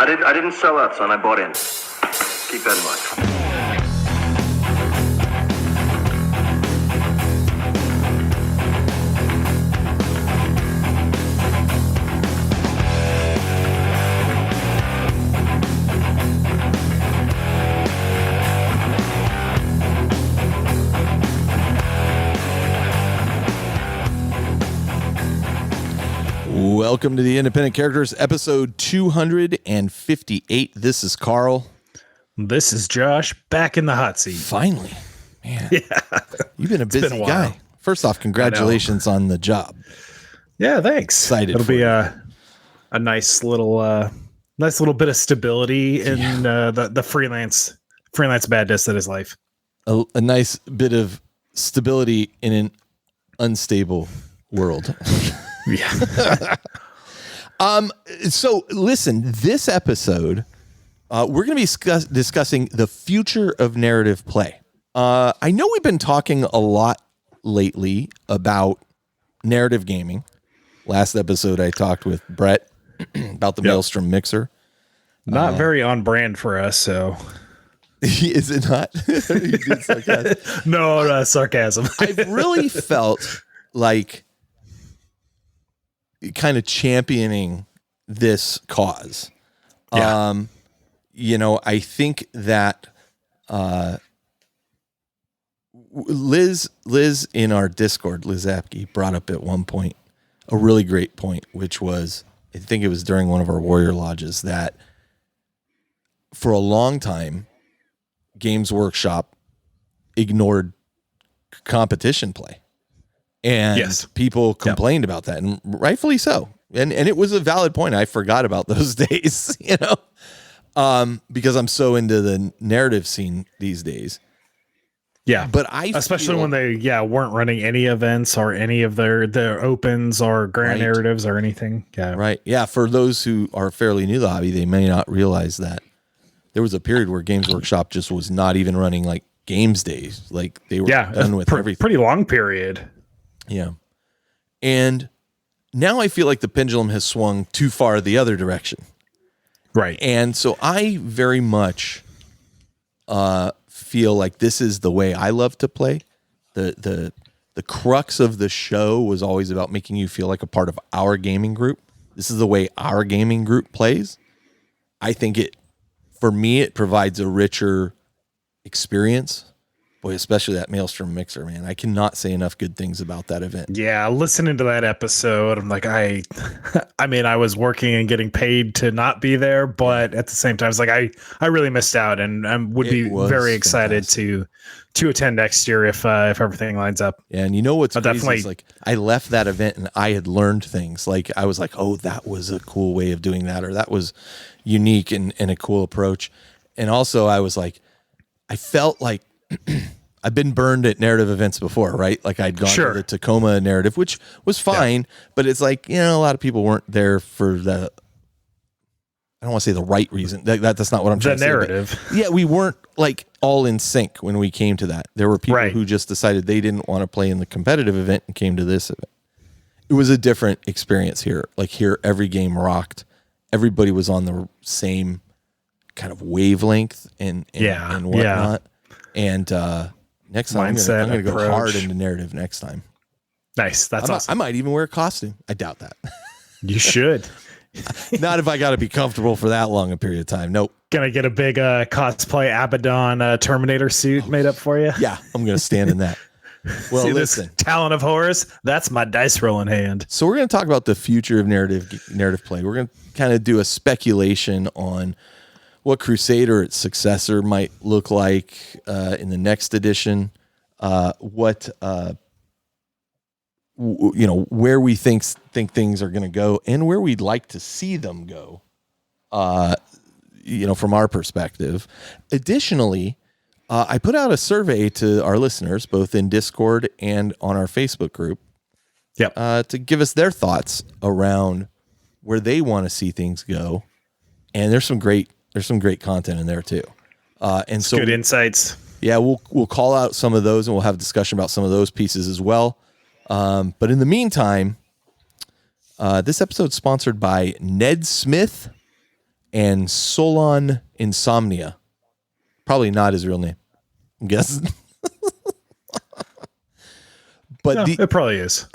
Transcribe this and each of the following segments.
I didn't sell out, son. I bought in. Keep that in mind. Welcome to the Independent Characters, episode 258. This is Carl. This is Josh, back in the hot seat. Finally. Man, yeah. You've been a busy guy. First off, congratulations on the job. Yeah, thanks. Excited. It'll be a nice little bit of stability in the freelance badness that is life. A nice bit of stability in an unstable world. Yeah. So listen, this episode, we're going to be discussing the future of narrative play. I know we've been talking a lot lately about narrative gaming. Last episode, I talked with Brett about the Maelstrom mixer. Not very on brand for us, so. Is it not? You did sarcasm. No, sarcasm. I've really felt like kind of championing this cause. Yeah. I think that Liz in our Discord, Liz Apke, brought up at one point a really great point, which was, I think it was during one of our Warrior Lodges, that for a long time, Games Workshop ignored competition play. And people complained about that, and rightfully so. And it was a valid point. I forgot about those days, because I'm so into the narrative scene these days. Yeah, but especially when they weren't running any events or any of their opens or grand narratives or anything. Yeah, right. Yeah, for those who are fairly new to the hobby, they may not realize that there was a period where Games Workshop just was not even running like games days. Like they were done with everything. Pretty long period. Yeah. And now I feel like the pendulum has swung too far the other direction. Right. And so I very much feel like this is the way I love to play. The crux of the show was always about making you feel like a part of our gaming group. This is the way our gaming group plays. I think for me, it provides a richer experience. Boy, especially that Maelstrom mixer, man. I cannot say enough good things about that event. Yeah, listening to that episode, I'm like, I I was working and getting paid to not be there, but at the same time, it's like I really missed out, and would be very excited to attend next year if everything lines up. Yeah, and you know what's crazy is, like, I left that event and I had learned things. Like I was like, oh, that was a cool way of doing that, or that was unique and a cool approach. And also, I was like, I felt like I've been burned at narrative events before, right? Like I'd gone to the Tacoma narrative, which was fine, but it's like, a lot of people weren't there for I don't want to say the right reason. That's not what I'm trying to say. The narrative. Yeah, we weren't like all in sync when we came to that. There were people who just decided they didn't want to play in the competitive event and came to this event. It was a different experience here. Like here, every game rocked. Everybody was on the same kind of wavelength and whatnot. Yeah. And next time I'm going to go hard into narrative next time. Nice. That's awesome. I might even wear a costume. I doubt that. You should. Not if I got to be comfortable for that long a period of time. Nope. Gonna get a big cosplay Abaddon Terminator suit made up for you. Yeah, I'm going to stand in that. Well, listen. This Talon of Horus, that's my dice rolling hand. So we're going to talk about the future of narrative play. We're going to kind of do a speculation on what Crusade or its successor might look like in the next edition, where we think things are going to go, and where we'd like to see them go, from our perspective. Additionally, I put out a survey to our listeners, both in Discord and on our Facebook group, to give us their thoughts around where they want to see things go, and there's some great content in there too. And so good insights. Yeah, we'll call out some of those and we'll have a discussion about some of those pieces as well. But in the meantime, this episode's sponsored by Ned Smith and Solon Insomnia. Probably not his real name, I'm guessing. But no, it probably is.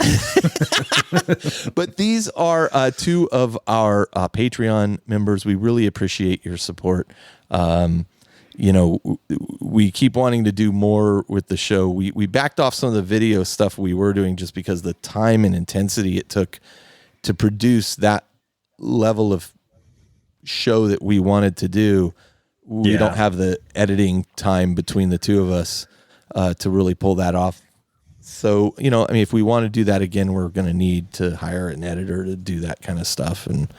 But these are two of our Patreon members. We really appreciate your support. We keep wanting to do more with the show. We backed off some of the video stuff we were doing just because the time and intensity it took to produce that level of show that we wanted to do. We don't have the editing time between the two of us to really pull that off. So, if we want to do that again, we're going to need to hire an editor to do that kind of stuff. And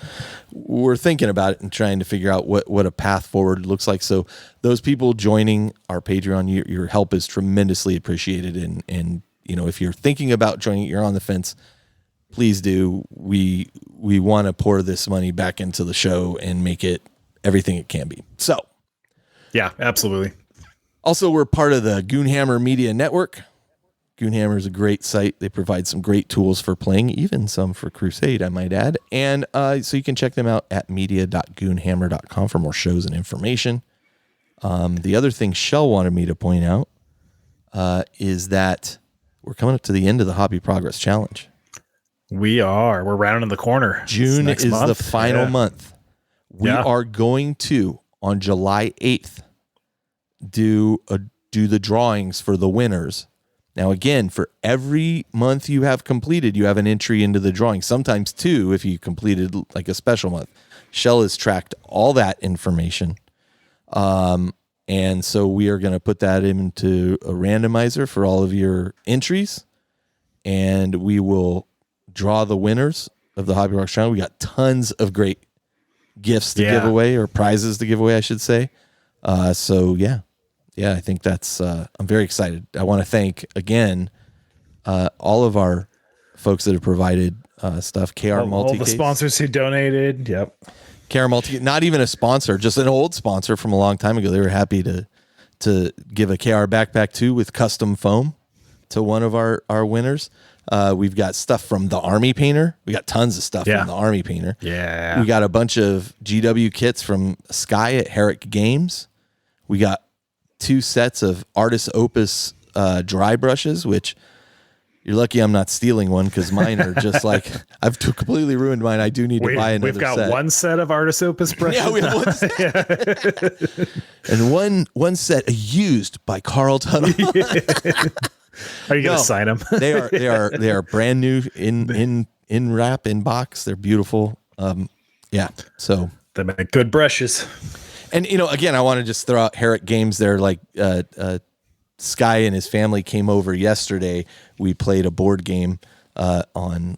we're thinking about it and trying to figure out what a path forward looks like. So those people joining our Patreon, your help is tremendously appreciated. And if you're thinking about joining, you're on the fence, please do. We want to pour this money back into the show and make it everything it can be. So. Yeah, absolutely. Also, we're part of the Goonhammer Media Network. Goonhammer is a great site. They provide some great tools for playing, even some for Crusade, I might add. And so you can check them out at media.goonhammer.com for more shows and information. The other thing Shell wanted me to point out is that we're coming up to the end of the Hobby Progress Challenge. We are. We're rounding the corner. June is the final month. We are going to, on July 8th, do the drawings for the winners. Now, again, for every month you have completed, you have an entry into the drawing. Sometimes two, if you completed like a special month. Shell has tracked all that information. And so we are going to put that into a randomizer for all of your entries. And we will draw the winners of the Hobby Rocks Challenge. We got tons of great gifts to give away, or prizes to give away, I should say. Yeah, I think that's, I'm very excited. I want to thank, again, all of our folks that have provided stuff. KR Multicase. All the sponsors who donated. Yep. KR Multicase, not even a sponsor, just an old sponsor from a long time ago. They were happy to give a KR backpack too with custom foam to one of our winners. We've got stuff from the Army Painter. We got tons of stuff from the Army Painter. Yeah. We got a bunch of GW kits from Sky at Herrick Games. We got 2 sets of Artist Opus dry brushes, which you're lucky I'm not stealing one because mine are just like, I've completely ruined mine. I do need to buy another set. We've got one set of Artist Opus brushes. Yeah, we have one set. And one set used by Carl Tuttle. Are you going to sign them? They are brand new in wrap, in box. They're beautiful. So they make good brushes. And, again, I want to just throw out Herrick Games there. Like Sky and his family came over yesterday. We played a board game on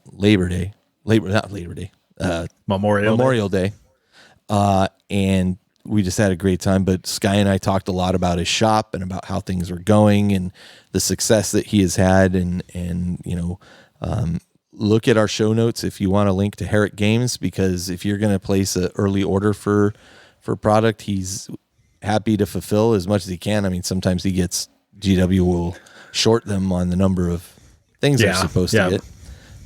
Memorial Day. And we just had a great time. But Sky and I talked a lot about his shop and about how things were going and the success that he has had. And look at our show notes if you want to link to Herrick Games, because if you're going to place an early order for product, he's happy to fulfill as much as he can. I mean, sometimes GW will short them on the number of things they're supposed to get,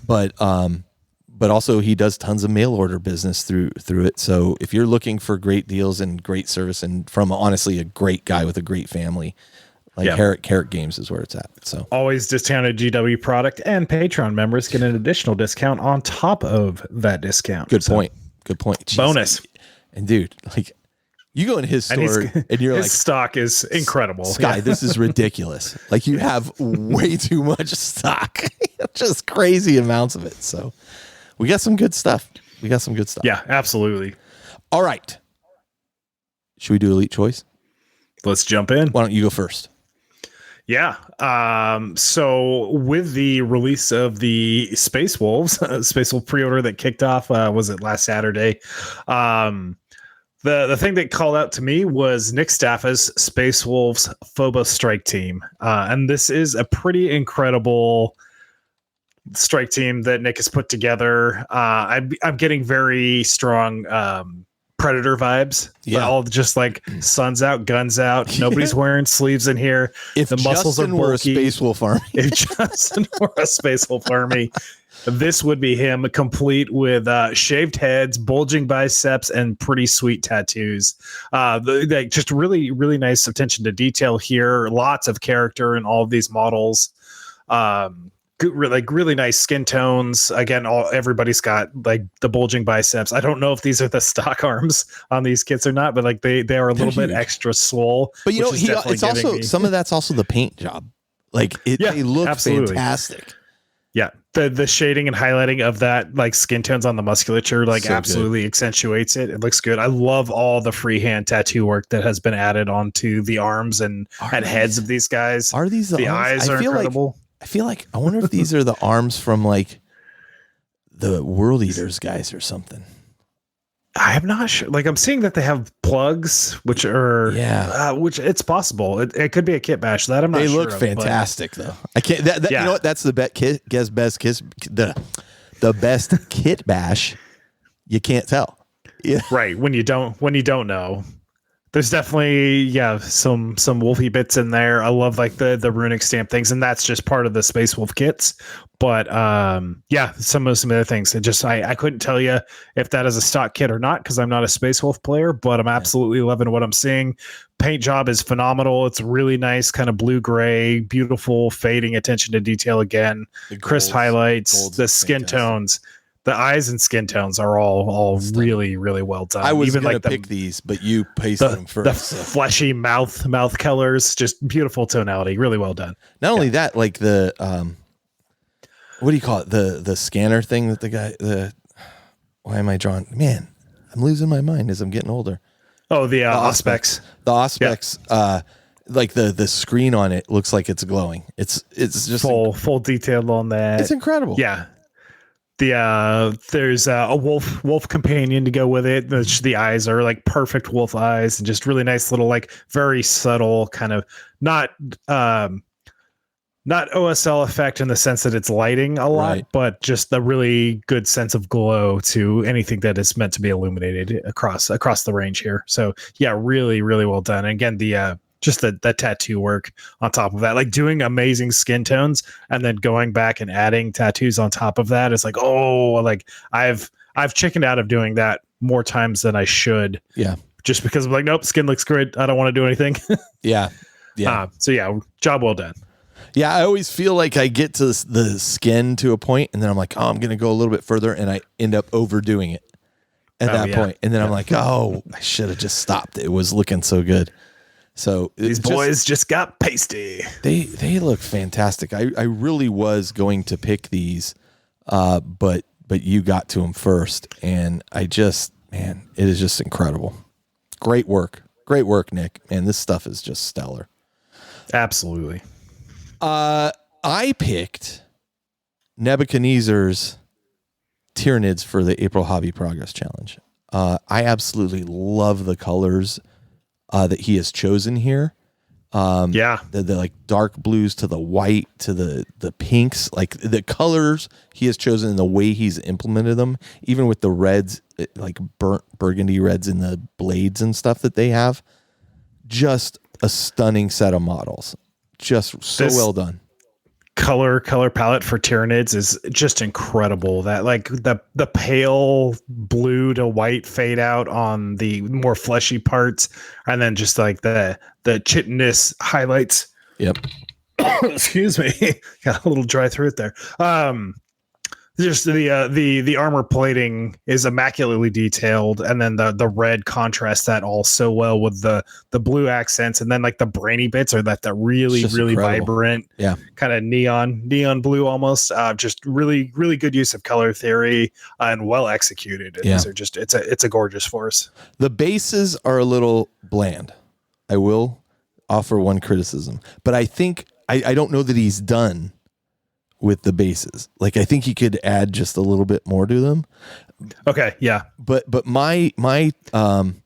but also he does tons of mail order business through it. So if you're looking for great deals and great service, and from honestly a great guy with a great family, like Herrick Games is where it's at. So always discounted GW product, and Patreon members get an additional discount on top of that discount. Good point. Jeez. Bonus. And dude, like, you go in his store and you're his like, stock is incredible. Sky, this is ridiculous. Like, you have way too much stock, just crazy amounts of it. So we got some good stuff. Yeah, absolutely. All right. Should we do Elite Choice? Let's jump in. Why don't you go first? Yeah. So with the release of the Space Wolves pre-order that kicked off, was it last Saturday? The thing that called out to me was Nick Staffa's Space Wolves Phobos strike team. And this is a pretty incredible strike team that Nick has put together. I'm getting very strong Predator vibes. Yeah. All just like sun's out, guns out. Nobody's wearing sleeves in here. If the muscles Justin are were a bulky. Space Wolf Army, If Justin were a Space Wolf Army, this would be him, complete with shaved heads, bulging biceps, and pretty sweet tattoos. Just really, really nice attention to detail here. Lots of character in all of these models. Really nice skin tones. Again, everybody's got like the bulging biceps. I don't know if these are the stock arms on these kits or not, but like they are a little bit extra swole. But it's also some of that's also the paint job. Like they look fantastic. Yeah, the shading and highlighting of that like skin tones on the musculature absolutely accentuates it. It looks good. I love all the freehand tattoo work that has been added onto the arms and heads of these guys. Are these the arms? Eyes are incredible. I wonder if these are the arms from like the World Eaters guys or something. I'm not sure. Like I'm seeing that they have plugs, which are which it's possible. It could be a kit bash. That I'm not sure. They look fantastic though. I can't. You know what? That's the best kit bash. You can't tell. Yeah. Right. When you don't know. There's definitely some wolfy bits in there. I love like the runic stamp things, and that's just part of the Space Wolf kits. But some other things. It just I couldn't tell you if that is a stock kit or not because I'm not a Space Wolf player, but I'm absolutely loving what I'm seeing. Paint job is phenomenal. It's really nice, kind of blue gray, beautiful fading attention to detail again. Crisp highlights, the skin tones. The eyes and skin tones are all really, really well done. I was going to pick these, but you pasted them first. The fleshy mouth colors, just beautiful tonality. Really well done. Not only that, like the what do you call it? The scanner thing that the guy. Why am I drawing? Man, I'm losing my mind as I'm getting older. Oh, the Auspex. The Auspex. Yeah. Like the screen on it looks like it's glowing. It's just full detail on that. It's incredible. Yeah. There's a wolf companion to go with it. The eyes are like perfect wolf eyes and just really nice little like very subtle kind of not OSL effect in the sense that it's lighting a lot, right, but just the really good sense of glow to anything that is meant to be illuminated across the range here. So yeah, really, really well done. And again, just the tattoo work on top of that, like doing amazing skin tones and then going back and adding tattoos on top of that is like, like I've chickened out of doing that more times than I should. Yeah. Just because I'm like, nope, skin looks great. I don't want to do anything. Yeah. Yeah. So yeah, job well done. Yeah. I always feel like I get to the skin to a point and then I'm like, I'm going to go a little bit further and I end up overdoing it at that point. And then I'm like, I should have just stopped. It was looking so good. So these boys just got pasty. They look fantastic. I really was going to pick these, but you got to them first, and it is just incredible. Great work, Nick. Man, this stuff is just stellar. Absolutely. I picked Nebuchadnezzar's Tyranids for the April Hobby Progress Challenge. I absolutely love the colors that he has chosen here. The like dark blues to the white to the pinks, like the colors he has chosen and the way he's implemented them, even with the reds, like burnt burgundy reds in the blades and stuff that they have. Just a stunning set of models. Just so well done. Color palette for Tyranids is just incredible. That like the pale blue to white fade out on the more fleshy parts, and then just like the chitinous highlights. Yep. Excuse me, got a little dry throat there. Just the armor plating is immaculately detailed, and then the red contrasts that all so well with the blue accents, and then like the brainy bits are that really incredible. Vibrant, kind of neon blue almost. Just really good use of color theory and well executed. And these are just it's a gorgeous force. The bases are a little bland. I will offer one criticism, but I think I don't know that he's done with the bases. Like I think he could add just a little bit more to them. Okay, yeah. But my and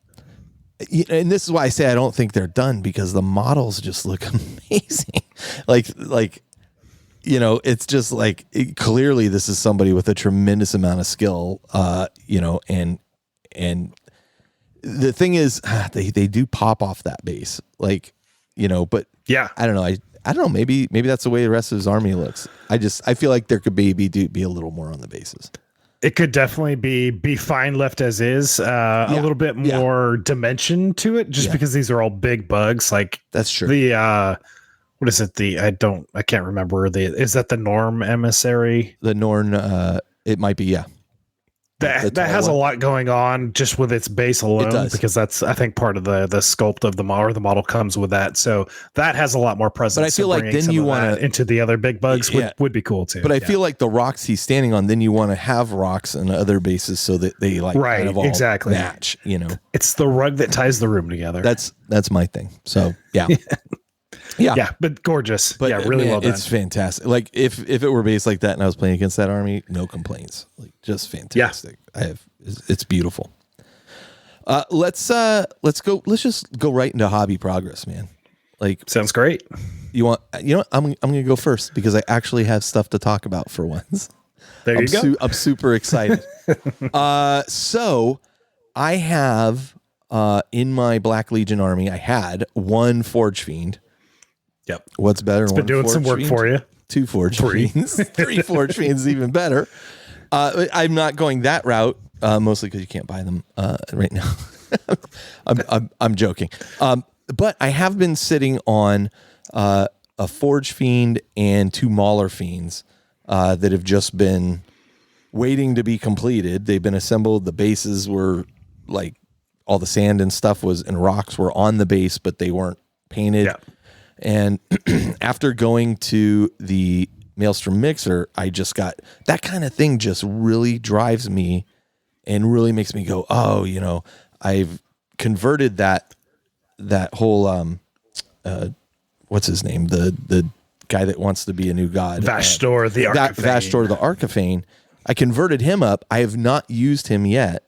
this is why I say I don't think they're done, because the models just look amazing. like it's just like clearly this is somebody with a tremendous amount of skill, and the thing is, they do pop off that base, like, but yeah, I don't know. I don't know. Maybe that's the way the rest of his army looks. I feel like there could be a little more on the bases. It could definitely be fine left as is. A little bit more dimension to it, just because these are all big bugs. Like that's true. The what is it? I can't remember. Is that the Norm emissary? The Norn. It might be. Yeah. That has a lot going on just with its base alone, because that's, I think, part of the sculpt of the model. The model comes with that, so that has a lot more presence. But I feel like then you want to into the other big bugs would be cool too. But I feel like the rocks he's standing on, then you want to have rocks in other bases so that they kind of all match. It's the rug that ties the room together. That's my thing. So yeah. Yeah, but gorgeous. But really well done. It's fantastic. Like if it were based like that and I was playing against that army, no complaints. Like just fantastic. Yeah. It's beautiful. Let's go. Let's just go right into hobby progress, man. Like sounds great. I'm gonna go first because I actually have stuff to talk about for once. There you go. I'm super excited. So I have in my Black Legion army, I had one Forge Fiend. Yep. What's better? It's been doing some work for you. 2 Forge Fiends. 3 Forge Fiends is even better. I'm not going that route, mostly because you can't buy them right now. I'm joking. But I have been sitting on a Forge Fiend and 2 Mauler Fiends that have just been waiting to be completed. They've been assembled. The bases were like all the sand and stuff and rocks were on the base, but they weren't painted. Yeah. And after going to the Maelstrom Mixer, I just got that kind of thing just really drives me and really makes me go, oh, I've converted that whole, what's his name? The guy that wants to be a new god. Vashtor the Archifane. Vashtor the Archifane. I converted him up. I have not used him yet.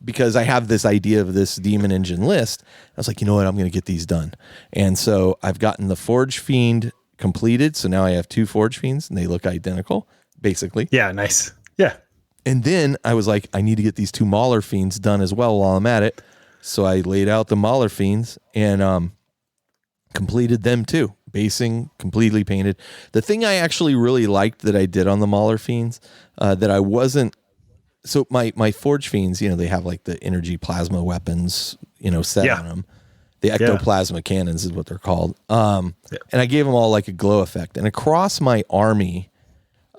Because I have this idea of this demon engine list. I was like, you know what? I'm going to get these done. And so I've gotten the Forge Fiend completed. So now I have 2 Forge Fiends and they look identical, basically. Yeah, nice. Yeah. And then I was like, I need to get these 2 Mauler Fiends done as well while I'm at it. So I laid out the Mauler Fiends and completed them too. Basing, completely painted. The thing I actually really liked that I did on the Mauler Fiends that I wasn't. So my Forge Fiends, they have like the energy plasma weapons, set on them. The ectoplasma cannons is what they're called. And I gave them all like a glow effect. And across my army,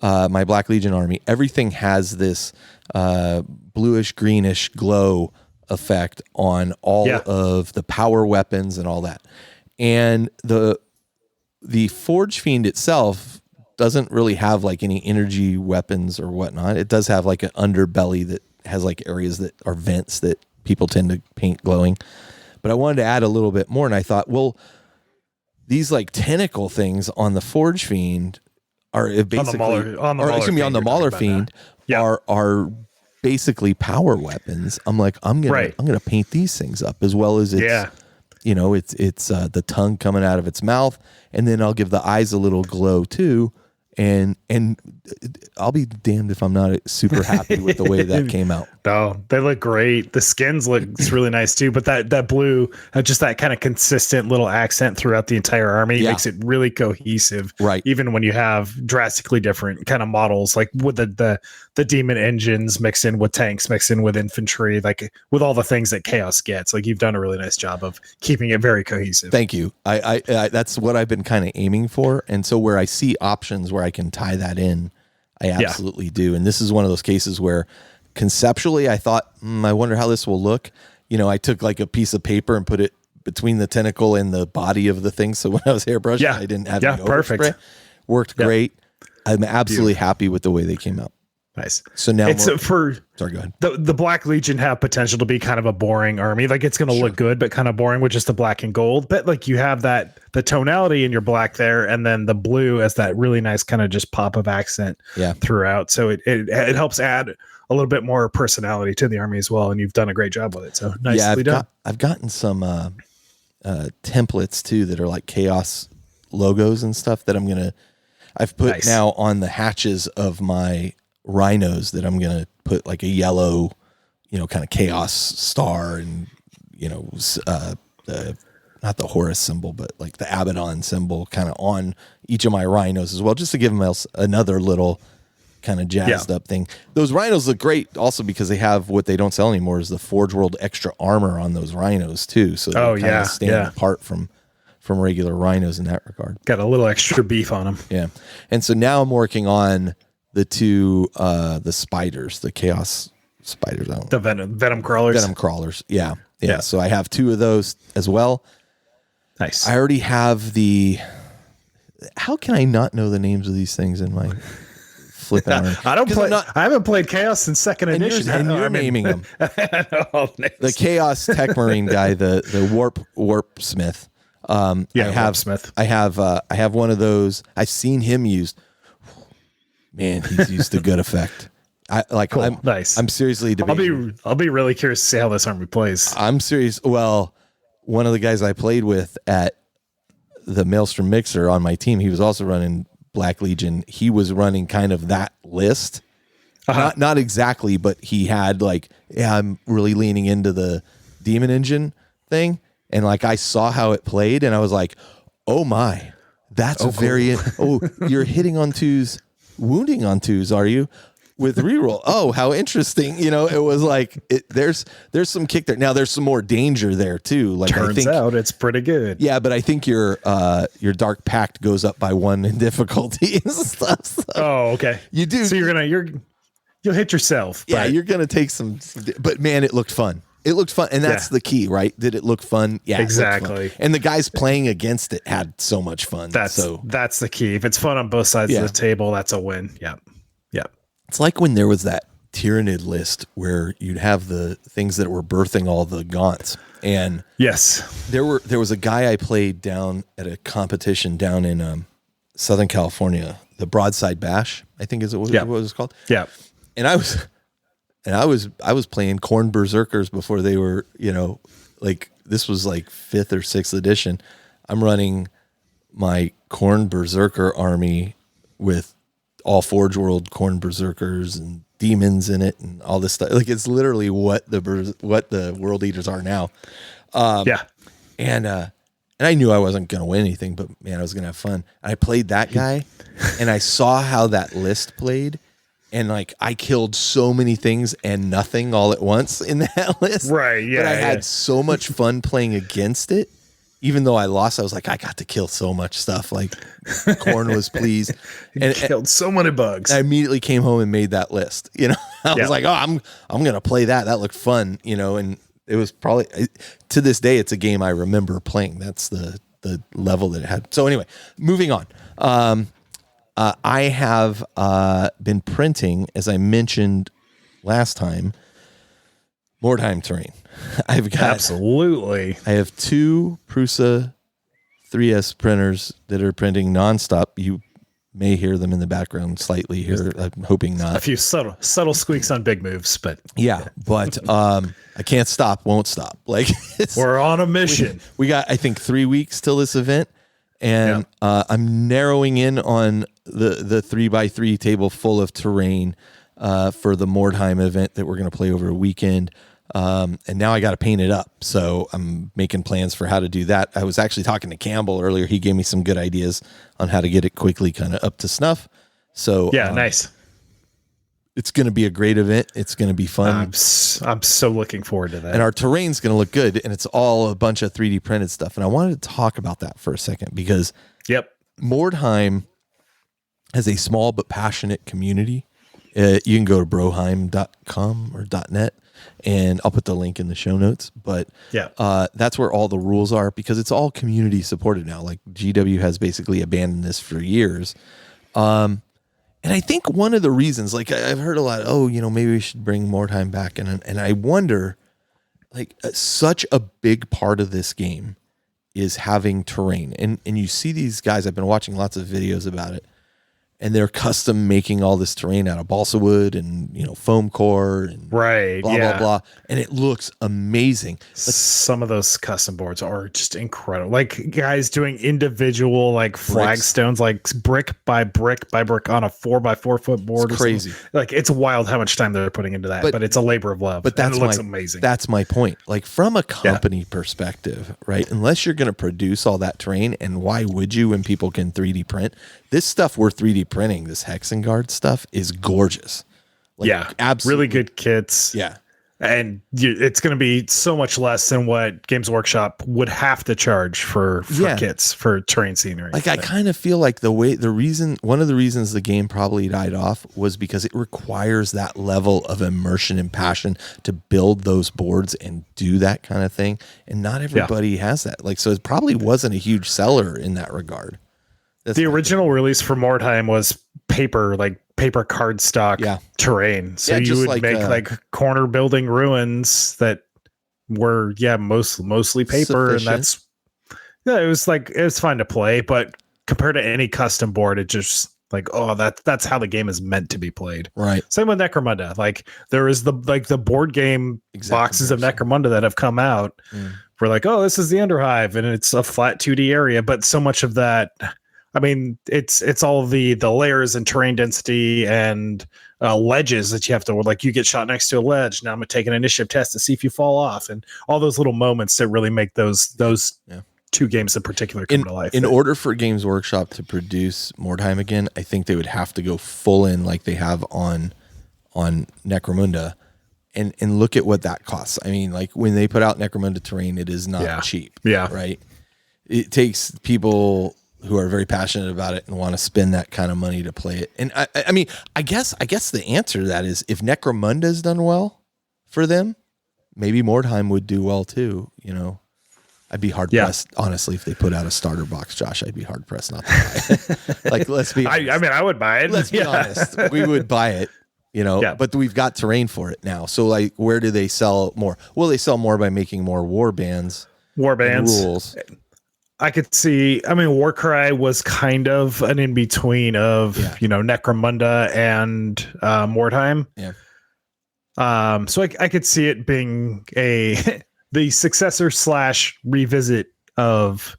my Black Legion army, everything has this bluish, greenish glow effect on all of the power weapons and all that. And the Forge Fiend itself doesn't really have like any energy weapons or whatnot. It does have like an underbelly that has like areas that are vents that people tend to paint glowing. But I wanted to add a little bit more, and I thought, well, these like tentacle things on the Forge Fiend are basically on the Mauler Fiend are basically power weapons. I'm like, I'm gonna paint these things up as well as it's it's the tongue coming out of its mouth, and then I'll give the eyes a little glow too. And I'll be damned if I'm not super happy with the way that came out. No, they look great. The skins looks really nice too, but that blue, just that kind of consistent little accent throughout the entire army makes it really cohesive. Right. Even when you have drastically different kind of models, like with the demon engines mixed in with tanks, mixed in with infantry, like with all the things that Chaos gets. Like you've done a really nice job of keeping it very cohesive. Thank you. I that's what I've been kind of aiming for. And so where I see options where I can tie that in, I absolutely do. And this is one of those cases where conceptually I thought, I wonder how this will look. I took like a piece of paper and put it between the tentacle and the body of the thing. So when I was hairbrushing, I didn't have any perfect. Overspray. Worked great. I'm absolutely happy with the way they came out. Nice. So now sorry, go ahead. The Black Legion have potential to be kind of a boring army. Like it's going to look good, but kind of boring with just the black and gold. But like you have the tonality in your black there, and then the blue as that really nice kind of just pop of accent throughout. So it helps add a little bit more personality to the army as well. And you've done a great job with it. So nicely done. I've gotten some templates too that are like Chaos logos and stuff that I've put now on the hatches of my rhinos that I'm going to put like a yellow, kind of chaos star and, the not the Horus symbol, but like the Abaddon symbol kind of on each of my rhinos as well, just to give them else another little kind of jazzed up thing. Those rhinos look great also because they have what they don't sell anymore is the Forge World extra armor on those rhinos too. So they kind of stand apart from regular rhinos in that regard. Got a little extra beef on them. Yeah. And so now I'm working on the two, the spiders, the chaos spiders. The venom crawlers. Venom crawlers. Yeah. So I have two of those as well. Nice. I already have how can I not know the names of these things in my flipping arm? I haven't played Chaos in second edition. And you're naming them. The Chaos Tech Marine guy, the Warp Smith. Warp Smith. I have one of those. I've seen him used. Man, he's used to good effect. Nice. I'm seriously debating. I'll be really curious to see how this army plays. I'm serious. Well, one of the guys I played with at the Maelstrom Mixer on my team, he was also running Black Legion. He was running kind of that list. Not exactly, but he had I'm really leaning into the Demon Engine thing. And I saw how it played and I was like, oh my, that's cool. You're hitting on twos, wounding on twos, are you? With reroll. Oh, how interesting. It was there's some kick there. Now there's some more danger there too. Turns out it's pretty good. Yeah, but I think your Dark Pact goes up by 1 in difficulty and stuff. So oh, okay. You do. So you'll hit yourself. Yeah, you're going to take some, but man, it looked fun. It looked fun. And that's the key, right? Did it look fun? Yeah, exactly. And the guys playing against it had so much fun. That's the key. If it's fun on both sides of the table, that's a win. Yeah. Yeah. It's like when there was that Tyrannid list where you'd have the things that were birthing all the gaunts. And yes, there was a guy I played down at a competition down in Southern California, the Broadside Bash, I think what it was called. Yeah. And I was playing Khorne Berserkers before they were, this was 5th or 6th edition. I'm running my Khorne Berserker army with all Forge World Khorne Berserkers and demons in it and all this stuff. It's literally what the World Eaters are now. And I knew I wasn't going to win anything, but man, I was going to have fun. And I played that guy and I saw how that list played. And I killed so many things and nothing all at once in that list. Right. Yeah. But I had so much fun playing against it. Even though I lost, I was like, I got to kill so much stuff. Khorne was pleased. And killed so many bugs. I immediately came home and made that list. I was like, oh, I'm going to play that. That looked fun, and it was probably, to this day, it's a game I remember playing. That's the level that it had. So anyway, moving on. I have been printing, as I mentioned last time, Mordheim terrain. Absolutely. I have 2 Prusa 3S printers that are printing nonstop. You may hear them in the background slightly here. I'm hoping not. A few subtle squeaks on big moves, but I can't stop, won't stop. We're on a mission. We got, I think, 3 weeks till this event, and I'm narrowing in on the 3x3 table full of terrain for the Mordheim event that we're going to play over a weekend. And now I got to paint it up. So I'm making plans for how to do that. I was actually talking to Campbell earlier. He gave me some good ideas on how to get it quickly kind of up to snuff. So nice. It's going to be a great event. It's going to be fun. I'm so looking forward to that. And our terrain's going to look good. And it's all a bunch of 3D printed stuff. And I wanted to talk about that for a second because Mordheim has a small but passionate community. You can go to broheim.com or .net, and I'll put the link in the show notes. But that's where all the rules are because it's all community supported now. GW has basically abandoned this for years. And I think one of the reasons, I've heard a lot, maybe we should bring Mordheim back. And I wonder, such a big part of this game is having terrain. And you see these guys, I've been watching lots of videos about it. and they're custom making all this terrain out of balsa wood and, you know, foam core and right, blah, blah, blah. And it looks amazing. But some of those custom boards are just incredible. Like guys doing individual like flagstones, like brick by brick by brick on a 4x4 foot board. It's crazy. Like it's wild how much time they're putting into that, but it's a labor of love. But that looks amazing. That's my point. Like from a company perspective, right? Unless you're going to produce all that terrain, and why would you when people can 3D print? This stuff we're 3D printing, this Hexengard stuff, is gorgeous. Like, absolutely. Really good kits. Yeah. And it's going to be so much less than what Games Workshop would have to charge for kits for terrain scenery. Like I kind of feel like one of the reasons the game probably died off was because it requires that level of immersion and passion to build those boards and do that kind of thing. And not everybody has that. Like, so it probably wasn't a huge seller in that regard. The original release for Mordheim was paper cardstock terrain. So you would make like corner building ruins that were mostly paper, and that's it was fun to play, but compared to any custom board, it just like that's how the game is meant to be played. Right. Same with Necromunda. Like there is the board game boxes of Necromunda that have come out. We're like, oh, this is the Underhive, and it's a flat 2D area, but so much of that. I mean, it's all of the layers and terrain density and ledges that you have to, like, you get shot next to a ledge. Now I'm going to take an initiative test to see if you fall off, and all those little moments that really make those two games in particular come to life. In order for Games Workshop to produce Mordheim again, I think they would have to go full in like they have on Necromunda, and look at what that costs. I mean, like when they put out Necromunda terrain, it is not cheap. Yeah. Right. It takes people who are very passionate about it and want to spend that kind of money to play it. And I mean, I guess the answer to that is if Necromunda has done well for them, maybe Mordheim would do well too. You know, I'd be hard pressed, honestly, if they put out a starter box, Josh. I'd be hard pressed not to buy it. Like, let's be honest. I mean, I would buy it. Let's be honest. We would buy it, you know, but we've got terrain for it now. So like, where do they sell more? Well, they sell more by making more war bands rules. I could see, I mean, Warcry was kind of an in-between of, you know, Necromunda and Mordheim. Yeah. So I could see it being the successor / revisit of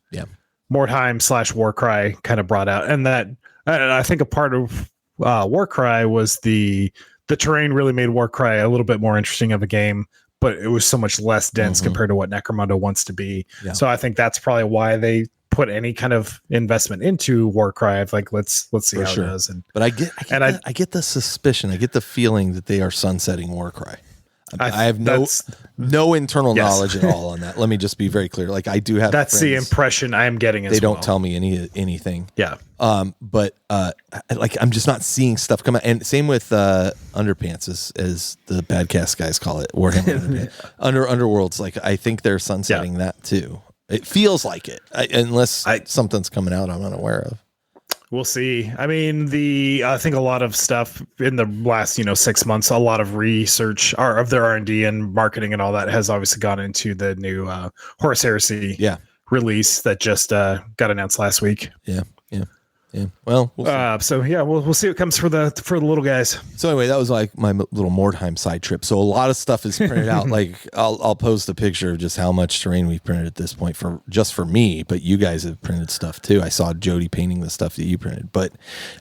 Mordheim / Warcry kind of brought out. And that, I think a part of Warcry was the terrain really made Warcry a little bit more interesting of a game, but it was so much less dense compared to what Necromunda wants to be. Yeah. So I think that's probably why they put any kind of investment into Warcry. Like, let's see how it does. But I get the suspicion, I get the feeling that they are sunsetting Warcry. I have no internal knowledge at all on that. Let me just be very clear. Like, I do have that's the impression I am getting. They don't tell me anything. Yeah. But like, I'm just not seeing stuff come out. And same with Underpants, as the Badcast guys call it, Warhammer Underworlds. Like, I think they're sunsetting that too. It feels like it, unless something's coming out I'm unaware of. We'll see. I mean, I think a lot of stuff in the last, 6 months, a lot of research of their R&D and marketing and all that has obviously gone into the new Horus Heresy release that just got announced last week. Yeah. Well, we'll see what comes for the little guys. So anyway, that was like my little Mordheim side trip. So a lot of stuff is printed out. Like I'll post a picture of just how much terrain we've printed at this point for me, but you guys have printed stuff too. I saw Jody painting the stuff that you printed. But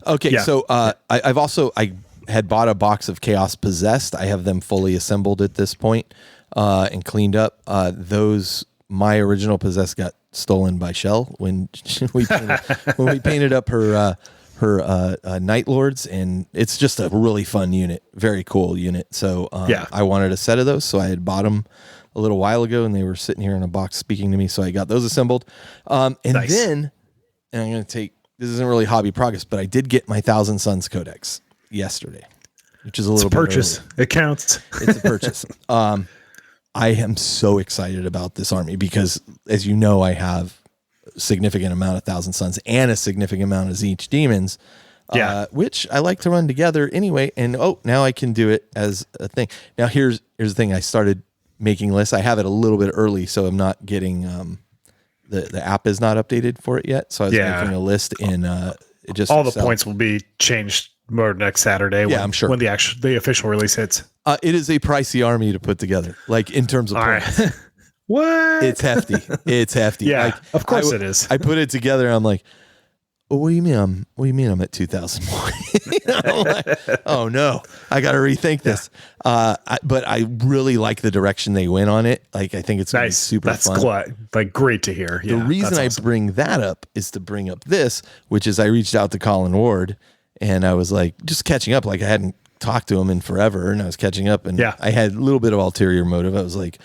okay, so I had bought a box of Chaos Possessed. I have them fully assembled at this point and cleaned up. My original Possessed got stolen by Shell when we painted up her Night Lords, and it's just a really fun unit, very cool unit. So I wanted a set of those, so I had bought them a little while ago, and they were sitting here in a box speaking to me, so I got those assembled. And I'm going to take, this isn't really hobby progress, but I did get my Thousand Suns Codex yesterday, which is a little purchase. Early. It counts. It's a purchase. I am so excited about this army because, as you know, I have a significant amount of Thousand Suns and a significant amount of Zeech Demons, which I like to run together anyway. And now I can do it as a thing. Now here's the thing: I started making lists. I have it a little bit early, so I'm not getting the app is not updated for it yet. So I was making a list in It just all the points will be changed more next Saturday. I'm sure when the official release hits. It is a pricey army to put together, like in terms of points. Right. What? It's hefty. It's hefty. Yeah, like, of course it is. I put it together. And I'm like, oh, what do you mean? I'm at 2,000 more. Like, oh no, I got to rethink this. But I really like the direction they went on it. Like, I think it's gonna be super fun. That's great to hear. The reason I bring that up is to bring up this, which is I reached out to Colin Ward and I was like, just catching up. Like I hadn't talked to him in forever, and I was catching up, and I had a little bit of ulterior motive. I was like,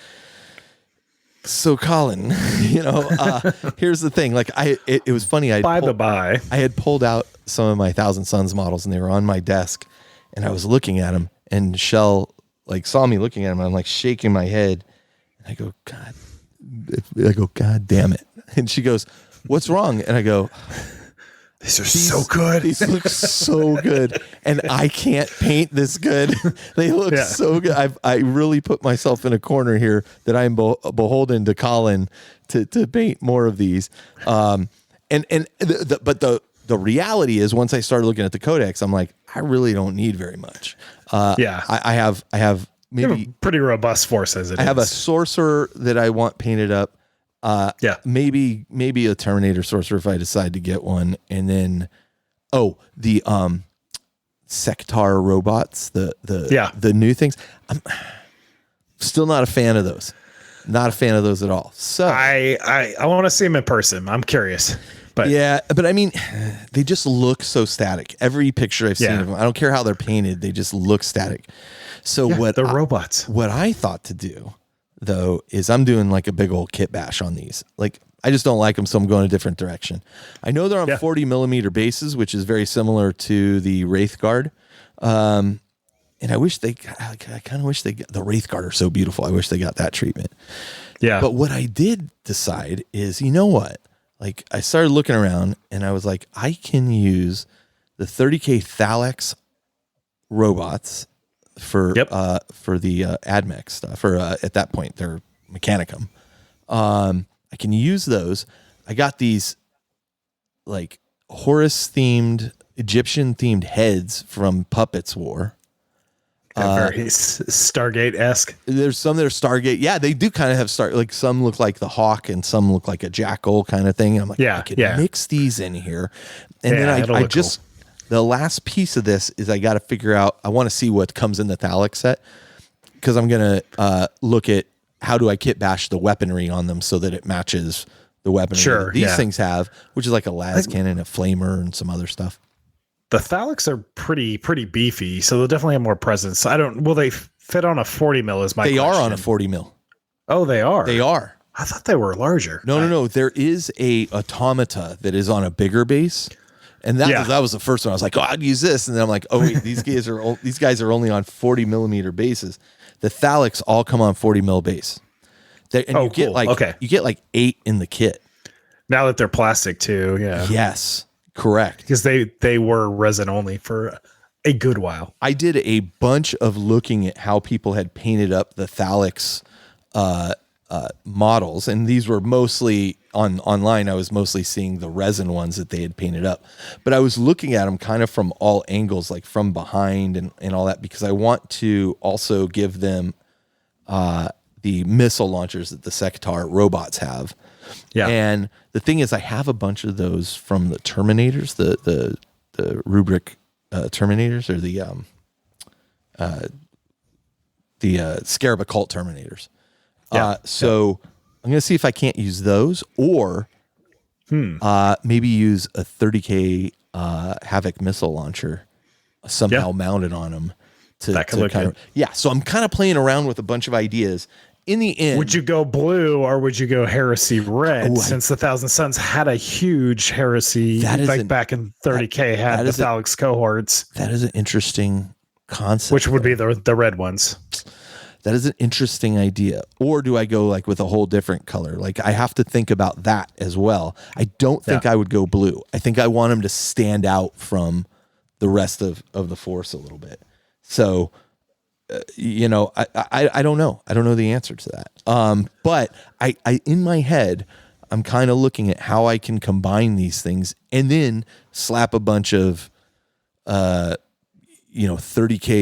so Colin, here's the thing. Like it was funny. I had pulled out some of my Thousand Suns models, and they were on my desk, and I was looking at them, and Shell like saw me looking at them, and I'm like shaking my head, and I go, God damn it. And she goes, what's wrong? And I go, these are so good. These look so good. And I can't paint this good. They look so good. I really put myself in a corner here that I'm beholden to Colin to paint more of these. But the reality is, once I started looking at the codex, I'm like, I really don't need very much. I have maybe a pretty robust force as it is. I have a sorcerer that I want painted up. Maybe a Terminator sorcerer if I decide to get one, and then the Sectar robots, the new things. I'm still not a fan of those. Not a fan of those at all. So I want to see them in person. I'm curious. But I mean, they just look so static. Every picture I've seen of them, I don't care how they're painted, they just look static. So robots. What I thought to do, though, is I'm doing like a big old kit bash on these. Like, I just don't like them, so I'm going a different direction. I know they're on 40 millimeter bases, which is very similar to the Wraith Guard. And I wish I kind of wish the Wraith Guard are so beautiful. I wish they got that treatment. Yeah. But what I did decide is, you know what? Like, I started looking around and I was like, I can use the 30K Thalax robots for the AdMech stuff, or at that point they're Mechanicum. I can use those. I got these like Horus themed, Egyptian themed heads from Puppets War. Very Stargate-esque. There's some that are Stargate. Yeah, they do kind of have like some look like the hawk and some look like a jackal kind of thing. And I'm like, I could mix these in here. And then I just, the last piece of this is I got to figure out, I want to see what comes in the Thalax set, because I'm going to look at how do I kit bash the weaponry on them so that it matches the weaponry that these things have, which is like a las cannon, a flamer, and some other stuff. The Thalax are pretty beefy, so they'll definitely have more presence. Will they fit on a 40 mil is my question. They are on a 40 mil. Oh, they are? They are. I thought they were larger. No. There is a automata that is on a bigger base. And that was the first one. I was like, I'd use this. And then I'm like, oh wait, these guys are only on 40 millimeter bases. The Thalax all come on 40 mil base. You get like 8 in the kit. Now that they're plastic too, yeah. Yes, correct. Because they were resin only for a good while. I did a bunch of looking at how people had painted up the Thalax models, and these were mostly online. I was mostly seeing the resin ones that they had painted up, but I was looking at them kind of from all angles, like from behind and all that, because I want to also give them the missile launchers that the Sectar robots have. Yeah. And the thing is, I have a bunch of those from the Terminators, the Rubric Terminators, or the Scarab Occult Terminators. So I'm going to see if I can't use those, or maybe use a 30K Havoc missile launcher somehow mounted on them. That could look good. So I'm kind of playing around with a bunch of ideas. In the end, would you go blue or would you go Heresy red? Since the Thousand Suns had a huge Heresy, back in 30K, had the Thalax cohorts. That is an interesting concept. Which would be the red ones. That is an interesting idea. Or do I go like with a whole different color? Like, I have to think about that as well. I don't think I would go blue. I think I want them to stand out from the rest of the force a little bit. So, I don't know. I don't know the answer to that. But I in my head, I'm kind of looking at how I can combine these things and then slap a bunch of 30K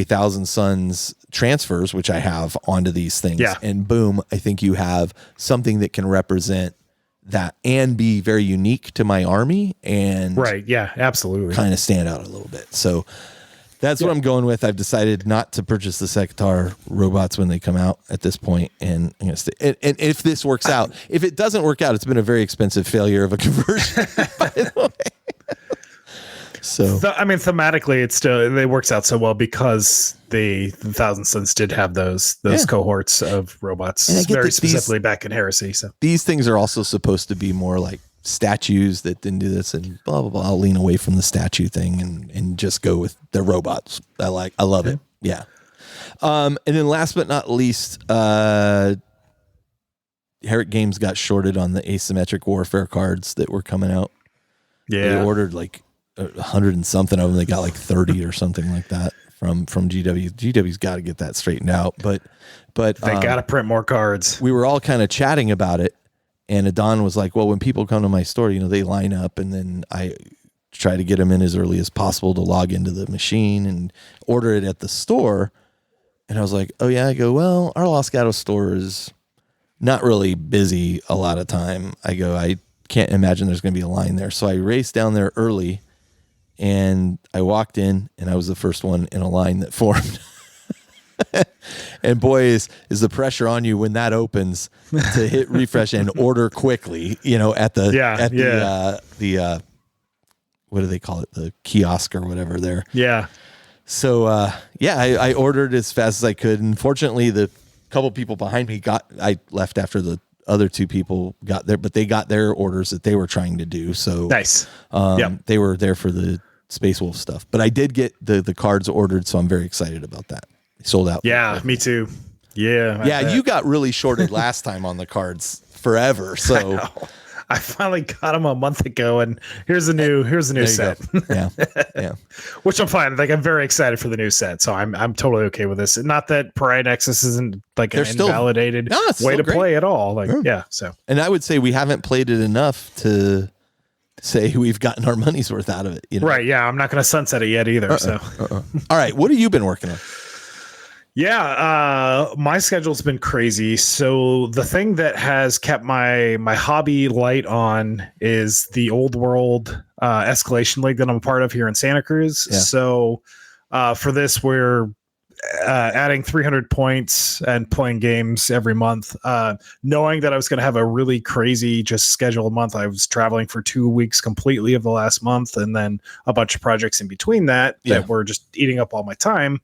Thousand Suns transfers, which I have, onto these things. Yeah. And boom, I think you have something that can represent that and be very unique to my army and right. Yeah, absolutely. kind of stand out a little bit. So that's what I'm going with. I've decided not to purchase the Sektar robots when they come out at this point. And I'm gonna and if this works out, if it doesn't work out, it's been a very expensive failure of a conversion, by the way. So thematically, it works out so well because the Thousand Suns did have those cohorts of robots very specifically back in Heresy. So these things are also supposed to be more like statues that didn't do this and blah blah blah. I'll lean away from the statue thing and just go with the robots. I love it. Yeah. And then last but not least, Herrick Games got shorted on the asymmetric warfare cards that were coming out. Yeah, they ordered like 100 and something of them. They got like 30 or something like that from GW. GW's got to get that straightened out, but they got to print more cards. We were all kind of chatting about it, and Adon was like, well, when people come to my store, they line up, and then I try to get them in as early as possible to log into the machine and order it at the store. And I was like, oh yeah. I go, well, our Los Gatos store is not really busy a lot of time. I go, I can't imagine there's going to be a line there. So I raced down there early, and I walked in, and I was the first one in a line that formed. And boy, is the pressure on you when that opens to hit refresh and order quickly, at the what do they call it? The kiosk or whatever there. Yeah. So, I ordered as fast as I could. And fortunately, the couple people behind me I left after the other two people got there, but they got their orders that they were trying to do. So nice. They were there for the Space Wolf stuff, but I did get the cards ordered. So I'm very excited about that. They sold out. Yeah, me too. Yeah. You got really shorted last time on the cards forever. So I finally got them a month ago, and here's a new set. Yeah. Which I'm fine. Like, I'm very excited for the new set, so I'm totally okay with this. Not that Pariah Nexus isn't like an invalidated way to play at all. Like, so. And I would say we haven't played it enough to say we've gotten our money's worth out of it. Right? Yeah, I'm not going to sunset it yet either. So, all right, what have you been working on? Yeah, my schedule's been crazy. So the thing that has kept my hobby light on is the Old World Escalation League that I'm a part of here in Santa Cruz. Yeah. So for this, we're adding 300 points and playing games every month. Knowing that I was going to have a really crazy just scheduled month. I was traveling for 2 weeks completely of the last month, and then a bunch of projects in between that were just eating up all my time.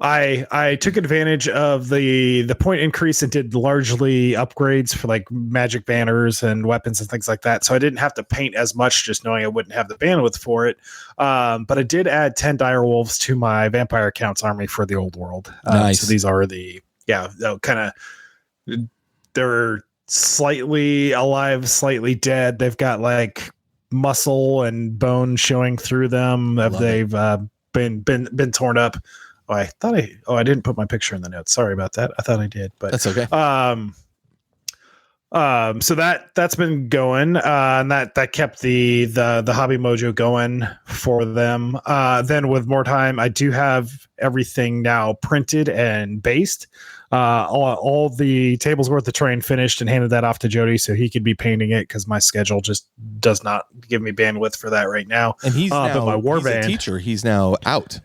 I took advantage of the point increase and did largely upgrades for like magic banners and weapons and things like that. So I didn't have to paint as much, just knowing I wouldn't have the bandwidth for it. But I did add 10 dire wolves to my vampire counts army for the Old World. Nice. So these are they're slightly alive, slightly dead. They've got like muscle and bone showing through them. They've been torn up. I didn't put my picture in the notes. Sorry about that. I thought I did, but that's okay. So that's been going, and that kept the hobby mojo going for them. Then with more time, I do have everything now printed and based. All the tables worth of terrain finished, and handed that off to Jody so he could be painting it, because my schedule just does not give me bandwidth for that right now. And he's now but my a teacher. He's now out.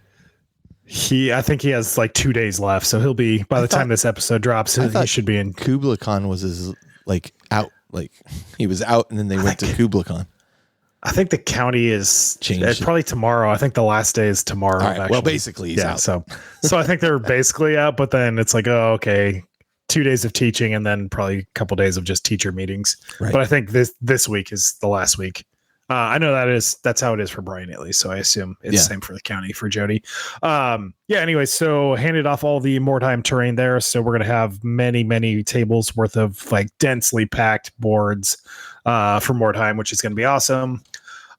I think he has like 2 days left, so he'll be, by the time this episode drops, he should be in. Kubla Khan was out, like he was out, and then they went to Kubla Khan. I think the county is changed. Probably tomorrow. I think the last day is tomorrow. All right, well, basically he's out. So I think they're basically out, but then it's like, oh, okay, 2 days of teaching, and then probably a couple days of just teacher meetings. Right. But I think this week is the last week. I know that's how it is for Brian, at least. So I assume it's the same for the county for Jody. Anyway, so handed off all the Mordheim terrain there. So we're going to have many, many tables worth of like densely packed boards for Mordheim, which is going to be awesome.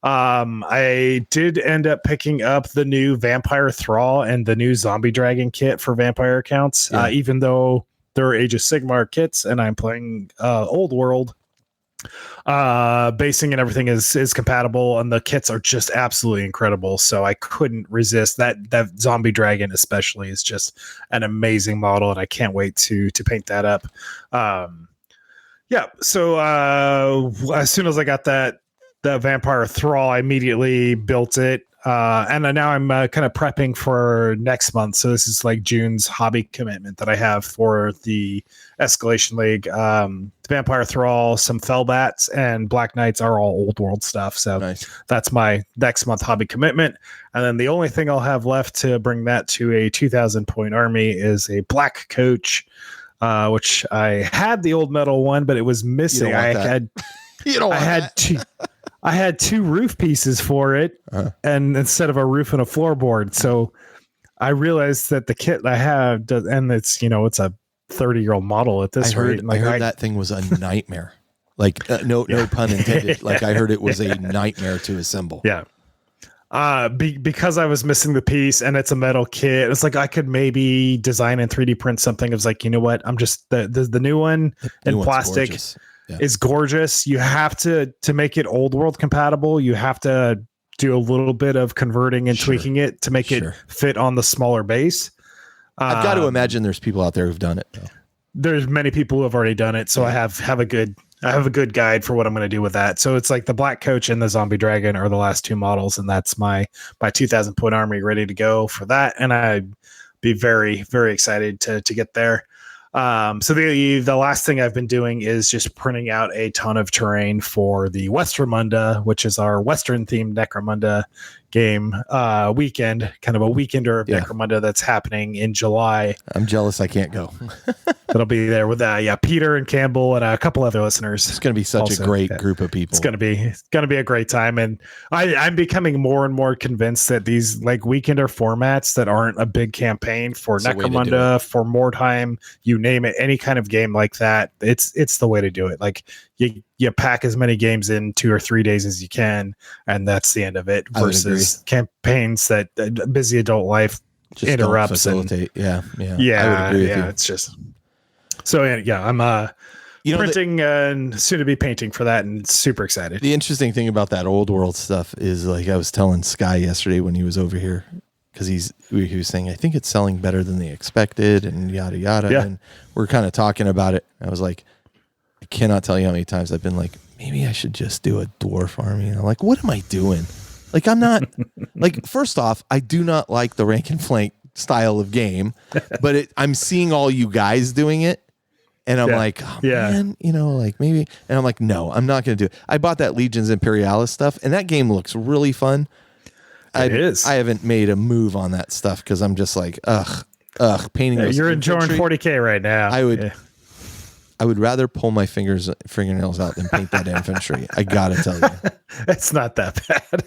I did end up picking up the new Vampire Thrall and the new Zombie Dragon kit for vampire accounts, even though They're Age of Sigmar kits, and I'm playing Old World. Basing and everything is compatible, and the kits are just absolutely incredible. So I couldn't resist that zombie dragon, especially, is just an amazing model, and I can't wait to paint that up. So as soon as I got that vampire thrall, I immediately built it. And now I'm kind of prepping for next month. So this is like June's hobby commitment that I have for the Escalation League. The Vampire Thrall, some Fellbats, and Black Knights are all Old World stuff. So Nice. That's my next month hobby commitment. And then the only thing I'll have left to bring that to a 2,000 point army is a Black Coach, which I had the old metal one, but it was missing. I had two roof pieces for it, and instead of a roof and a floorboard. So I realized that the kit I have does, and it's a 30-year-old model at this rate. I heard that thing was a nightmare. Like no pun intended. Like I heard it was a nightmare to assemble. Yeah. Because I was missing the piece, and it's a metal kit. It's like I could maybe design and 3D print something. I was like, you know what? I'm just the new one in plastic. Gorgeous. Yeah. Is gorgeous. You have to make it Old World compatible. You have to do a little bit of converting and tweaking it to make it fit on the smaller base. I've got to imagine there's people out there who've done it, though. There's many people who have already done it, so I have a good guide for what I'm going to do with that. So it's like the Black Coach and the Zombie Dragon are the last two models, and that's my 2,000 point army ready to go for that. And I'd be very, very excited to get there. So the last thing I've been doing is just printing out a ton of terrain for the Westermunda, which is our Western themed Necromunda game weekend, kind of a weekender of Necromunda that's happening in July. I'm jealous I can't go. That'll be there with Peter and Campbell and a couple other listeners. It's going to be such a great group of people. It's going to be a great time, and I'm becoming more and more convinced that these like weekender formats that aren't a big campaign for Necromunda, for Mordheim, you name it, any kind of game like that, it's the way to do it. Like you pack as many games in 2 or 3 days as you can, and that's the end of it. Versus campaigns that busy adult life just interrupts and facilitate. Yeah. I would agree with you. It's just so I'm printing and soon to be painting for that, and super excited. The interesting thing about that Old World stuff is, like I was telling Sky yesterday when he was over here, because he was saying, I think it's selling better than they expected, and yada yada. Yeah. And we're kind of talking about it. I was like, I cannot tell you how many times I've been like, maybe I should just do a dwarf army. And I'm like, what am I doing? Like, I'm not like, first off, I do not like the rank and flank style of game, but I'm seeing all you guys doing it. And I'm like, oh, man, like maybe. And I'm like, no, I'm not going to do it. I bought that Legions Imperialis stuff, and that game looks really fun. It is. I haven't made a move on that stuff because I'm just like, painting. You're enjoying 40K right now. I would rather pull my fingernails out than paint that infantry. I got to tell you. It's not that bad.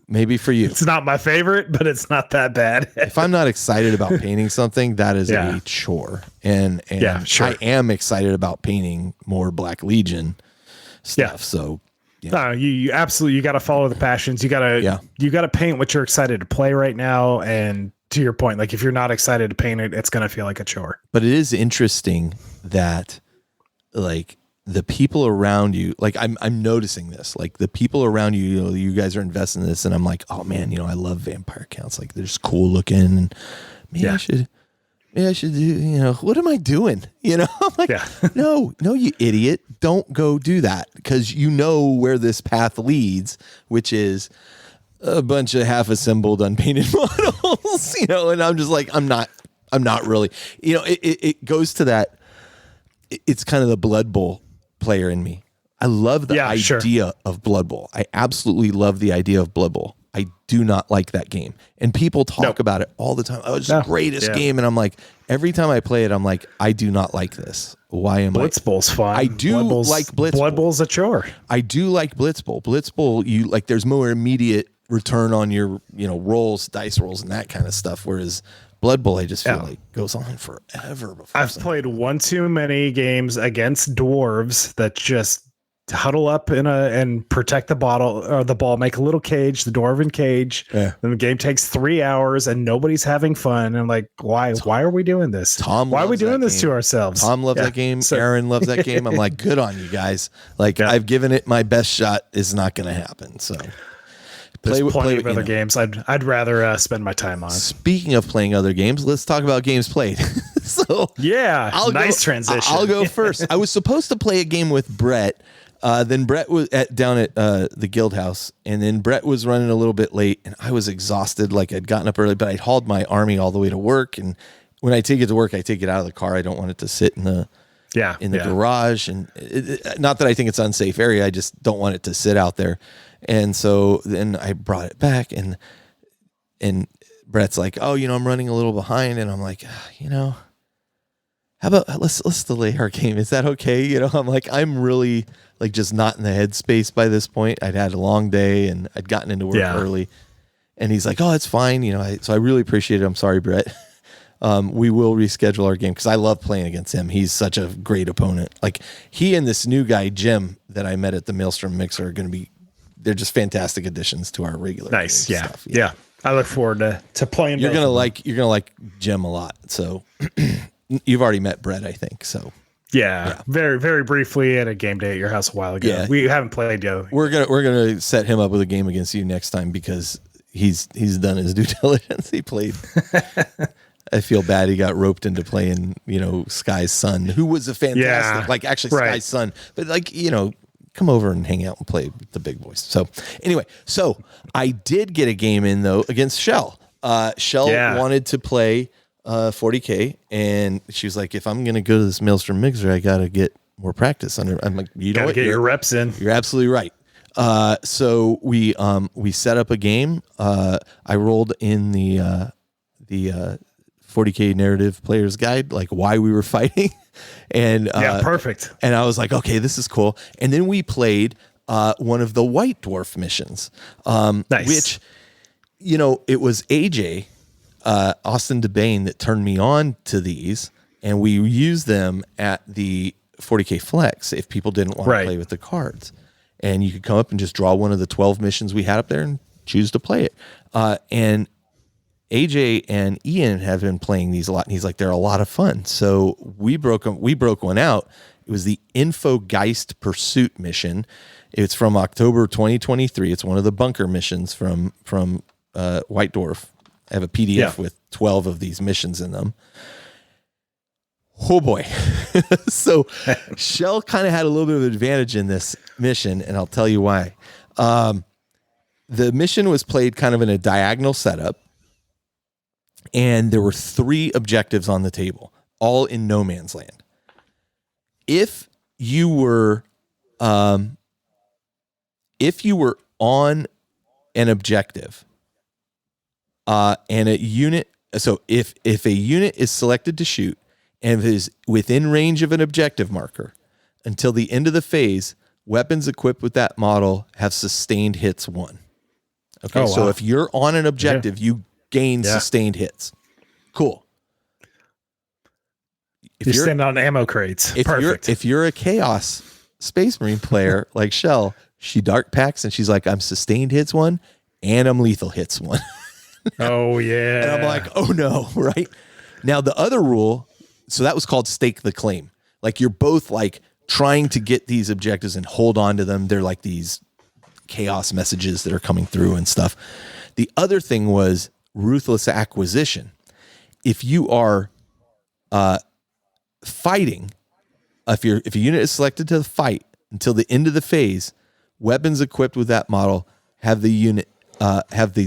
Maybe for you. It's not my favorite, but it's not that bad. If I'm not excited about painting something, that is a chore. And I am excited about painting more Black Legion stuff. Yeah. So you absolutely, you got to follow the passions. You got to paint what you're excited to play right now. And to your point, like if you're not excited to paint it, it's going to feel like a chore. But it is interesting that like the people around you, like I'm noticing this, like the people around you, you guys are investing in this, and I'm like, oh man, I love vampire counts. Like they're just cool looking, and maybe I should do, what am I doing? I'm like, no, you idiot. Don't go do that, because where this path leads, which is a bunch of half assembled, unpainted models, and I'm just like, I'm not really, it goes to that. It's kind of the Blood Bowl player in me. I love the idea of Blood Bowl. I absolutely love the idea of Blood Bowl. I do not like that game. And people talk about it all the time. Oh, it's the greatest game. And I'm like, every time I play it, I'm like, I do not like this. Why am Blitz Bowl's fun. I do like Blitz Bowl. Blood Bowl's a chore. I do like Blitz Bowl. Blitz Bowl, there's more immediate return on your, rolls, dice rolls, and that kind of stuff. Whereas Blood Bowl, I just feel like goes on forever. I've played one too many games against dwarves that just huddle up and protect the ball, make a little cage, the dwarven cage. Yeah. Then the game takes 3 hours and nobody's having fun. And I'm like, why are we doing this? Why are we doing this to ourselves? Tom loves that game. Aaron loves that game. I'm like, good on you guys. Like, I've given it my best shot. Is not going to happen. So there's plenty of other games I'd rather spend my time on. Speaking of playing other games, let's talk about games played. So nice transition. I'll go first. I was supposed to play a game with Brett. Then Brett was down at the guild house, and then Brett was running a little bit late, and I was exhausted. Like, I'd gotten up early, but I'd hauled my army all the way to work. And when I take it to work, I take it out of the car. I don't want it to sit in the garage. And not that I think it's an unsafe area. I just don't want it to sit out there. And so then I brought it back, and Brett's like, oh, I'm running a little behind. And I'm like, how about let's delay our game? Is that okay? I'm like, I'm really like just not in the headspace by this point. I'd had a long day and I'd gotten into work early, and he's like, oh, it's fine. So I really appreciate it. I'm sorry, Brett. We will reschedule our game because I love playing against him. He's such a great opponent. Like, he and this new guy, Jim, that I met at the Maelstrom Mixer they're just fantastic additions to our regular nice stuff. Yeah. I look forward to playing. You're gonna like Jim a lot. So you've already met Brett, I think. So yeah, very, very briefly at a game day at your house a while ago. Yeah. We haven't played yet. We're gonna set him up with a game against you next time because he's done his due diligence. He played. I feel bad he got roped into playing, Sky's son, who was a fantastic, actually Sky's son, but come over and hang out and play with the big boys. So anyway, I did get a game in though against Shell. Shell wanted to play 40K, and she was like, if I'm going to go to this Maelstrom Mixer, I got to get more practice under. I'm like, you know what? Get your reps in. You're absolutely right. So we set up a game. I rolled in the 40K narrative player's guide, like why we were fighting. And perfect. And I was like, okay, this is cool. And then we played one of the White Dwarf missions, nice. Which, it was AJ, Austin DeBane, that turned me on to these, and we used them at the 40K Flex if people didn't want to play with the cards. And you could come up and just draw one of the 12 missions we had up there and choose to play it. And AJ and Ian have been playing these a lot, and he's like, they're a lot of fun. So we broke one out. It was the Infogeist Pursuit mission. It's from October 2023. It's one of the bunker missions from White Dwarf. I have a PDF with 12 of these missions in them. Oh boy. So Shell kind of had a little bit of advantage in this mission, and I'll tell you why. The mission was played kind of in a diagonal setup, and there were 3 objectives on the table, all in no man's land. If you were on an objective, and a unit, so if a unit is selected to shoot and it is within range of an objective marker, until the end of the phase, weapons equipped with that model have sustained hits 1. Okay, so if you're on an objective, you gain sustained hits. Cool. If you're standing on ammo crates. Perfect. If you're a Chaos Space Marine player like Shell, she dark packs and she's like, I'm sustained hits 1 and I'm lethal hits 1. Oh yeah. And I'm like, oh no, right? Now the other rule, so that was called stake the claim. Like, you're both like trying to get these objectives and hold on to them. They're like these chaos messages that are coming through and stuff. The other thing was ruthless acquisition. If you are fighting, if a unit is selected to fight until the end of the phase, weapons equipped with that model have the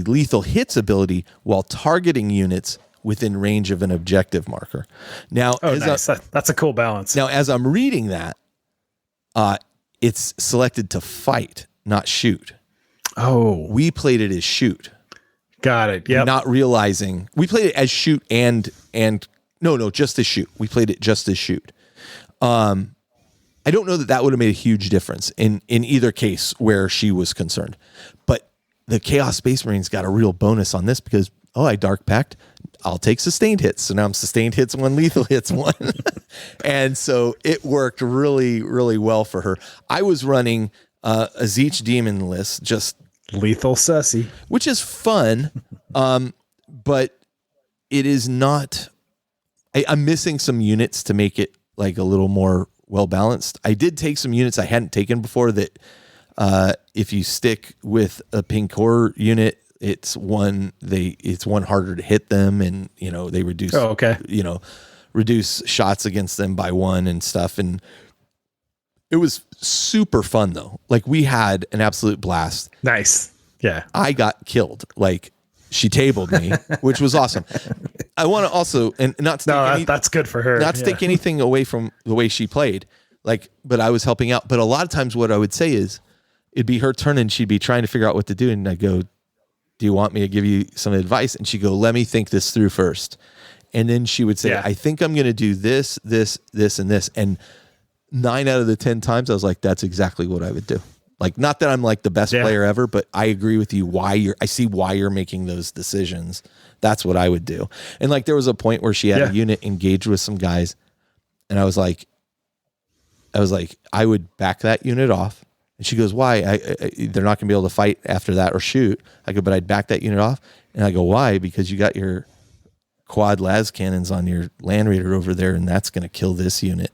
lethal hits ability while targeting units within range of an objective marker. Now, nice. That's a cool balance. Now, as I'm reading that, it's selected to fight, not shoot. Oh, we played it as shoot. Got it. Yeah. Not realizing we played it as shoot and just as shoot. We played it just as shoot. I don't know that would have made a huge difference in either case where she was concerned, but the Chaos Space Marines got a real bonus on this because, I dark packed. I'll take sustained hits. So now I'm sustained hits 1, lethal hits 1. And so it worked really, really well for her. I was running a Zeech demon list, just lethal sussy, which is fun. But it is not, I'm missing some units to make it like a little more well balanced. I did take some units I hadn't taken before that if you stick with a pink horror unit, it's one harder to hit them, and they reduce reduce shots against them by 1 and stuff. And it was super fun though. Like, we had an absolute blast. Nice. Yeah. I got killed. Like, she tabled me, which was awesome. I want to also, and not to that's good for her. Not to take anything away from the way she played, but I was helping out. But a lot of times what I would say is, it'd be her turn and she'd be trying to figure out what to do. And I'd go, do you want me to give you some advice? And she'd go, let me think this through first. And then she would say, I think I'm going to do this, this, this, and this. And 9 out of the 10 times I was like, that's exactly what I would do. Like, not that I'm like the best player ever, but I agree with you I see why you're making those decisions. That's what I would do. And like, there was a point where she had a unit engaged with some guys, and I was like, I would back that unit off. And she goes, why? They're not going to be able to fight after that or shoot. I go, but I'd back that unit off. And I go, why? Because you got your quad las cannons on your Land Raider over there, and that's going to kill this unit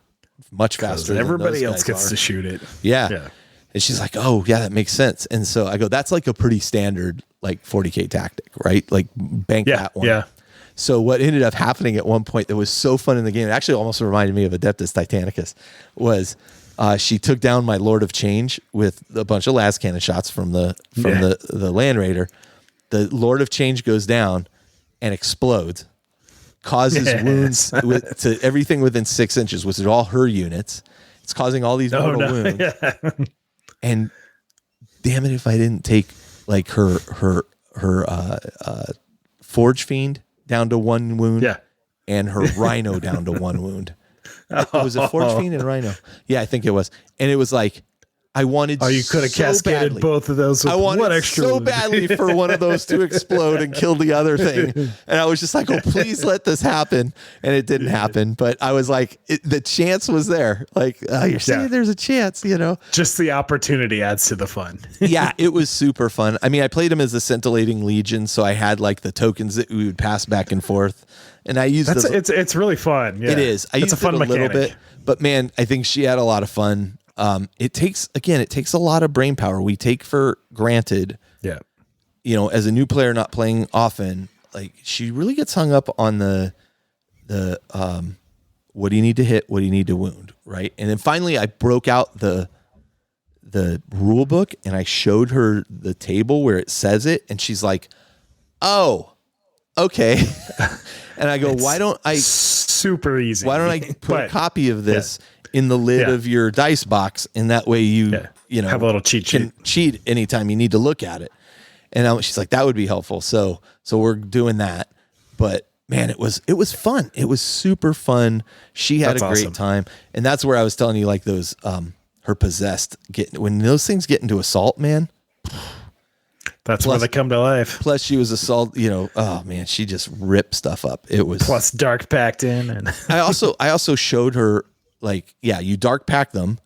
much faster than everybody else gets to shoot it. Yeah. And she's like, oh, yeah, that makes sense. And so I go, that's like a pretty standard, like 40K tactic, right? Like, bank that one. Yeah. So what ended up happening at one point that was so fun in the game, it actually almost reminded me of Adeptus Titanicus, was she took down my Lord of Change with a bunch of las cannon shots from the Land Raider. The Lord of Change goes down and explodes, causes wounds to everything within 6 inches, which is all her units. It's causing all these mortal wounds. Yeah. And damn it, if I didn't take like her Forge Fiend down to 1 wound, and her Rhino down to 1 wound. Was it Forge Fiend and Rhino? Yeah, I think it was. And it was like, I wanted you could have cascaded badly. Both of those with one extra so badly for one of those to explode and kill the other thing. And I was just like, oh, please let this happen. And it didn't happen. But I was like, the chance was there. Like, you're saying there's a chance, Just the opportunity adds to the fun. Yeah, it was super fun. I mean, I played him as a scintillating legion, so I had like the tokens that we would pass back and forth. And I used it's really fun. Yeah. It is. I used a fun mechanic. Little bit. But man, I think she had a lot of fun. It takes a lot of brain power. We take for granted, as a new player not playing often, like, she really gets hung up on the what do you need to hit, what do you need to wound, right? And then finally I broke out the rule book and I showed her the table where it says it, and she's like, oh, okay. And I go, why don't I super easy? Why don't I put a copy of this in the lid of your dice box, and that way you have a little cheat sheet. Can cheat anytime you need to look at it. And she's like, that would be helpful. So we're doing that. But man, it was fun. It was super fun. She had a great time, and that's where I was telling you, like, those her possessed when those things get into assault, man. That's where they come to life. Plus, she was assault. Oh man, she just ripped stuff up. It was plus dark packed in, and I also showed her, like, you dark pack them,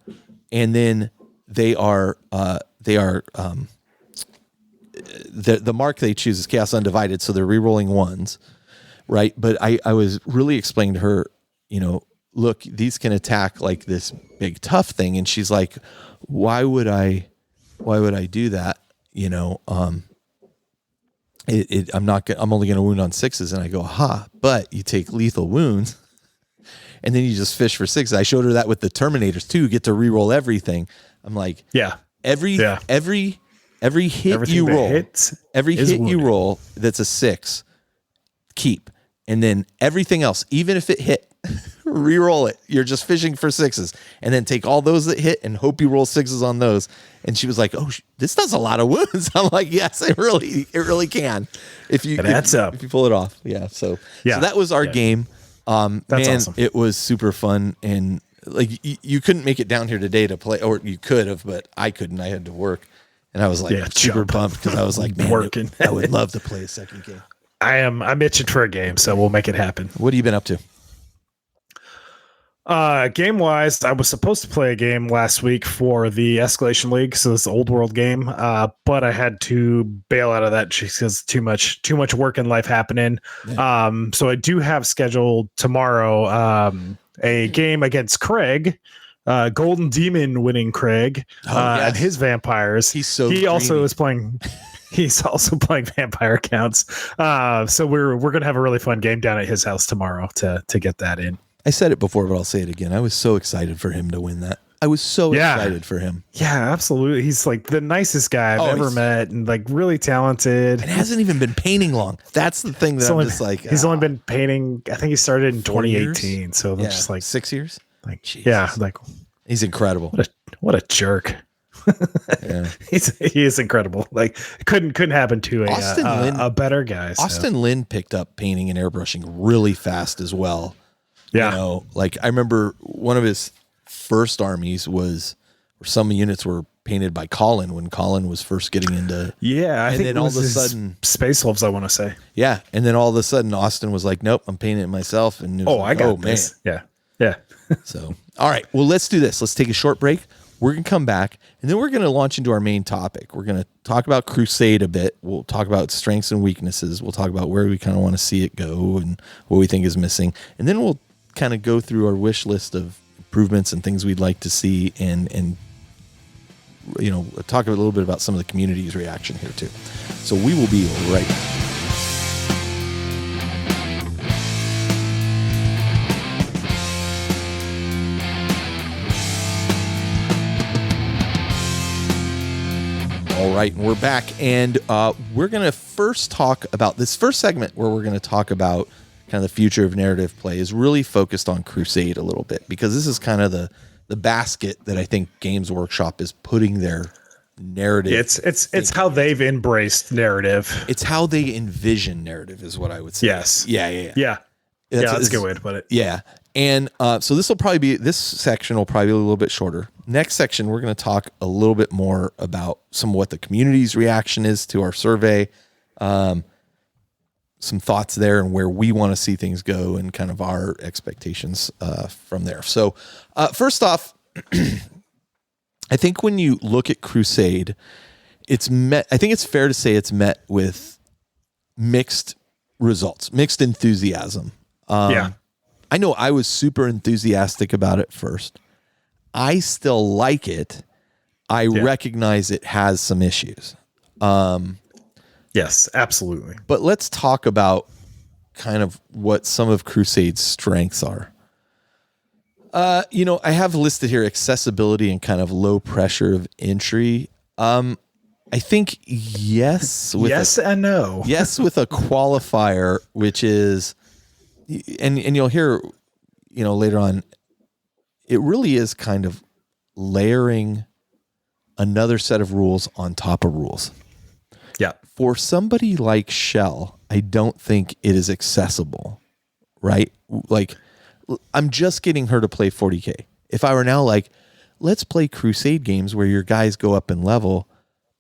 and then the mark they choose is Chaos Undivided, so they're re-rolling 1s, right? But I was really explaining to her, look, these can attack like this big tough thing, and she's like, why would I do that? I'm only going to wound on 6s, and I go, but you take lethal wounds. And then you just fish for 6. I showed her that with the Terminators too. You get to reroll everything. I'm like, every hit you roll, you roll that's a 6, keep. And then everything else, even if it hit, reroll it. You're just fishing for 6s, and then take all those that hit and hope you roll 6s on those. And she was like, oh, this does a lot of wounds. I'm like, yes, it really can. If you pull it off. Yeah. So that was our game. That's awesome. It was super fun, and like you couldn't make it down here today to play, or you could have, but I couldn't. I had to work, and I was like super pumped because I was like, man, I would love to play a second game. I'm itching for a game, so we'll make it happen. What have you been up to? Game wise, I was supposed to play a game last week for the Escalation League, so this old world game. But I had to bail out of that because too much work in life happening. Yeah. So I do have scheduled tomorrow a game against Craig, Golden Demon winning Craig, and his vampires. He also is playing. He's also playing vampire counts. So we're gonna have a really fun game down at his house tomorrow to get that in. I said it before, but I'll say it again. I was so excited for him to win that. I was so excited for him. Yeah, absolutely. He's like the nicest guy I've ever met, and like really talented. And hasn't even been painting long. That's the thing that I'm just like. He's only been painting. I think he started in 2018. Years? So that's just like 6 years. Like, Jesus. Like he's incredible. What a jerk. He is incredible. Like it couldn't happen to a better guy. So. Austin Lynn picked up painting and airbrushing really fast as well. Yeah. You know, like I remember one of his first armies was where some units were painted by Colin when Colin was first getting into. Yeah. I think then all of a sudden Space Wolves, I want to say. Yeah. And then all of a sudden Austin was like, nope, I'm painting it myself. And I got this. Man. Yeah. So, all right. Well, let's do this. Let's take a short break. We're going to come back and then we're going to launch into our main topic. We're going to talk about Crusade a bit. We'll talk about strengths and weaknesses. We'll talk about where we kind of want to see it go and what we think is missing. And then we'll kind of go through our wish list of improvements and things we'd like to see and you know, talk a little bit about some of the community's reaction here too. So we will be right back. All right, and we're back, and we're going to first talk about this first segment where we're going to talk about kind of the future of narrative play is really focused on Crusade a little bit, because this is kind of the basket that I think Games Workshop is putting their narrative. It's how they've embraced narrative. It's how they envision narrative is what I would say. Yes. Yeah. That's a good way to put it. Yeah. And so this section will probably be a little bit shorter. Next section, we're going to talk a little bit more about some of what the community's reaction is to our survey, some thoughts there and where we want to see things go and kind of our expectations from there. So first off, I think when you look at Crusade, I think it's fair to say it's met with mixed results, mixed enthusiasm. I know I was super enthusiastic about it first. I still like it. I recognize it has some issues. Yes, absolutely. But let's talk about kind of what some of Crusade's strengths are. You know, I have listed here accessibility and kind of low pressure of entry. I think yes and no. Yes, with a qualifier, which is, and you'll hear, you know, later on, it really is kind of layering another set of rules on top of rules. Yeah. For somebody like Shell, I don't think it is accessible, right? Like, I'm just getting her to play 40K. If I were now like, let's play Crusade games where your guys go up in level,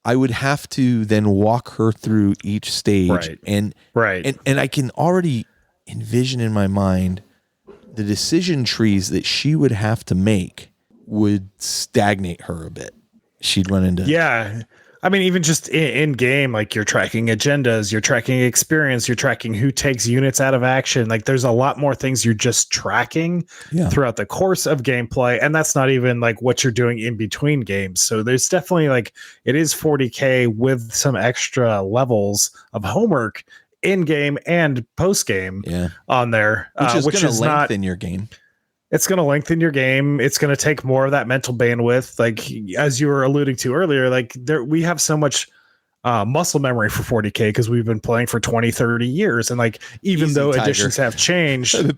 I would have to then walk her through each stage. And I can already envision in my mind the decision trees that she would have to make would stagnate her a bit. She'd run into... Yeah. I mean, even just in game, like you're tracking agendas, you're tracking experience, you're tracking who takes units out of action. Like there's a lot more things you're just tracking throughout the course of gameplay. And that's not even like what you're doing in between games. So there's definitely like, it is 40K with some extra levels of homework in game and post game on there, which is going to lengthen your game. It's going to lengthen your game. It's going to take more of that mental bandwidth. Like, as you were alluding to earlier, like we have so much muscle memory for 40K because we've been playing for 20, 30 years. And like, even though additions have changed, I've been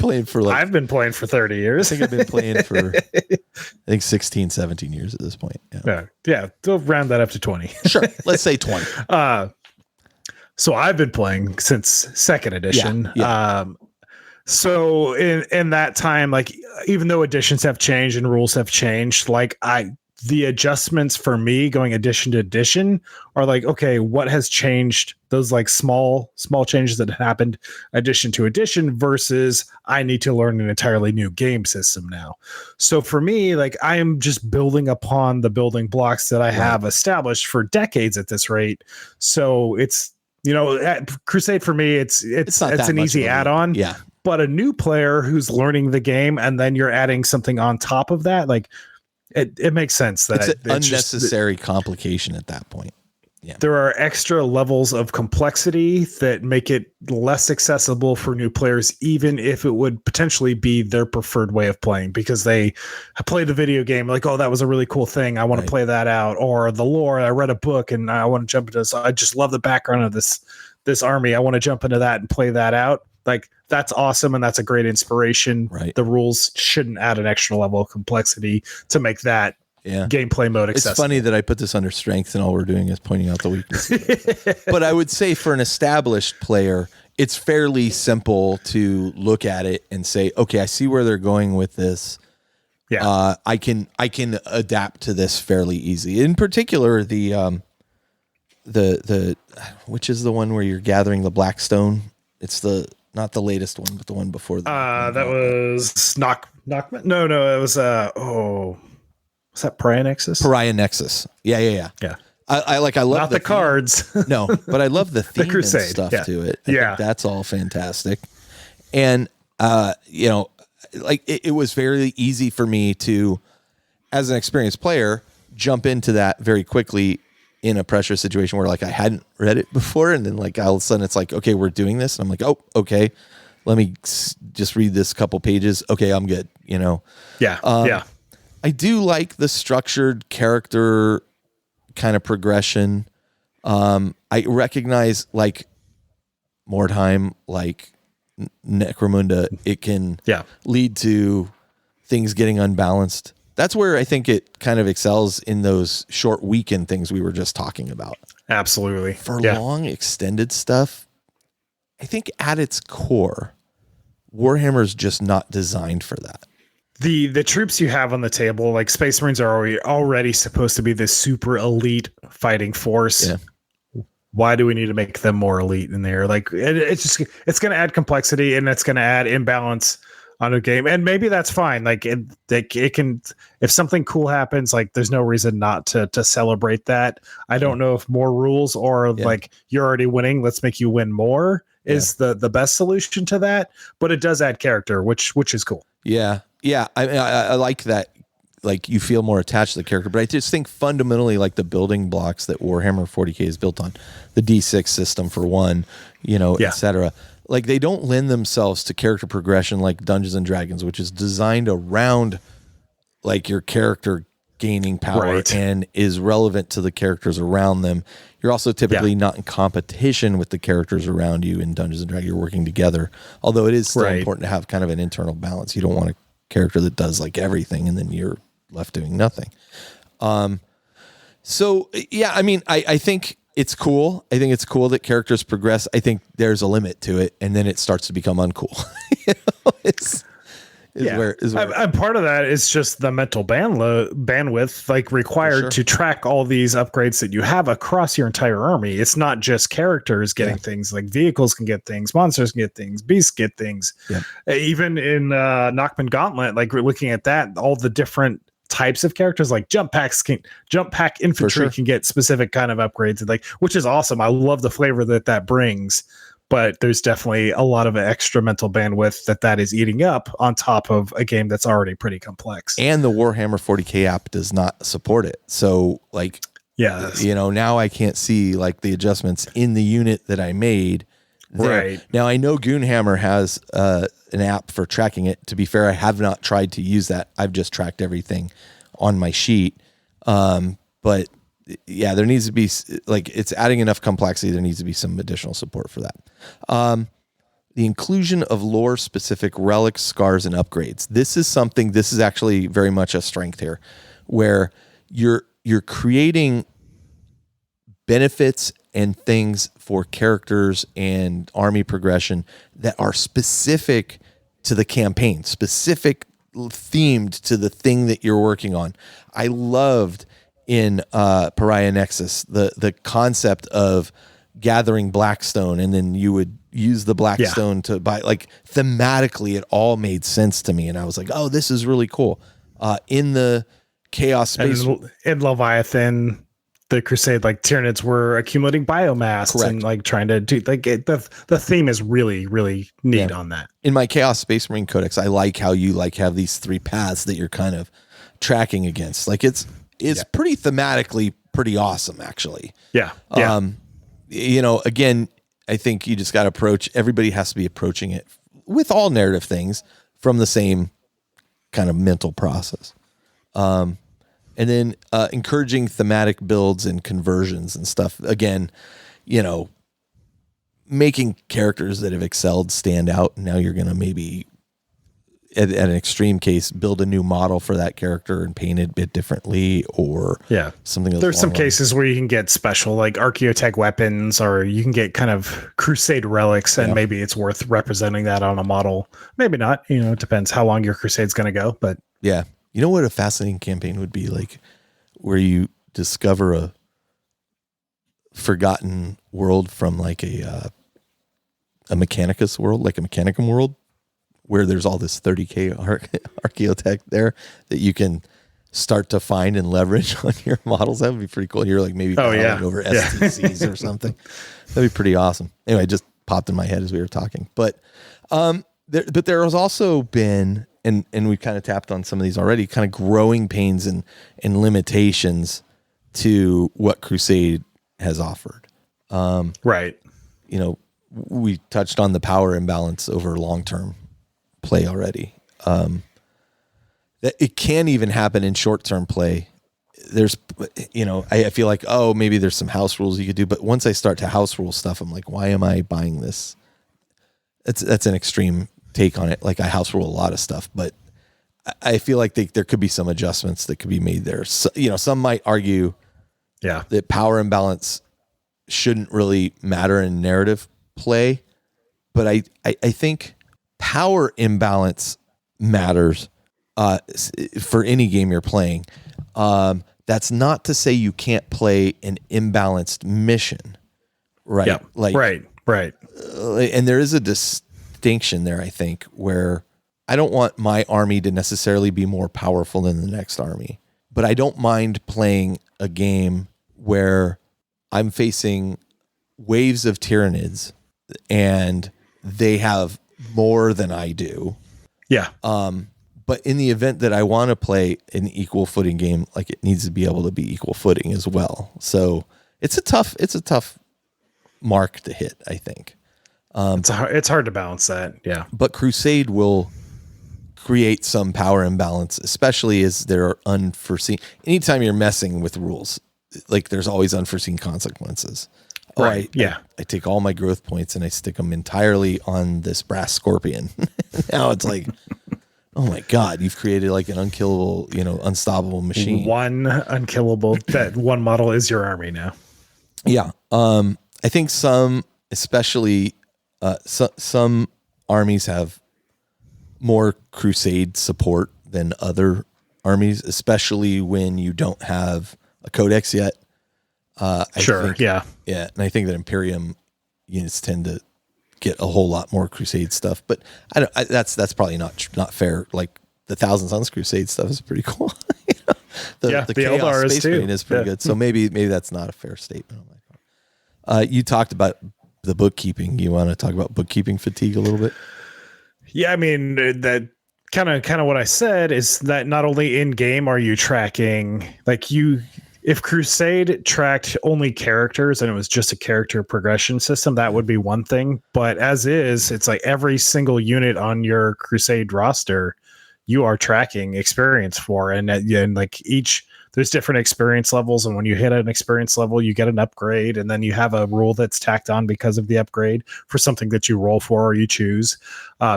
playing for 30 years. I think I've been playing for, 16, 17 years at this point. Yeah. They'll round that up to 20. Sure. Let's say 20. So I've been playing since second edition. So in that time, like, even though editions have changed and rules have changed, like the adjustments for me going edition to edition are like, okay, what has changed? Those like small changes that happened edition to edition versus I need to learn an entirely new game system now. So for me, like I am just building upon the building blocks that I have established for decades at this rate. So it's, at Crusade for me, it's an easy add-on. Yeah. But a new player who's learning the game and then you're adding something on top of that, like it makes sense that it's an unnecessary complication at that point. Yeah. There are extra levels of complexity that make it less accessible for new players, even if it would potentially be their preferred way of playing because they played the video game like, oh, that was a really cool thing. I want to play that out. Or the lore, I read a book and I want to jump into this. I just love the background of this army. I want to jump into that and play that out. Like that's awesome. And that's a great inspiration. Right. The rules shouldn't add an extra level of complexity to make that gameplay mode accessible. It's funny that I put this under strength and all we're doing is pointing out the weaknesses. But I would say for an established player, it's fairly simple to look at it and say, okay, I see where they're going with this. Yeah. I can adapt to this fairly easy. In particular, the which is the one where you're gathering the Blackstone. It's not the latest one, but the one before that. That was Knockman. No, it was was that Pariah Nexus? Pariah Nexus. Yeah. I love not the cards. No, but I love the theme Crusade, and stuff to it. I think that's all fantastic. And it was very easy for me to, as an experienced player, jump into that very quickly in a pressure situation where like I hadn't read it before, and then like all of a sudden it's like, okay, we're doing this, and I'm like, oh, okay, let me just read this couple pages. Okay, I'm good. Yeah. I do like the structured character kind of progression. I recognize like Mordheim, like Necromunda, it can lead to things getting unbalanced. That's where I think it kind of excels in those short weekend things we were just talking about. Absolutely. For long extended stuff, I think at its core, Warhammer's just not designed for that. The troops you have on the table, like Space Marines, are already supposed to be this super elite fighting force. Yeah. Why do we need to make them more elite in there? Like it's going to add complexity and it's going to add imbalance on a game, and maybe that's fine. Like it can, if something cool happens, like there's no reason not to celebrate that. I don't know if more rules or like you're already winning, let's make you win more is the best solution to that. But it does add character, which is cool. Yeah. I like that. Like you feel more attached to the character, but I just think fundamentally, like the building blocks that Warhammer 40K is built on, the D6 system for one, etc. Like they don't lend themselves to character progression like Dungeons and Dragons, which is designed around like your character gaining power and is relevant to the characters around them. You're also typically not in competition with the characters around you in Dungeons and Dragons. You're working together, although it is still important to have kind of an internal balance. You don't want a character that does like everything and then you're left doing nothing. So yeah, I mean, I think it's cool. I think it's cool that characters progress. I think there's a limit to it, and then it starts to become uncool. And part of that is just the mental bandwidth like required to track all these upgrades that you have across your entire army. It's not just characters getting things, like vehicles can get things, monsters can get things, beasts get things. Even in Knockman Gauntlet, like we're looking at that, all the different types of characters, like jump pack infantry can get specific kind of upgrades, like, which is awesome. I love the flavor that brings. But there's definitely a lot of extra mental bandwidth that is eating up on top of a game that's already pretty complex. And the Warhammer 40K app does not support it. So like, now I can't see like the adjustments in the unit that I made there. Right. Now I know Goonhammer has an app for tracking it. To be fair, I have not tried to use that. I've just tracked everything on my sheet. But yeah, there needs to be like, it's adding enough complexity. There needs to be some additional support for that. The inclusion of lore specific relics, scars, and upgrades. This is actually very much a strength here, where you're creating benefits and things for characters and army progression that are specific to the campaign, specific themed to the thing that you're working on. I loved in Pariah Nexus the concept of gathering Blackstone, and then you would use the Blackstone to buy, like, thematically it all made sense to me, and I was like, oh, this is really cool. In the Chaos Space, in Leviathan, the Crusade, like, Tyranids were accumulating biomass. Correct. And like trying to do, like, the theme is really, really neat on that. In my Chaos Space Marine Codex, I like how you like have these 3 paths that you're kind of tracking against. Like, it's pretty thematically pretty awesome, actually. Yeah. Again, I think you just got to approach, everybody has to be approaching it with all narrative things from the same kind of mental process. And then encouraging thematic builds and conversions and stuff. Again, making characters that have excelled stand out. Now you're going to maybe, at an extreme case, build a new model for that character and paint it a bit differently, or something. There's some cases where you can get special, like Archaeotech weapons, or you can get kind of Crusade relics, and maybe it's worth representing that on a model. Maybe not. It depends how long your Crusade's going to go. But yeah. You know what a fascinating campaign would be, like, where you discover a forgotten world from, like, a Mechanicus world, like a Mechanicum world, where there's all this 30K Archaeotech there that you can start to find and leverage on your models. That would be pretty cool. You're like maybe over STCs or something. That'd be pretty awesome. Anyway, it just popped in my head as we were talking. But there has also been, and we've kind of tapped on some of these already, kind of growing pains and limitations to what Crusade has offered. Right. We touched on the power imbalance over long-term play already. That it can even happen in short-term play. There's, I feel like, maybe there's some house rules you could do, but once I start to house rule stuff, I'm like, why am I buying this? That's an extreme take on it. Like, I house rule a lot of stuff, but I feel like there could be some adjustments that could be made there. So, some might argue that power imbalance shouldn't really matter in narrative play, but I think power imbalance matters for any game you're playing. That's not to say you can't play an imbalanced mission, right? Yeah. Right. And there is a distinction there, I think, where I don't want my army to necessarily be more powerful than the next army, but I don't mind playing a game where I'm facing waves of Tyranids and they have more than I do. Yeah. But in the event that I want to play an equal footing game, like, it needs to be able to be equal footing as well. So it's a tough mark to hit, I think. It's hard to balance that. Yeah. But Crusade will create some power imbalance, especially as there are unforeseen. Anytime you're messing with rules, like, there's always unforeseen consequences. Right. I take all my growth points and I stick them entirely on this brass scorpion. Now it's like, oh my God, you've created like an unkillable, unstoppable machine. One unkillable, that one model is your army now. Yeah. I think some, especially some armies have more Crusade support than other armies, especially when you don't have a codex yet. And I think that Imperium units tend to get a whole lot more Crusade stuff, but that's probably not fair. Like, the Thousand Suns Crusade stuff is pretty cool. The Chaos Space Marine is pretty good. So maybe that's not a fair statement on my part. You talked about the bookkeeping. You want to talk about bookkeeping fatigue a little bit? Yeah, I mean, that kind of what I said is that not only in game are you tracking, like, if Crusade tracked only characters and it was just a character progression system, that would be one thing. But as is, it's like every single unit on your Crusade roster, you are tracking experience for, and like there's different experience levels. And when you hit an experience level, you get an upgrade, and then you have a rule that's tacked on because of the upgrade for something that you roll for or you choose.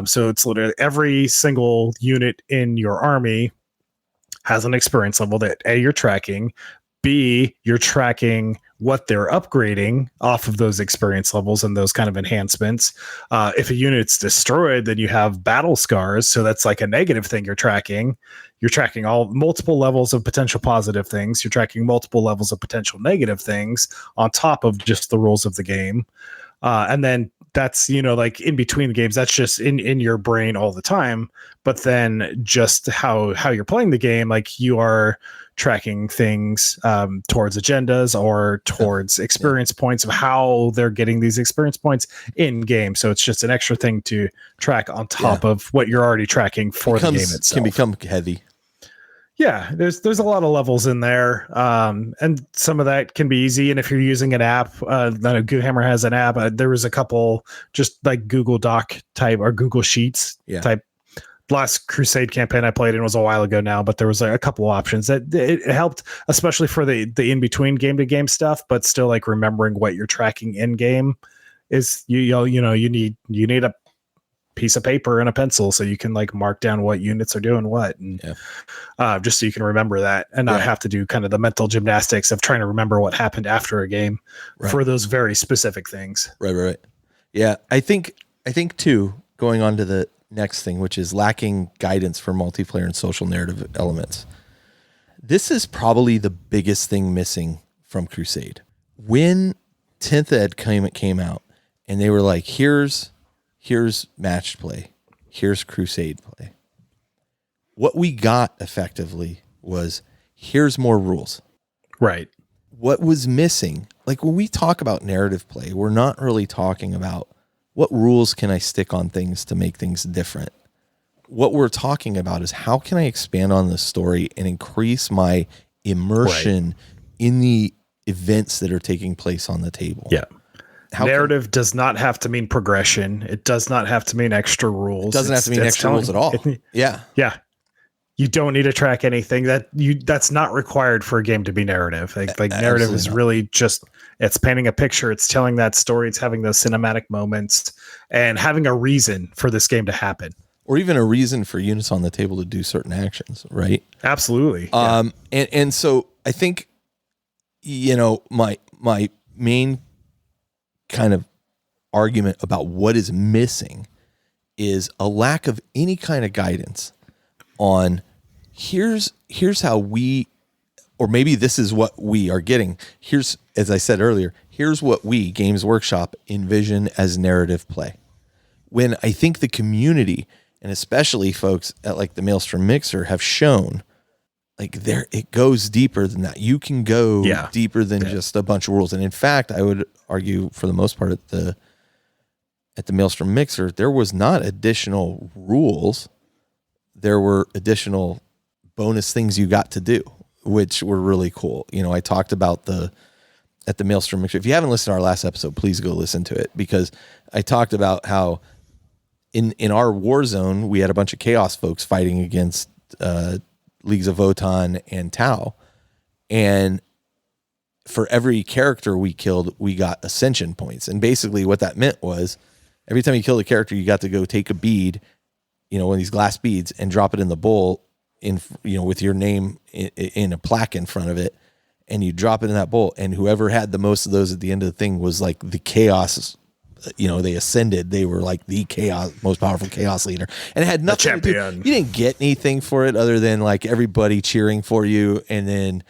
So it's literally every single unit in your army has an experience level that you're tracking. B, you're tracking what they're upgrading off of those experience levels and those kind of enhancements. If a unit's destroyed, then you have battle scars. So that's like a negative thing you're tracking. You're tracking multiple levels of potential positive things. You're tracking multiple levels of potential negative things on top of just the rules of the game. And then that's, like in between the games, that's just in your brain all the time. But then just how you're playing the game, like you are tracking things towards agendas or towards experience points of how they're getting these experience points in game. So it's just an extra thing to track on top of what you're already tracking for the game itself. Can become heavy. Yeah, there's a lot of levels in there, and some of that can be easy. And if you're using an app, I know Hammer has an app. There was a couple just like Google Doc type or Google Sheets type. Last Crusade campaign I played in was a while ago now, but there was a couple options that it helped, especially for the in between game to game stuff. But still, like remembering what you're tracking in game is you need a piece of paper and a pencil so you can like mark down what units are doing what, and just so you can remember that and not have to do kind of the mental gymnastics of trying to remember what happened after a game for those very specific things. Right. Yeah, I think too, going on to the next thing, which is lacking guidance for multiplayer and social narrative elements. This is probably the biggest thing missing from Crusade. When 10th Ed came out and they were like, here's matched play, here's Crusade play. What we got effectively was, here's more rules. Right. What was missing, like when we talk about narrative play, we're not really talking about what rules can I stick on things to make things different. What we're talking about is how can I expand on the story and increase my immersion in the events that are taking place on the table. Yeah. Narrative does not have to mean progression. It does not have to mean extra rules. It doesn't have to mean extra rules at all. Yeah. You don't need to track anything. That's not required for a game to be narrative. Like narrative is really just, it's painting a picture. It's telling that story. It's having those cinematic moments and having a reason for this game to happen. Or even a reason for units on the table to do certain actions, right? Absolutely. And so I think, my main kind of argument about what is missing is a lack of any kind of guidance on here's how we, or maybe this is what we are getting. Here's, as I said earlier, here's what we, Games Workshop, envision as narrative play. When I think the community, and especially folks at like the Maelstrom Mixer, have shown like it goes deeper than that. You can go deeper than just a bunch of rules. And in fact, I would argue for the most part at the Maelstrom Mixer, there was not additional rules. There were additional bonus things you got to do, which were really cool. I talked about at the Maelstrom Mixer. If you haven't listened to our last episode, please go listen to it, because I talked about how in our war zone, we had a bunch of chaos folks fighting against Leagues of Votan and Tau. And for every character we killed, we got ascension points. And basically what that meant was every time you killed a character, you got to go take a bead, one of these glass beads, and drop it in the bowl with your name in a plaque in front of it. And you drop it in that bowl. And whoever had the most of those at the end of the thing was like the chaos, they ascended. They were like the most powerful chaos leader. And it had nothing to do. You didn't get anything for it other than like everybody cheering for you and then,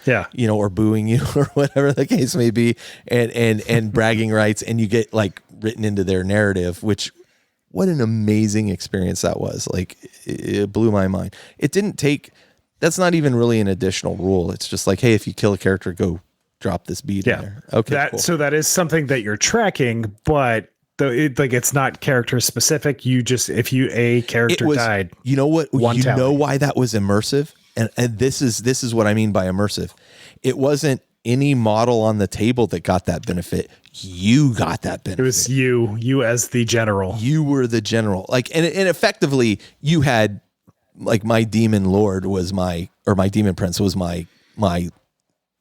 or booing you or whatever the case may be, and bragging rights. And you get like written into their narrative, which, what an amazing experience that was. Like it blew my mind. It didn't take, that's not even really an additional rule. It's just like, hey, if you kill a character, go drop this bead in there. Okay. Cool. So that is something that you're tracking, but it's not character specific. You just, if a character died, you know what, why that was immersive. And this is what I mean by immersive. It wasn't any model on the table that got that benefit. You got that benefit. It was you as the general. You were the general. Like, and effectively you had like my demon lord was my demon prince was my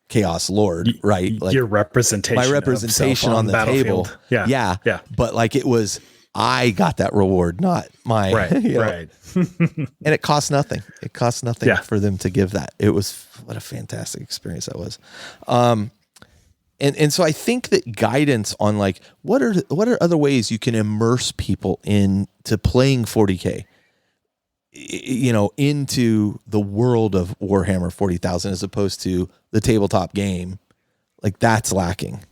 chaos lord, right? Like your representation. My representation on the table. Yeah. But like it was I got that reward, not my right. Right. And it cost nothing. It cost nothing Yeah. for them to give that. It was what a fantastic experience that was. And so I think that guidance on like what are other ways you can immerse people into playing 40K, into the world of Warhammer 40,000 as opposed to the tabletop game, like that's lacking.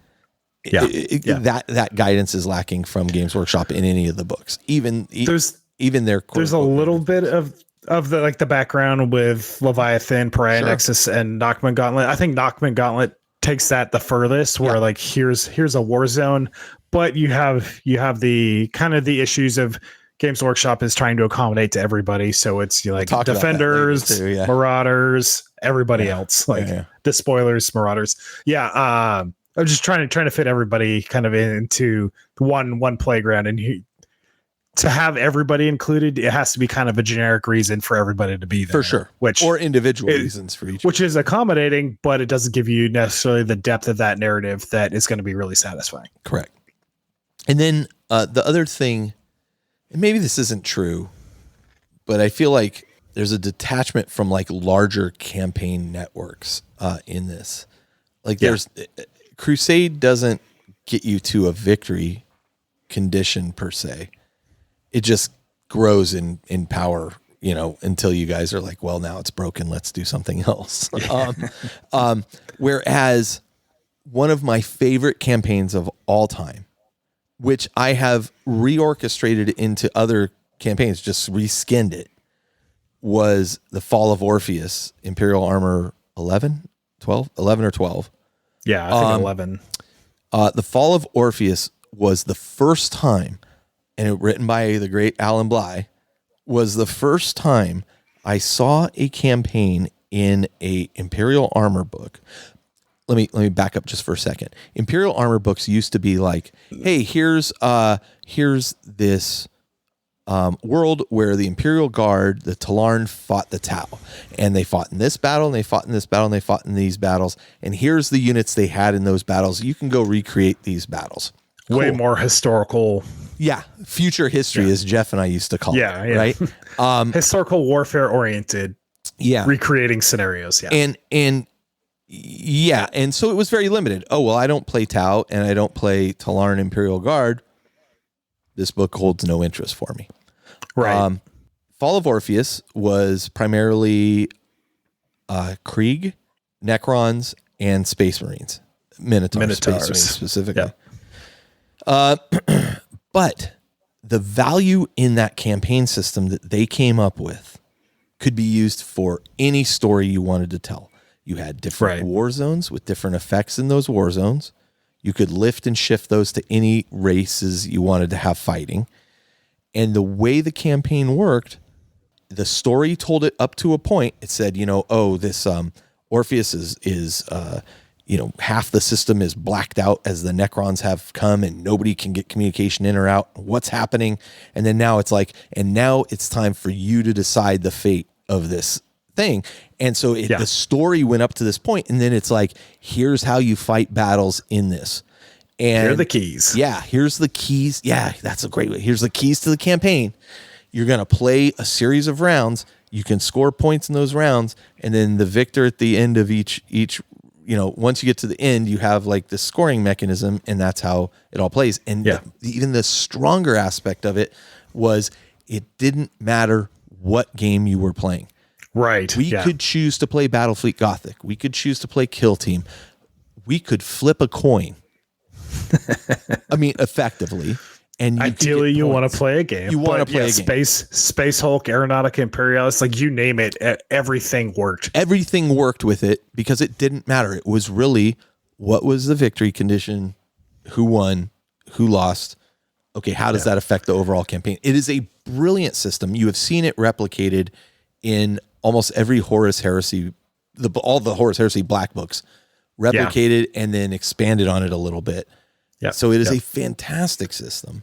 Yeah. That guidance is lacking from Games Workshop in any of the books. Even their there's a little bit of the like the background with Leviathan, Pariah Nexus, and Nachman Gauntlet. I think Nachman Gauntlet takes that the furthest, where like here's a war zone, but you have the kind of the issues of Games Workshop is trying to accommodate to everybody. So it's like defenders, too, Marauders, everybody else, like the spoilers, Marauders. Yeah. I'm just trying to fit everybody kind of into one playground, and to have everybody included, it has to be kind of a generic reason for everybody to be there, for sure. Or individual reasons for each, which is accommodating, but it doesn't give you necessarily the depth of that narrative that is going to be really satisfying. Correct. And then the other thing, and maybe this isn't true, but I feel like there's a detachment from like larger campaign networks in this. Like there's Crusade doesn't get you to a victory condition per se. It just grows in power, until you guys are like, well, now it's broken. Let's do something else. Whereas one of my favorite campaigns of all time, which I have reorchestrated into other campaigns, just reskinned it, was the Fall of Orpheus, Imperial Armor 11 or 12. Yeah, I think 11. The Fall of Orpheus was the first time, and it written by the great Alan Bly, was the first time I saw a campaign in a Imperial Armor book. Let me back up just for a second. Imperial Armor books used to be like, hey, here's this world where the Imperial Guard, the Talarn, fought the Tau, and they fought in this battle, and they fought in this battle, and they fought in these battles, and here's the units they had in those battles. You can go recreate these battles. Cool. Way more historical. Yeah, future history, as Jeff and I used to call it. Right? Historical warfare oriented. Yeah, recreating scenarios. Yeah, and so it was very limited. Oh well, I don't play Tau and I don't play Talarn Imperial Guard. This book holds no interest for me. Right. Fall of Orpheus was primarily Krieg, Necrons, and Space Marines. Minotaurs. Space Marines specifically. Yeah. But the value in that campaign system that they came up with could be used for any story you wanted to tell. You had different war zones with different effects in those war zones. You could lift and shift those to any races you wanted to have fighting. And the way the campaign worked, the story told it up to a point. It said, this Orpheus is half the system is blacked out as the Necrons have come and nobody can get communication in or out. What's happening? And then now it's like, and now it's time for you to decide the fate of this thing. And so the story went up to this point, and then it's like, here's how you fight battles in this. And here are the keys. Yeah, here's the keys. Yeah, that's a great way. Here's the keys to the campaign. You're going to play a series of rounds. You can score points in those rounds, and then the victor at the end of each once you get to the end, you have like this scoring mechanism, and that's how it all plays. And even the stronger aspect of it was it didn't matter what game you were playing. Right. We could choose to play Battlefleet Gothic. We could choose to play Kill Team. We could flip a coin. I mean, effectively. And ideally, you want to play a game. You want to play a game. Space Hulk, Aeronautica Imperialis, like you name it, everything worked. Everything worked with it because it didn't matter. It was really what was the victory condition, who won, who lost. Okay, how does that affect the overall campaign? It is a brilliant system. You have seen it replicated in almost every Horus Heresy, all the Horus Heresy black books, replicated and then expanded on it a little bit. Yeah. So it is a fantastic system.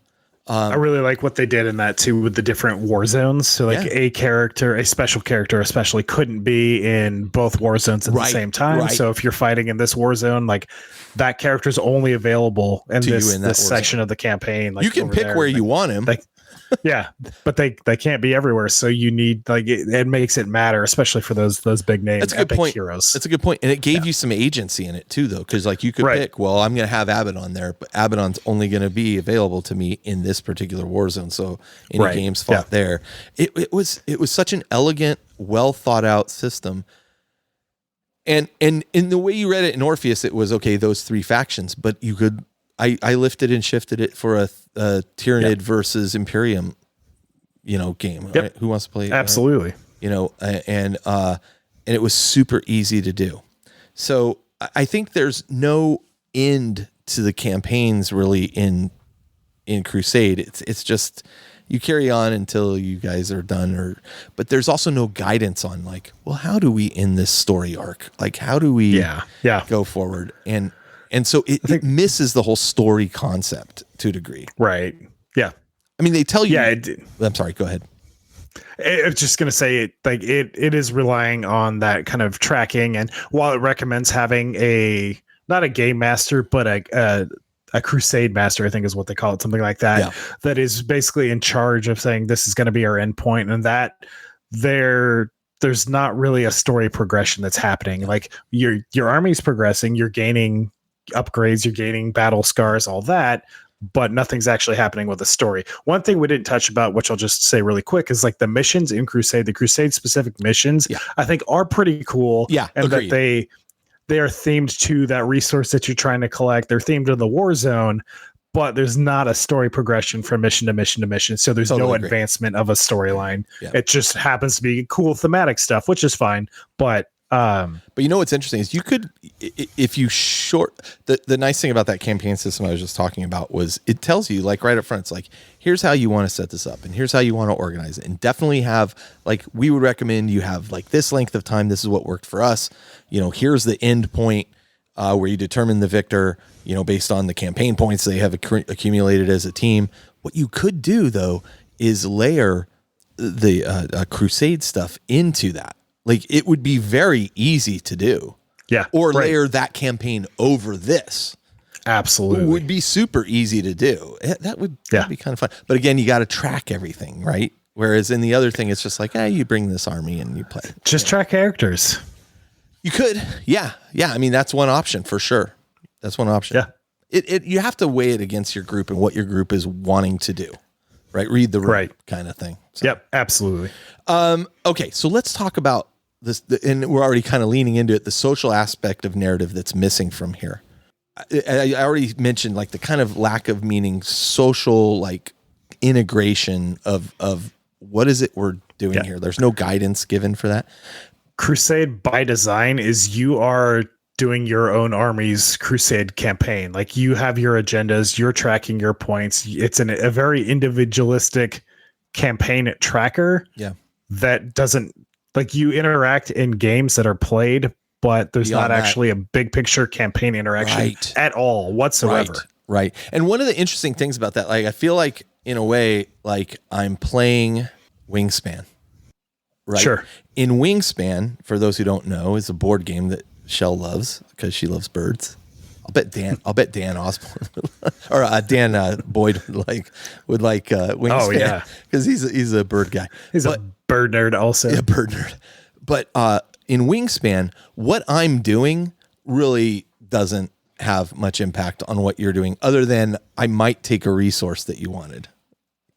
I really like what they did in that too with the different war zones. So like a special character especially couldn't be in both war zones at the same time. Right. So if you're fighting in this war zone, like that character is only available in this section of the campaign. Like you can pick where you want him. Like, yeah, but they can't be everywhere. So you need it makes it matter, especially for those big names. That's a good point. Heroes. That's a good point, and it gave you some agency in it too, though, because like you could pick. Well, I'm going to have Abaddon there, but Abaddon's only going to be available to me in this particular war zone. So any games fought there. It was such an elegant, well thought out system. And in the way you read it in Orpheus, it was okay. Those three factions, but you could. I lifted and shifted it for a Tyranid versus Imperium, game. Right? Who wants to play? Absolutely. And it was super easy to do. So I think there's no end to the campaigns really in Crusade. It's just you carry on until you guys are done, but there's also no guidance on like, well, how do we end this story arc? Like, how do we go forward? And so it misses the whole story concept to a degree. Right. Yeah. I mean, they tell you. Yeah. I'm sorry. Go ahead. I was just going to say it is relying on that kind of tracking. And while it recommends having not a game master, but a Crusade master, I think is what they call it. Something like that, that is basically in charge of saying this is going to be our endpoint, and that there's not really a story progression that's happening. Like your army's progressing, you're gaining upgrades, you're gaining battle scars, all that, but nothing's actually happening with the story. One thing we didn't touch about, which I'll just say really quick, is like the missions in Crusade, the Crusade specific missions, I think are pretty cool. Yeah. And agreed. That they are themed to that resource that you're trying to collect. They're themed to the war zone, but there's not a story progression from mission to mission to mission. So there's no advancement of a storyline. Yeah. It just happens to be cool thematic stuff, which is fine. But what's interesting is you could, if you the nice thing about that campaign system I was just talking about was it tells you like right up front, it's like, here's how you want to set this up and here's how you want to organize it. And definitely have like, we would recommend you have like this length of time. This is what worked for us. Here's the end point where you determine the victor, based on the campaign points they have accumulated as a team. What you could do though, is layer the Crusade stuff into that. Like it would be very easy to do. Yeah. Or layer that campaign over this. Absolutely. It would be super easy to do. That would be kind of fun. But again, you got to track everything, right? Whereas in the other thing, it's just like, you bring this army and you play. Just track characters. You could. Yeah. Yeah. I mean, that's one option for sure. That's one option. Yeah. You have to weigh it against your group and what your group is wanting to do. Right. Read the room kind of thing. So. Yep. Absolutely. Okay. So let's talk about this, and we're already kind of leaning into it, the social aspect of narrative that's missing from here. I already mentioned like the kind of lack of meaning, social like integration of what is it we're doing here. There's no guidance given for that. Crusade by design is you are doing your own army's Crusade campaign. Like you have your agendas, you're tracking your points. It's a very individualistic campaign tracker. Yeah. That doesn't, like, you interact in games that are played, but there's not actually a big picture campaign interaction at all whatsoever. Right. And one of the interesting things about that, like, I feel like in a way, like I'm playing Wingspan. Right. Sure. In Wingspan, for those who don't know, is a board game that Shell loves because she loves birds. I'll bet Dan Osborne or Dan Boyd would like Wingspan. Oh yeah, because he's a bird guy. He's a bird nerd also. Yeah, bird nerd. But in Wingspan, what I'm doing really doesn't have much impact on what you're doing, other than I might take a resource that you wanted.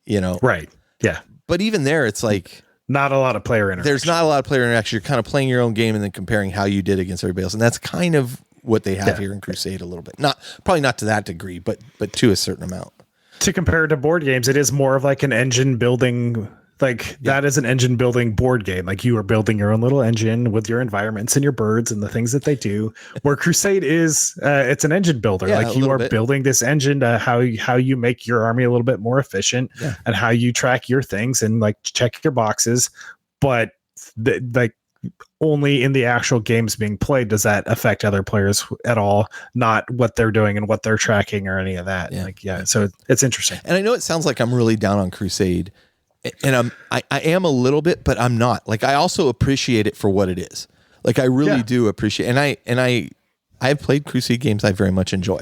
Right? Yeah. But even there, it's like not a lot of player interaction. There's not a lot of player interaction. You're kind of playing your own game and then comparing how you did against everybody else, and that's kind of what they have here in Crusade a little bit. Probably not to that degree, but to a certain amount. To compare to board games, it is more of like an engine building. That is an engine building board game. Like you are building your own little engine with your environments and your birds and the things that they do. Where Crusade is, it's an engine builder. Like you are building this engine to how you make your army a little bit more efficient and how you track your things and like check your boxes. But only in the actual games being played does that affect other players at all, not what they're doing and what they're tracking or any of that. So it's interesting. And I know it sounds like I'm really down on Crusade, and I am a little bit, but I'm not. Like, I also appreciate it for what it is. Like, I really do appreciate, and I've played Crusade games I very much enjoy.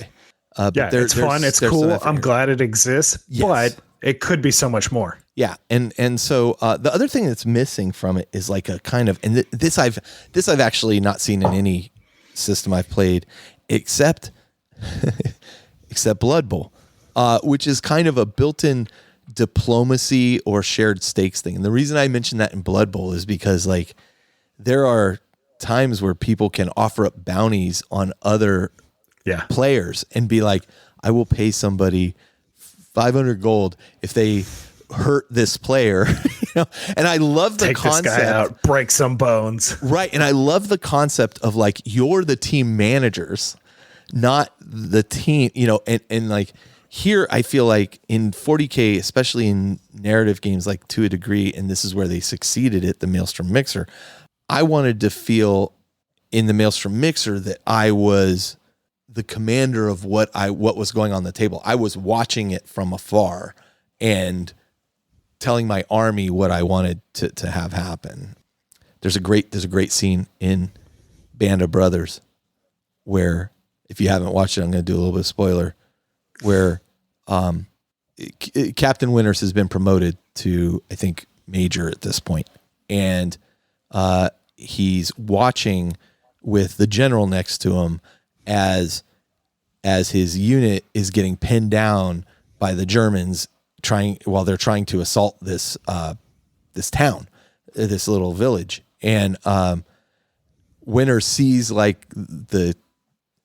But it's fun, it's cool. I'm glad it exists, but it could be so much more. Yeah, and so the other thing that's missing from it is like a kind of, and this I've actually not seen in any system I've played, except Blood Bowl, which is kind of a built-in diplomacy or shared stakes thing. And the reason I mentioned that in Blood Bowl is because like there are times where people can offer up bounties on other players and be like, I will pay somebody 500 gold if they hurt this player. And I love the concept. Take this guy out, break some bones. Right. And I love the concept of like, you're the team managers, not the team, and like here, I feel like in 40K, especially in narrative games, like to a degree, and this is where they succeeded at the Maelstrom Mixer, I wanted to feel in the Maelstrom Mixer that I was the commander of what was going on the table. I was watching it from afar and telling my army what I wanted to have happen. There's a great scene in Band of Brothers where, if you haven't watched it, I'm going to do a little bit of spoiler, where Captain Winters has been promoted to, I think, Major at this point. And he's watching with the general next to him as his unit is getting pinned down by the Germans while they're trying to assault this town, this little village. And Winters sees like the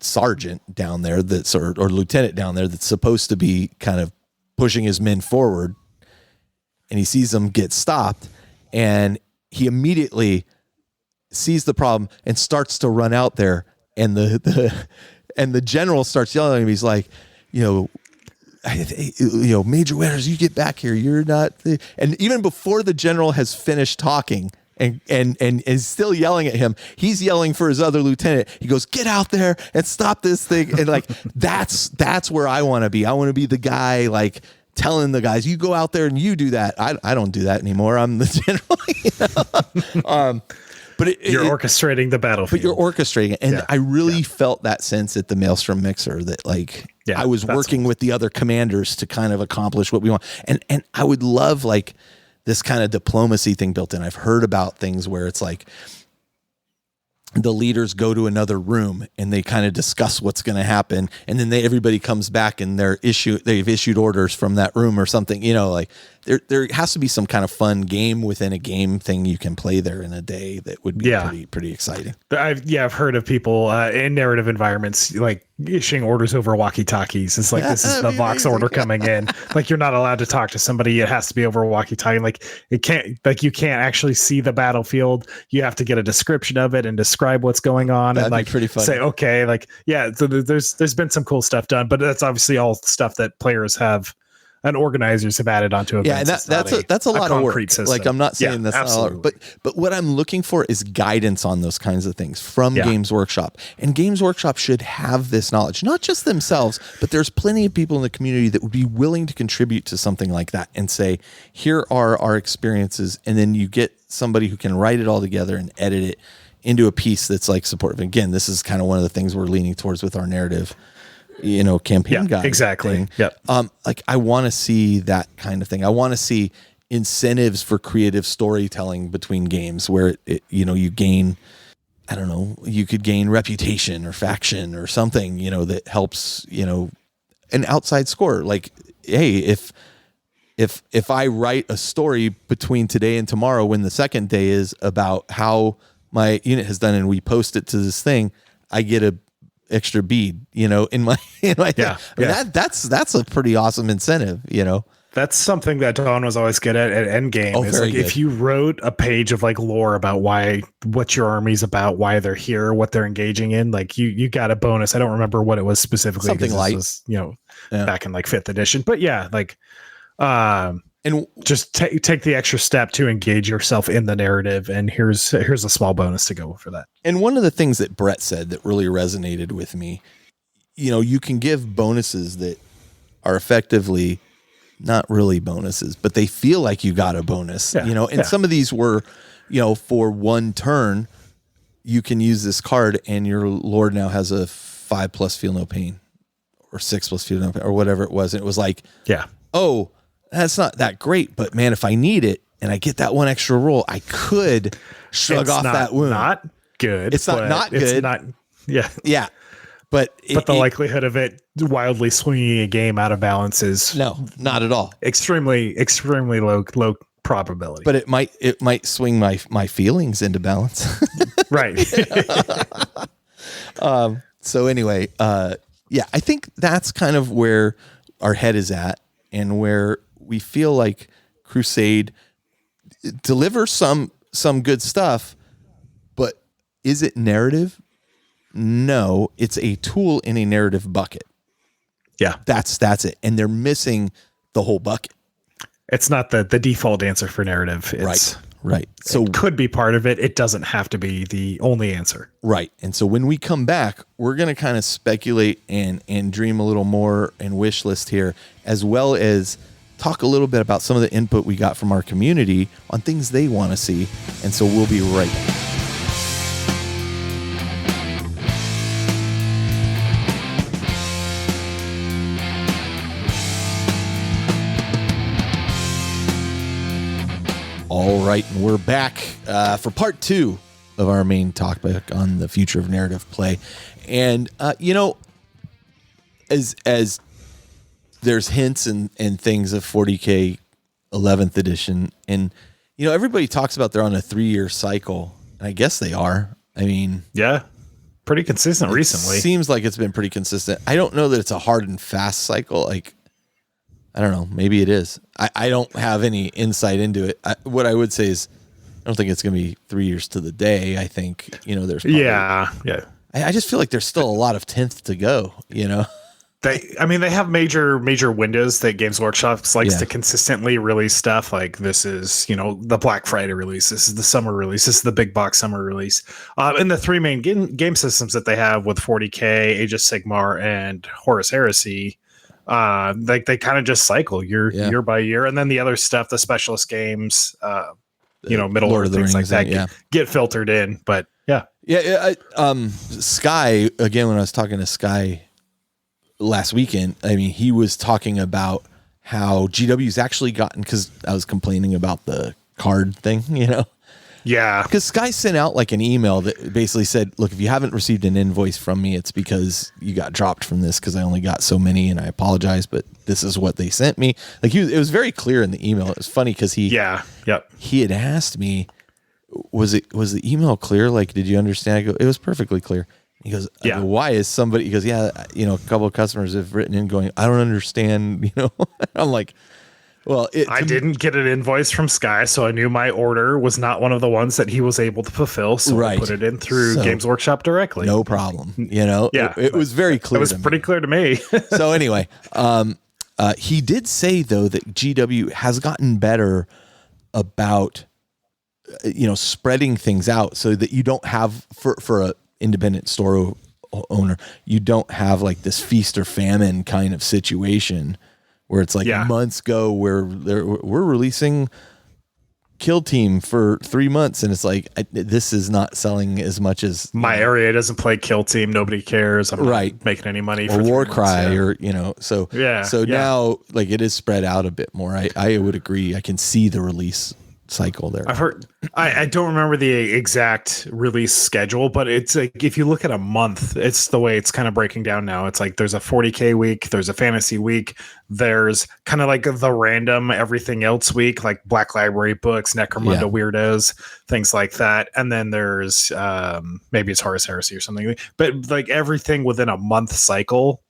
sergeant down there or lieutenant down there that's supposed to be kind of pushing his men forward, and he sees them get stopped, and he immediately sees the problem and starts to run out there, and the general starts yelling at him. He's like, Major Winters, you get back here. You're not. And even before the general has finished talking and is still yelling at him, he's yelling for his other lieutenant. He goes, get out there and stop this thing. And like, that's where I want to be. I want to be the guy like telling the guys, you go out there and you do that. I don't do that anymore. I'm the general. But you're orchestrating the battlefield. But you're orchestrating it. And I really felt that sense at the Maelstrom Mixer that like I was working with the other commanders to kind of accomplish what we want. And I would love like this kind of diplomacy thing built in. I've heard about things where it's like the leaders go to another room and they kind of discuss what's going to happen. And then everybody comes back and they've issued orders from that room or something, like there has to be some kind of fun game within a game thing you can play there in a day that would be pretty exciting. I've heard of people in narrative environments like issuing orders over walkie-talkies. It's like, this is the Vox order coming in. Like, you're not allowed to talk to somebody. It has to be over a walkie-talkie. Like, you can't actually see the battlefield. You have to get a description of it and describe what's going on. That'd and like pretty funny. Say, okay, like, so there's been some cool stuff done, but that's obviously all stuff that players have and organizers have added onto events. Yeah, and that's a lot of work. System. Like, I'm not saying that's not a lot, but what I'm looking for is guidance on those kinds of things from Games Workshop. And Games Workshop should have this knowledge, not just themselves, but there's plenty of people in the community that would be willing to contribute to something like that and say, here are our experiences. And then you get somebody who can write it all together and edit it into a piece that's like supportive. Again, this is kind of one of the things we're leaning towards with our narrative campaign guide. Exactly. Thing. Yep. Like, I want to see that kind of thing. I want to see incentives for creative storytelling between games where you gain, I don't know, you could gain reputation or faction or something, that helps, an outside score. Like, hey, if I write a story between today and tomorrow, when the second day is about how my unit has done and we post it to this thing, I get a extra bead, in my thing. I mean, that's a pretty awesome incentive, That's something that Don was always good at Endgame. Is like, if you wrote a page of like lore about what your army's about, why they're here, what they're engaging in, like you got a bonus. I don't remember what it was specifically. Something like, back in like 5th edition, but like, And just take the extra step to engage yourself in the narrative. And here's a small bonus to go for that. And one of the things that Brett said that really resonated with me, you can give bonuses that are effectively not really bonuses, but they feel like you got a bonus, and some of these were, for one turn, you can use this card and your Lord now has a 5+ feel no pain or 6+ feel no pain or whatever it was. And it was like, oh, that's not that great, but man, if I need it and I get that one extra roll, I could shrug off that wound. Not good. It's not good. It's not. Yeah. Yeah. But the likelihood of it wildly swinging a game out of balance is not at all. Extremely low probability. But it might swing my feelings into balance. Right. So anyway, I think that's kind of where our head is at, and where we feel like Crusade delivers some good stuff, but is it narrative? No, it's a tool in a narrative bucket. Yeah. That's it. And they're missing the whole bucket. It's not the default answer for narrative. It's, right. So it could be part of it. It doesn't have to be the only answer. Right. And so when we come back, we're going to kind of speculate and dream a little more and wish list here, as well as talk a little bit about some of the input we got from our community on things they want to see. And so we'll be right back. All right, and we're back for part 2 of our main talk on the future of narrative play. And, as there's hints and things of 40K 11th edition, and, everybody talks about they're on a 3-year cycle, and I guess they are. I mean... Yeah, pretty consistent recently. Seems like it's been pretty consistent. I don't know that it's a hard and fast cycle, like... I don't know. Maybe it is. I don't have any insight into it. What I would say is, I don't think it's going to be 3 years to the day. I think, there's probably, I just feel like there's still a lot of 10th to go, They have major windows that Games Workshop likes to consistently release stuff. Like this is, the Black Friday release. This is the summer release. This is the big box summer release. And the 3 main game systems that they have with 40K, Age of Sigmar, and Horus Heresy, they kind of just cycle year by year, and then the other stuff, the specialist games, Middle Earth, things like that, get filtered in. But Sky, again, when I was talking to Sky last weekend, I mean, he was talking about how GW's actually gotten, because I was complaining about the card thing, Yeah. Because Sky sent out like an email that basically said, look, if you haven't received an invoice from me, it's because you got dropped from this, because I only got so many and I apologize, but this is what they sent me. Like it was very clear in the email. It was funny because he had asked me, was the email clear? Like, did you understand? I go, it was perfectly clear. He goes, why is somebody, he goes, a couple of customers have written in going, I don't understand, I'm like, well, I didn't get an invoice from Sky, so I knew my order was not one of the ones that he was able to fulfill. So I put it in through Games Workshop directly. No problem. It was very clear. It was pretty clear to me. So anyway, he did say though that GW has gotten better about, spreading things out so that you don't have for a independent store owner, you don't have like this feast or famine kind of situation. Where it's like months go where we're releasing Kill Team for 3 months, and it's like this is not selling as much as my area doesn't play Kill Team. Nobody cares. I'm not making any money. Or for War Cry, or so now like it is spread out a bit more. I would agree. I can see the release cycle there. I've heard. I don't remember the exact release schedule, but it's like if you look at a month, it's the way it's kind of breaking down now. It's like there's a 40K week, there's a fantasy week, there's kind of like the random everything else week, like Black Library books, Necromunda weirdos, things like that, and then there's maybe it's Horus Heresy or something. But like everything within a month cycle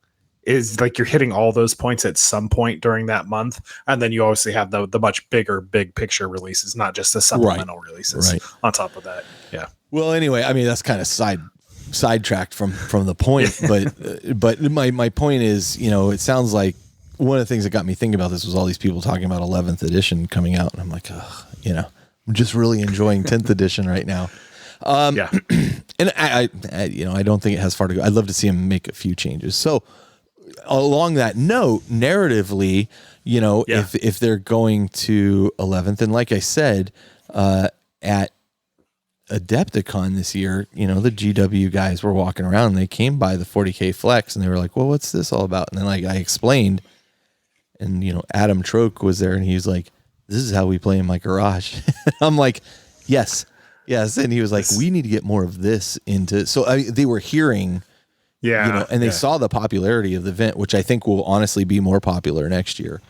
is like you're hitting all those points at some point during that month, and then you obviously have the much bigger big picture releases, not just the supplemental releases on top of that. Yeah. Well, anyway, I mean that's kind of sidetracked from the point, but my point is, it sounds like one of the things that got me thinking about this was all these people talking about 11th edition coming out, and I'm like, oh, I'm just really enjoying 10th edition right now. Yeah. And I don't think it has far to go. I'd love to see him make a few changes. So along that note, narratively, if they're going to 11th, and like I said, at Adepticon this year, the GW guys were walking around and they came by the 40K Flex and they were like, well, what's this all about? And then I explained, and Adam Troke was there and he was like, this is how we play in my garage. I'm like, yes. And he was like, we need to get more of this into, so they were hearing, and they saw the popularity of the event, which I think will honestly be more popular next year.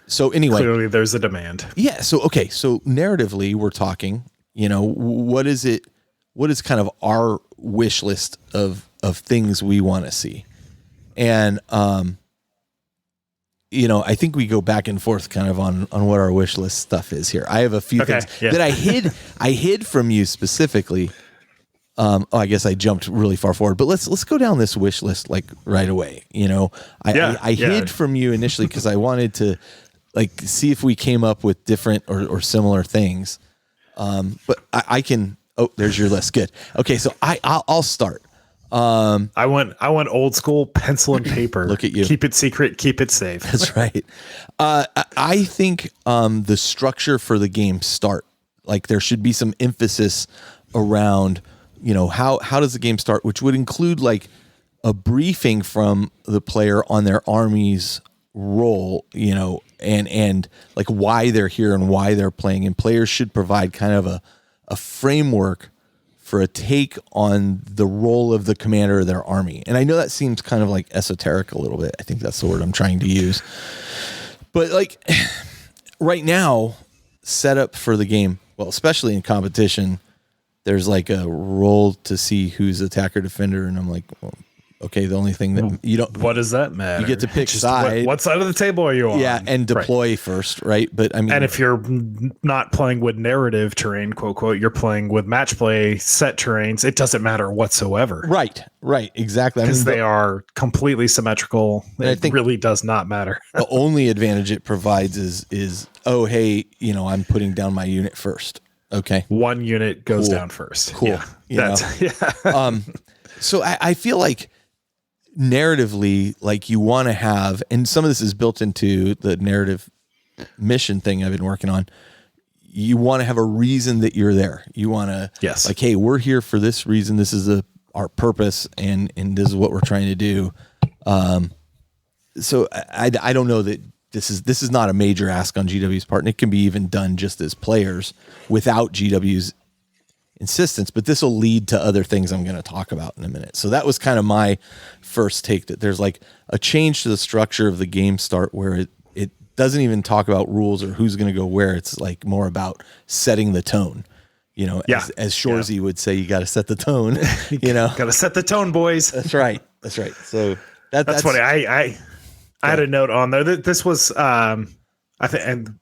So anyway, clearly there's a demand. Yeah. So, okay. So narratively we're talking, what is it? What is kind of our wish list of things we want to see? And, I think we go back and forth kind of on what our wish list stuff is here. I have a few things that I hid from you specifically. I guess I jumped really far forward, but let's go down this wish list like right away. I hid from you initially because I wanted to see if we came up with different or similar things. But I can. Oh, there's your list. Good. Okay, so I'll start. I want old school pencil and paper. Look at you. Keep it secret. Keep it safe. That's right. I think the structure for the game start, there should be some emphasis around, how does the game start, which would include a briefing from the player on their army's role, and why they're here and why they're playing. And players should provide kind of a framework for a take on the role of the commander of their army. And I know that seems kind of esoteric a little bit. I think that's the word I'm trying to use. But right now, setup for the game, well, especially in competition, there's a roll to see who's attacker defender. And I'm like, well, okay, the only thing that you don't... What does that matter? You get to pick side. What side of the table are you on? Yeah, and deploy first, right? But I mean... And if you're not playing with narrative terrain, quote, quote, you're playing with match play set terrains, it doesn't matter whatsoever. Right, exactly. Because they are completely symmetrical. I think really does not matter. The only advantage it provides is oh, hey, I'm putting down my unit first. Okay. One unit goes down first. Cool. Yeah. So I feel narratively, you want to have, and some of this is built into the narrative mission thing I've been working on. You want to have a reason that you're there. You want to, hey, we're here for this reason. This is our purpose, and this is what we're trying to do. So I don't know that this is not a major ask on GW's part, and it can be even done just as players without GW's insistence, but this will lead to other things I'm going to talk about in a minute. So that was kind of my first take, that there's a change to the structure of the game start where it doesn't even talk about rules or who's going to go where. It's more about setting the tone, as Shorzy would say, you got to set the tone, got to set the tone, boys. That's right. So that's funny. I had a note on there that this was, I think, and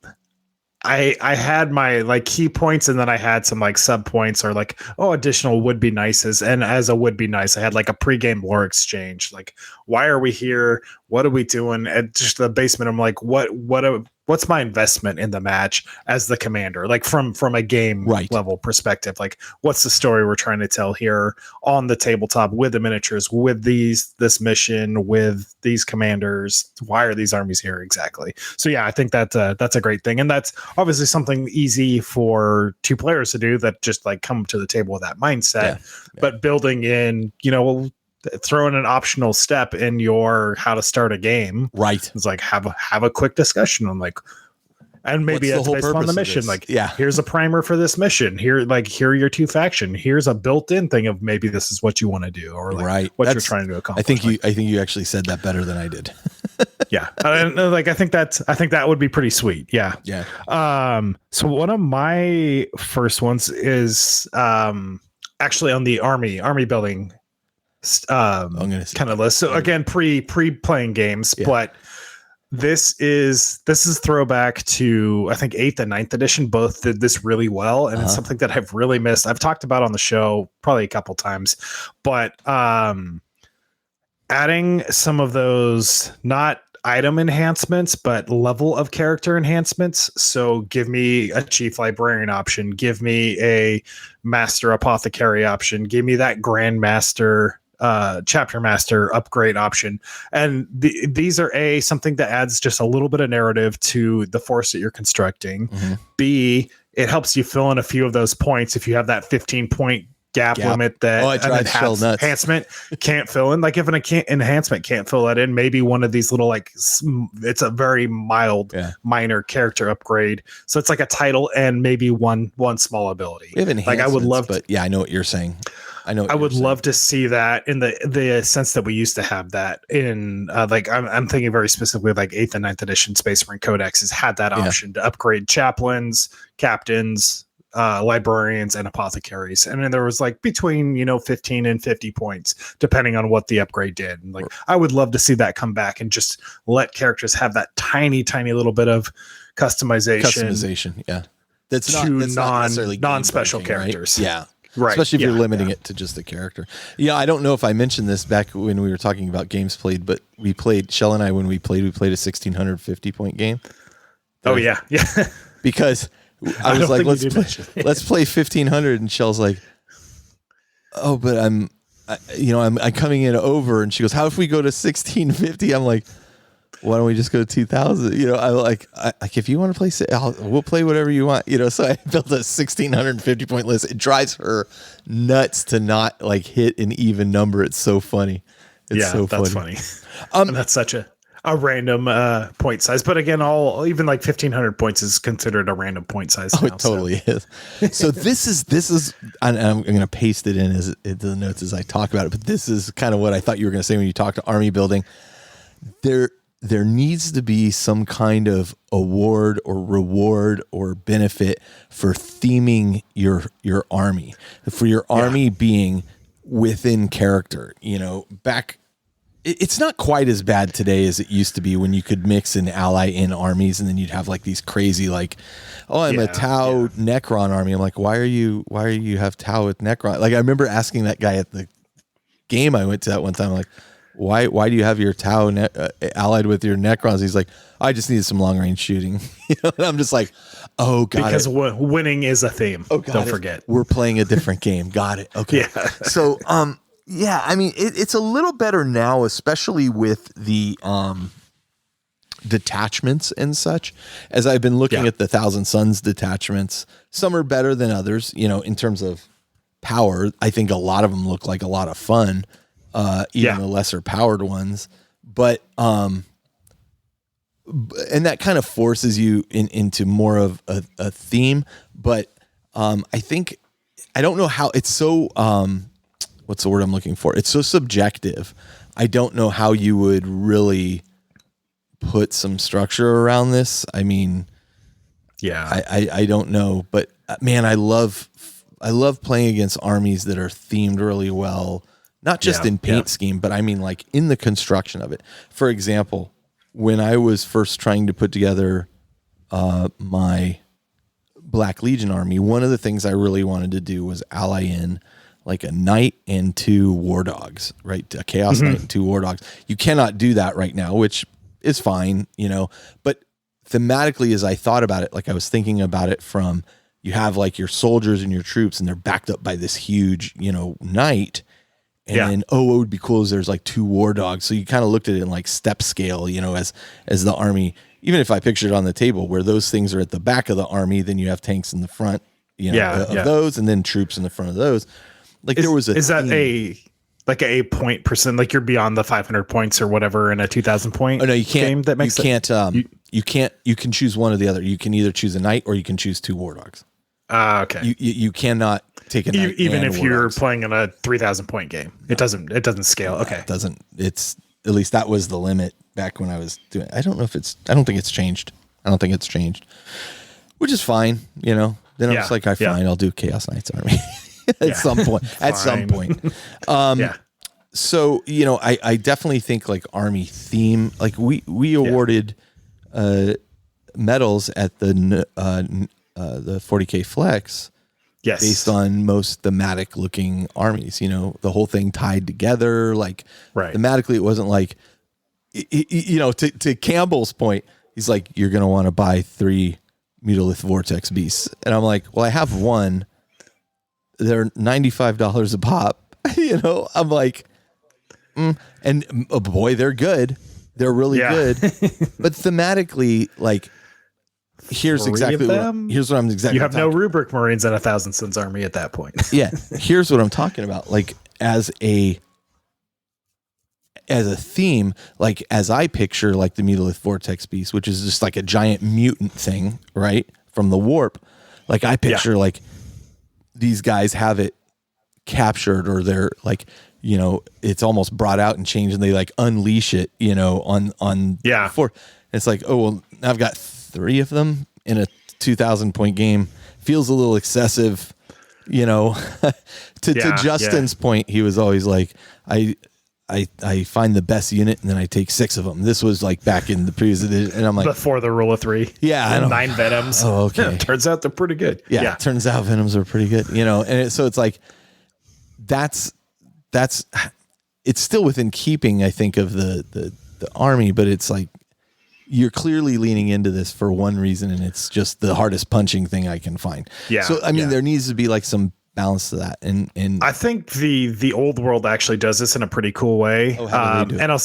I had my key points, and then I had some sub points or additional would be nices. And as a would be nice, I had a pregame lore exchange. Why are we here? What are we doing? At just the basement, I'm like, what's my investment in the match as the commander? From a game level perspective, what's the story we're trying to tell here on the tabletop with the miniatures, with this mission, with these commanders? Why are these armies here exactly? So yeah, I think that's a great thing, and that's obviously something easy for two players to do that just come to the table with that mindset. Yeah. But building in, throwing an optional step in your how to start a game, right? It's have a quick discussion on and maybe it's based on the mission. Here's a primer for this mission. Here are your two faction. Here's a built-in thing of maybe this is what you want to do, or what you're trying to accomplish. I think you actually said that better than I did. Yeah, I think that would be pretty sweet. Yeah. So one of my first ones is actually on the army building kind of list. So again, pre-playing games, but this is throwback to, I think, 8th and 9th edition both did this really well, and it's something that I've really missed. I've talked about on the show probably a couple times, but adding some of those, not item enhancements, but level of character enhancements. So give me a chief librarian option, give me a master apothecary option, give me that grandmaster chapter master upgrade option. And these are something that adds just a little bit of narrative to the force that you're constructing. Mm-hmm. B, it helps you fill in a few of those points if you have that 15-point gap limit that an enhancement can't fill in. Like if an enhancement can't fill that in, maybe one of these little, like, it's a very mild minor character upgrade, so it's like a title and maybe one small ability. We have enhancements, like I would love but I know what you're saying. I would love to see that in the sense that we used to have that in like I'm thinking very specifically like 8th and 9th edition Space Marine Codex has had that option to upgrade chaplains, captains, librarians, and apothecaries. And then there was like between 15 and 50 points depending on what the upgrade did. And like I would love to see that come back and just let characters have that tiny little bit of customization. That's not necessarily non-special characters, right? Right. Especially if you're limiting it to just the character. I don't know if I mentioned this back when we were talking about games played, but Shell and I, when we played a 1,650 point game. Because I was like, let's play 1,500, and Shell's like, oh, but I'm coming in over, and she goes, how if we go to 1,650? I'm like, why don't we just go to 2,000? I'm like if you want to play, we'll play whatever you want. So I built a 1,650 point list. It drives her nuts to not like hit an even number. It's so funny. It's so funny. And that's such a random point size. But again, even like 1,500 points is considered a random point size. Oh, it totally is. So this is, and I'm going to paste it into the notes as I talk about it. But this is kind of what I thought you were going to say when you talked to army building. There needs to be some kind of award or reward or benefit for theming your army, for your army being within character. It's not quite as bad today as it used to be when you could mix and ally in armies, and then you'd have like these crazy like, oh, I'm a Tau Necron army. I'm like, why are you have Tau with Necron? Like I remember asking that guy at the game I went to that one time, like, why do you have your Tau allied with your Necrons? He's like, I just needed some long range shooting. And I'm just like, oh, got because it. Because winning is a theme. Oh, don't forget. We're playing a different game. Got it. Okay. So, I mean, it's a little better now, especially with the detachments and such. As I've been looking at the Thousand Suns detachments, some are better than others, in terms of power. I think a lot of them look like a lot of fun. Even the lesser powered ones, but and that kind of forces you into more of a theme. But I think I don't know how it's so. What's the word I'm looking for? It's so subjective. I don't know how you would really put some structure around this. I mean, I don't know, but man, I love playing against armies that are themed really well. Not just in paint scheme, but I mean like in the construction of it. For example, when I was first trying to put together my Black Legion army, one of the things I really wanted to do was ally in like a knight and 2 war dogs, right? A chaos knight and 2 war dogs. You cannot do that right now, which is fine, but thematically, as I thought about it, like I was thinking about it from, you have like your soldiers and your troops and they're backed up by this huge, knight. And then, what would be cool is there's like 2 war dogs. So you kind of looked at it in like step scale, as the army, even if I pictured it on the table where those things are at the back of the army, then you have tanks in the front, of those, and then troops in the front of those. Like there was is that a point percent? Like you're beyond the 500 points or whatever in a 2,000 point. Oh no, you can't. Game that makes you can't. You can choose one or the other. You can either choose a knight or you can choose 2 war dogs. Okay. You cannot take a knight even if you're dogs. playing in a 3,000 point game. It doesn't scale. Okay. It doesn't. It's at least that was the limit back when I was doing. I don't think it's changed. I don't think it's changed, which is fine. Then I'm just like, I'll do Chaos Knights army. At some point. So, I definitely think like army theme, like we awarded medals at the 40K Flex based on most thematic looking armies, the whole thing tied together. Like thematically, it wasn't like, to Campbell's point, he's like, you're going to want to buy 3 Mutolith Vortex Beasts. And I'm like, well, I have one. They're $95 a pop. I'm like, and boy, they're good. They're really good. But thematically, like, here's what I'm exactly. You have no Rubric Marines and 1,000 Suns army at that point. Yeah. Here's what I'm talking about. Like, as a theme, like as I picture like the Mutolith Vortex Beast, which is just like a giant mutant thing, right? From the warp. Like I picture like these guys have it captured, or they're like, it's almost brought out and changed, and they like unleash it, on before. It's like, oh, well, I've got 3 of them in a 2,000 point game. Feels a little excessive, to Justin's point. He was always like, I find the best unit and then I take 6 of them. This was like back in the previous edition, and I'm like, before the rule of 3. Yeah, and 9 Venoms. Oh, okay. Turns out they're pretty good. Yeah. Turns out Venoms are pretty good. And so it's like that's it's still within keeping, I think, of the army, but it's like you're clearly leaning into this for one reason, and it's just the hardest punching thing I can find. Yeah. So I mean, there needs to be like some balance to that, and I think the old world actually does this in a pretty cool way. How do they do it? And I'll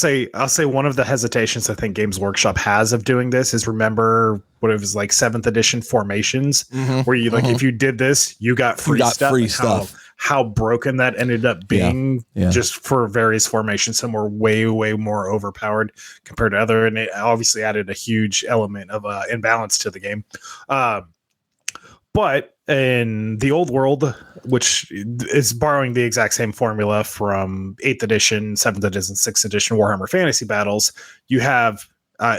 say one of the hesitations I think Games Workshop has of doing this is, remember what it was like 7th edition formations, where you like if you did this, you got free stuff. How broken that ended up being just for various formations. Some were way more overpowered compared to other, and it obviously added a huge element of imbalance to the game. But in the old world, which is borrowing the exact same formula from 8th edition, 7th edition, 6th edition Warhammer Fantasy Battles, you have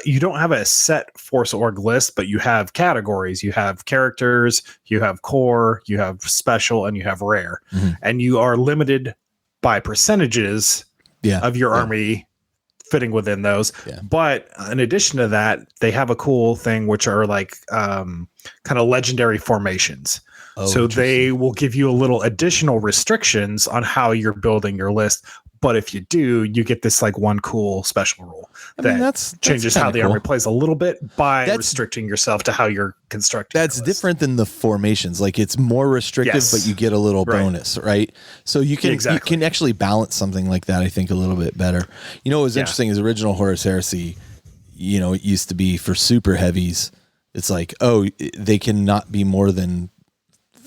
you don't have a set Force Org list, but you have categories. You have characters, you have core, you have special, and you have rare. And you are limited by percentages of your army fitting within those. But in addition to that, they have a cool thing, which are like kind of legendary formations. So they will give you a little additional restrictions on how you're building your list. But if you do, you get this like one cool special rule that changes how the army plays a little bit by restricting yourself to how you're constructing. That's different than the formations. Like it's more restrictive, but you get a little bonus, right? So you can you can actually balance something like that, I think, a little bit better. What was interesting is original Horus Heresy, it used to be for super heavies. It's like, oh, they cannot be more than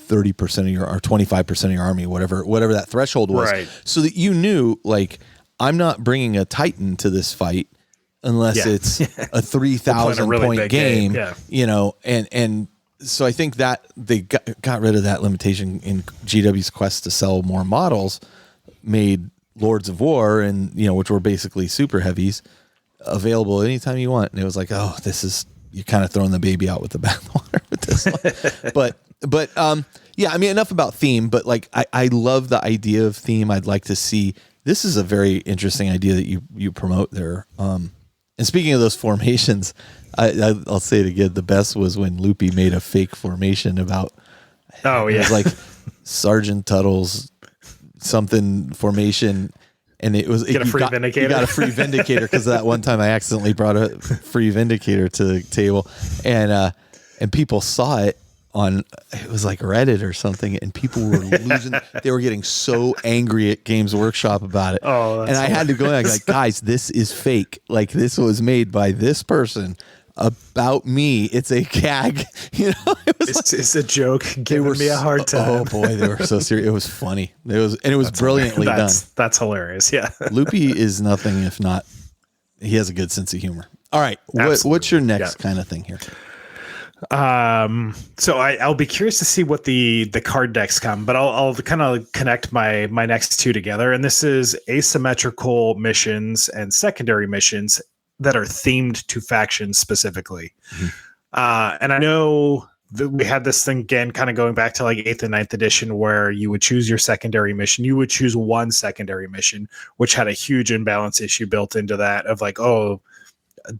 30% of your or 25% of your army, whatever that threshold was, so that you knew, like, I'm not bringing a Titan to this fight unless it's a 3,000 point game, and so I think that they got rid of that limitation in GW's quest to sell more models, made Lords of War and which were basically super heavies available anytime you want, and it was like, oh, this is, you're kind of throwing the baby out with the bathwater with this one. But I mean, enough about theme, but like I love the idea of theme. I'd like to see, this is a very interesting idea that you promote there. And speaking of those formations, I'll say it again. The best was when Loopy made a fake formation about, it was like Sergeant Tuttle's something formation. And it was, Vindicator. You got a free Vindicator because that one time I accidentally brought a free Vindicator to the table, and people saw it on, it was like Reddit or something, and people were losing. They were getting so angry at Games Workshop about it. And I had to go in, like, guys, this is fake. Like, this was made by this person about me. It's a gag. It's a joke. Giving me a hard time. Oh boy, they were so serious. It was funny. It was brilliantly done. That's hilarious. Yeah. Loopy is nothing if not, he has a good sense of humor. All right. What's your next kind of thing here? So I'll be curious to see what the card decks come, but I'll kind of connect my next two together. And this is asymmetrical missions and secondary missions that are themed to factions specifically. And I know that we had this thing again, kind of going back to like 8th and 9th edition, where you would choose your secondary mission. You would choose one secondary mission, which had a huge imbalance issue built into that of like, oh,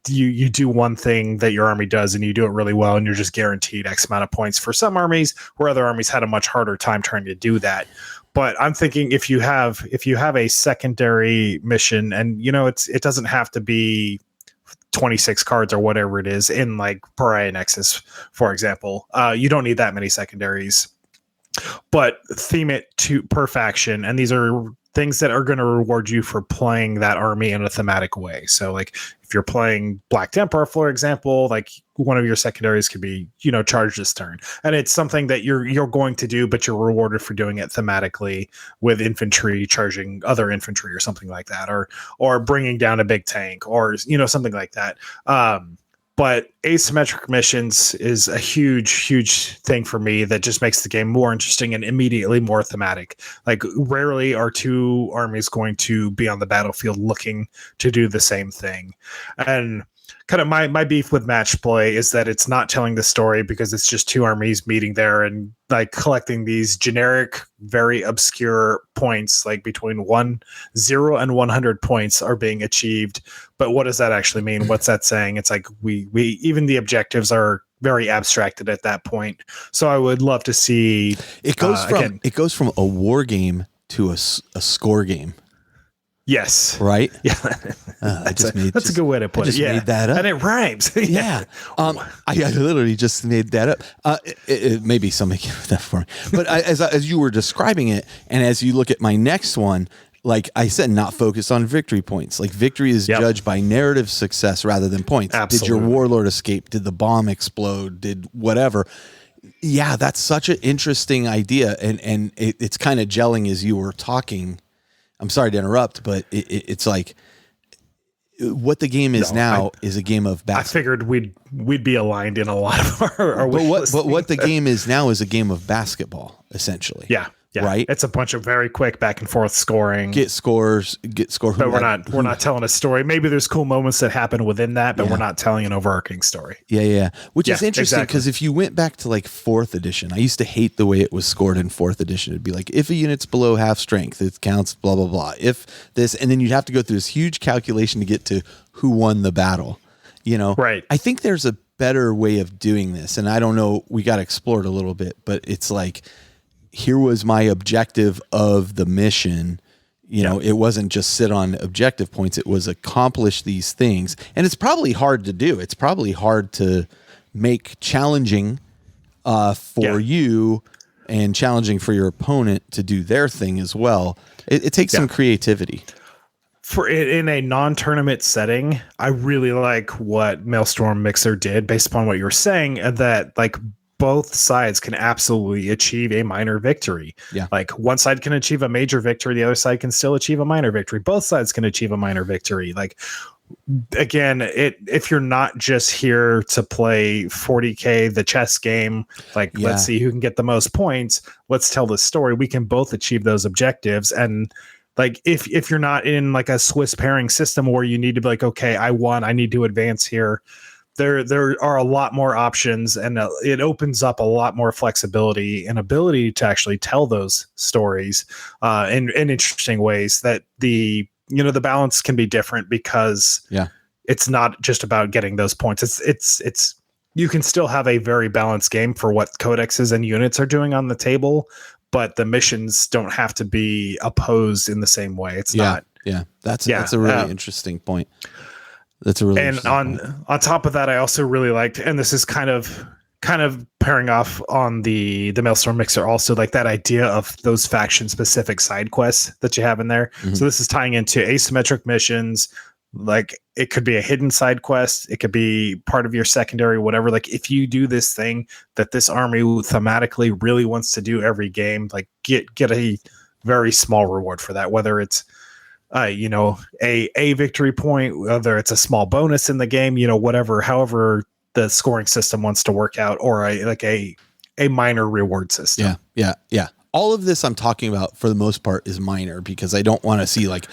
you do one thing that your army does and you do it really well, and you're just guaranteed X amount of points for some armies, where other armies had a much harder time trying to do that. But I'm thinking if you have a secondary mission, and it doesn't have to be 26 cards or whatever it is in like Pariah Nexus, for example. You don't need that many secondaries, but theme it to per faction, and these are things that are going to reward you for playing that army in a thematic way. So like if you're playing Black Temper, for example, like one of your secondaries could be, charge this turn. And it's something that you're going to do, but you're rewarded for doing it thematically with infantry charging other infantry or something like that, or bringing down a big tank or, something like that. But asymmetric missions is a huge, huge thing for me that just makes the game more interesting and immediately more thematic. Like rarely are two armies going to be on the battlefield looking to do the same thing. And kind of my beef with match play is that it's not telling the story because it's just two armies meeting there and like collecting these generic, very obscure points, like between 0 and 100 points are being achieved. But what does that actually mean? What's that saying? It's like we even the objectives are very abstracted at that point. So I would love to see it goes from a war game to a score game. Yes. Right. Yeah. That's a good way to put it. Yeah. Made that up. And it rhymes. Yeah. I literally just made that up. Maybe somebody gave that for me. But as you were describing it, and as you look at my next one, like I said, not focus on victory points. Like victory is judged by narrative success rather than points. Absolutely. Did your warlord escape? Did the bomb explode? Did whatever? Yeah, that's such an interesting idea. And it's kind of gelling as you were talking. I'm sorry to interrupt, but it's like what the game is now is a game of basketball. I figured we'd be aligned in a lot of our but what the game is now is a game of basketball, essentially. Yeah. Right. It's a bunch of very quick back and forth scoring. Get score. But we're not telling a story. Maybe there's cool moments that happen within that, but we're not telling an overarching story. Yeah. Which is interesting because if you went back to like 4th edition, I used to hate the way it was scored in 4th edition. It'd be like, if a unit's below half strength, it counts blah, blah, blah. If this, and then you'd have to go through this huge calculation to get to who won the battle, Right. I think there's a better way of doing this. And I don't know, we got to explore it a little bit, but it's like, here was my objective of the mission. It wasn't just sit on objective points. It was accomplish these things. And it's probably hard to do. It's probably hard to make challenging for you and challenging for your opponent to do their thing as well. It takes some creativity. In a non-tournament setting, I really like what Maelstrom Mixer did based upon what you were saying, that like both sides can absolutely achieve a minor victory. Yeah. Like one side can achieve a major victory. The other side can still achieve a minor victory. Both sides can achieve a minor victory. Like, again, if you're not just here to play 40K, the chess game, like let's see who can get the most points. Let's tell the story. We can both achieve those objectives. And like, if you're not in like a Swiss pairing system where you need to be like, okay, I won, I need to advance here. There are a lot more options, and it opens up a lot more flexibility and ability to actually tell those stories in interesting ways that the balance can be different because it's not just about getting those points. It's you can still have a very balanced game for what codexes and units are doing on the table, but the missions don't have to be opposed in the same way. It's not. Yeah. That's a really interesting point. That's a really on top of that, I also really liked, and this is kind of pairing off on the Maelstrom Mixer, also like that idea of those faction specific side quests that you have in there. Mm-hmm. So this is tying into asymmetric missions. Like it could be a hidden side quest, it could be part of your secondary, whatever. Like if you do this thing that this army thematically really wants to do every game, like get a very small reward for that, whether it's a victory point, whether it's a small bonus in the game, whatever, however the scoring system wants to work out, or a minor reward system. Yeah. All of this I'm talking about for the most part is minor because I don't want to see like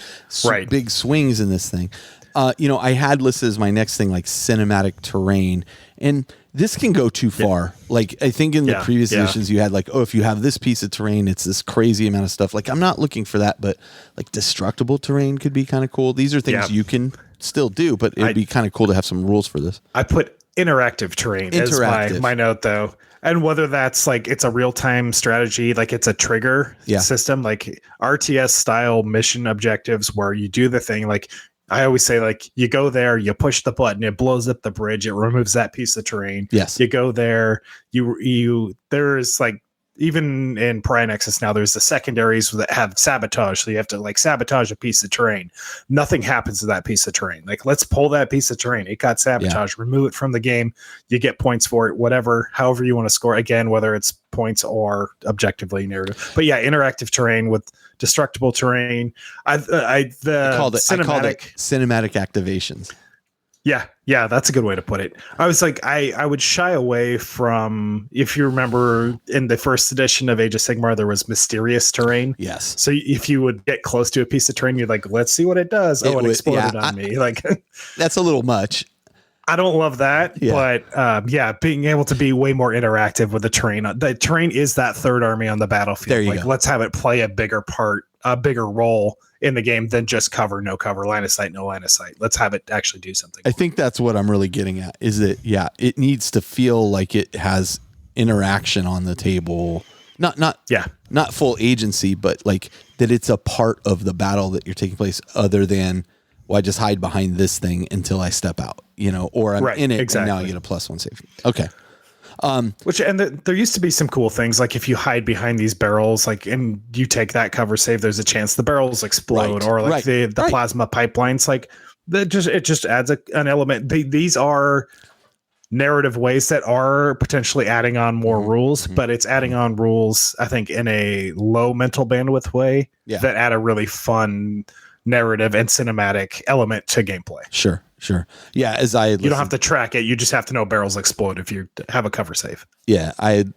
big swings in this thing. I had listed as my next thing like cinematic terrain, and this can go too far. Like I think in the previous editions you had like, if you have this piece of terrain, it's this crazy amount of stuff. Like I'm not looking for that, but like destructible terrain could be kind of cool. These are things you can still do, but it'd be kind of cool to have some rules for this. I put interactive terrain as my note though. And whether that's like it's a real-time strategy, like it's a trigger system, like RTS style mission objectives where you do the thing. Like I always say, like you go there, you push the button, it blows up the bridge, it removes that piece of terrain. Yes. You go there, there's like, even in Pariah Nexus now, there's the secondaries that have sabotage. So you have to like sabotage a piece of terrain. Nothing happens to that piece of terrain. Like, let's pull that piece of terrain. It got sabotaged. Remove it from the game. You get points for it, whatever, however you want to score. Again, whether it's points or objectively narrative. But yeah, interactive terrain with destructible terrain. I called it cinematic activations. Yeah, that's a good way to put it. I was like, I would shy away from, if you remember in the first edition of Age of Sigmar, there was mysterious terrain. Yes. So if you would get close to a piece of terrain, you're like, let's see what it does. It exploded on me. Like, that's a little much. I don't love that, but being able to be way more interactive with the terrain. The terrain is that third army on the battlefield. There you go. Let's have it play a bigger part, a bigger role in the game than just cover, no cover, line of sight, no line of sight. Let's have it actually do something. I think that's what I'm really getting at, is that, it needs to feel like it has interaction on the table. Not full agency, but like that it's a part of the battle that you're taking place, other than, well, I just hide behind this thing until I step out, or I'm in it and now I get a +1 save. Okay. There used to be some cool things, like if you hide behind these barrels, like, and you take that cover save, there's a chance the barrels explode, or like the plasma pipelines, like it just adds an element. These are narrative ways that are potentially adding on more rules, but it's adding on rules, I think, in a low mental bandwidth way that add a really fun narrative and cinematic element to gameplay. Sure. Yeah, you don't have to track it. You just have to know barrels explode if you have a cover save. Yeah,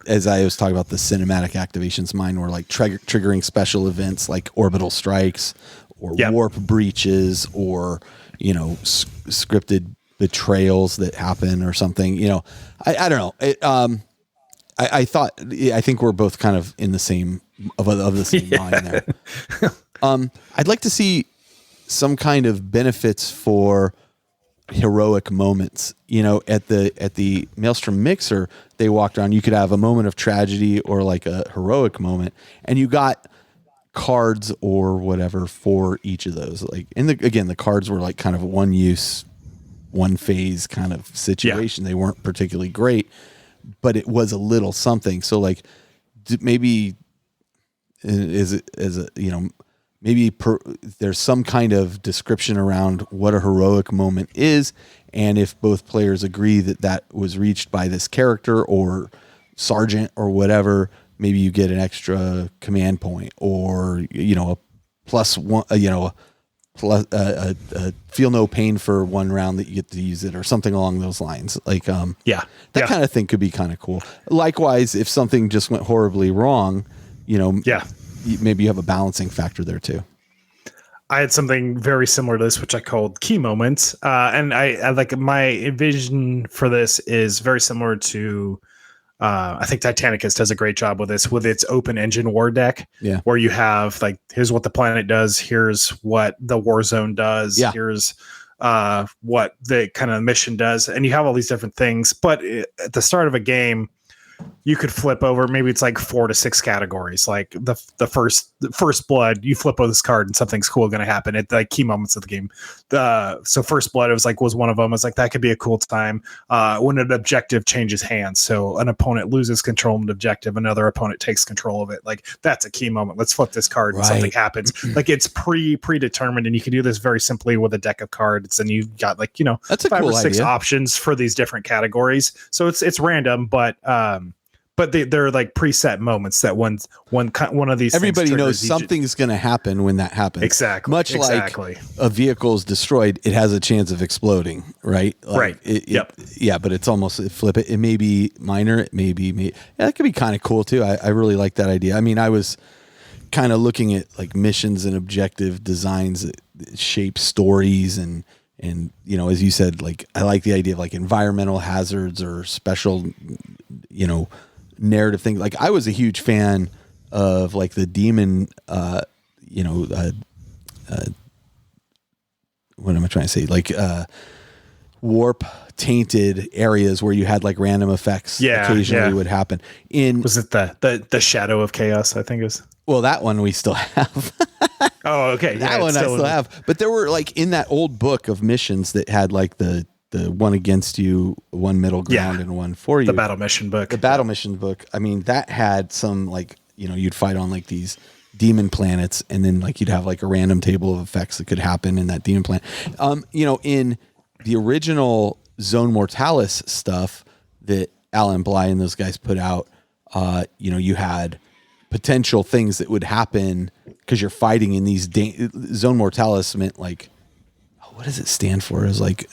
as I was talking about the cinematic activations, mine were like triggering special events like orbital strikes or warp breaches or scripted betrayals that happen or something. I don't know. I think we're both kind of in the same of the same line there. I'd like to see some kind of benefits for heroic moments. At the Maelstrom Mixer, they walked around, you could have a moment of tragedy or like a heroic moment, and you got cards or whatever for each of those. Like, the cards were like kind of one use, one phase kind of situation. They weren't particularly great, but it was a little something. So like maybe there's some kind of description around what a heroic moment is, and if both players agree that was reached by this character or sergeant or whatever, maybe you get an extra command point, or a +1, feel no pain for one round that you get to use it, or something along those lines. Like that kind of thing could be kind of cool. Likewise, if something just went horribly wrong, maybe you have a balancing factor there too. I had something very similar to this, which I called key moments. And I like, my vision for this is very similar to, I think Titanicus does a great job with this, with its open engine war deck, where you have like, here's what the planet does. Here's what the war zone does. Here's what the kind of mission does. And you have all these different things, but at the start of a game, you could flip over, maybe it's like 4 to 6 categories. Like the first blood, you flip over this card and something's cool going to happen at the key moments of the game. So first blood, was one of them. I was like, that could be a cool time. When an objective changes hands. So an opponent loses control of an objective, another opponent takes control of it. Like, that's a key moment. Let's flip this card and something happens. Like, it's predetermined, and you can do this very simply with a deck of cards. And you've got that's 5 or 6 options for these different categories. So it's random, but they're like preset moments that one of these. Everybody knows something's going to happen when that happens. Exactly. Like a vehicle is destroyed, it has a chance of exploding, right? Like but it's almost flip it. It may be minor. It may be that could be kind of cool too. I really like that idea. I mean, I was kind of looking at like missions and objective designs that shape stories and as you said, like, I like the idea of like environmental hazards or special, narrative things. Like, I was a huge fan of like the demon, what am I trying to say? Like, warp tainted areas where you had like random effects occasionally would happen. Was it the Shadow of Chaos, I think it was? Well, that one we still have. Oh, okay. That one I still have. But there were like in that old book of missions that had like the one against you, one middle ground, and one for you. The battle mission book. The battle mission book. I mean, that had some like, you'd fight on like these demon planets, and then like you'd have like a random table of effects that could happen in that demon planet. In the original Zone Mortalis stuff that Alan Bly and those guys put out, you had potential things that would happen because you're fighting in these Zone Mortalis meant like, what does it stand for? It was like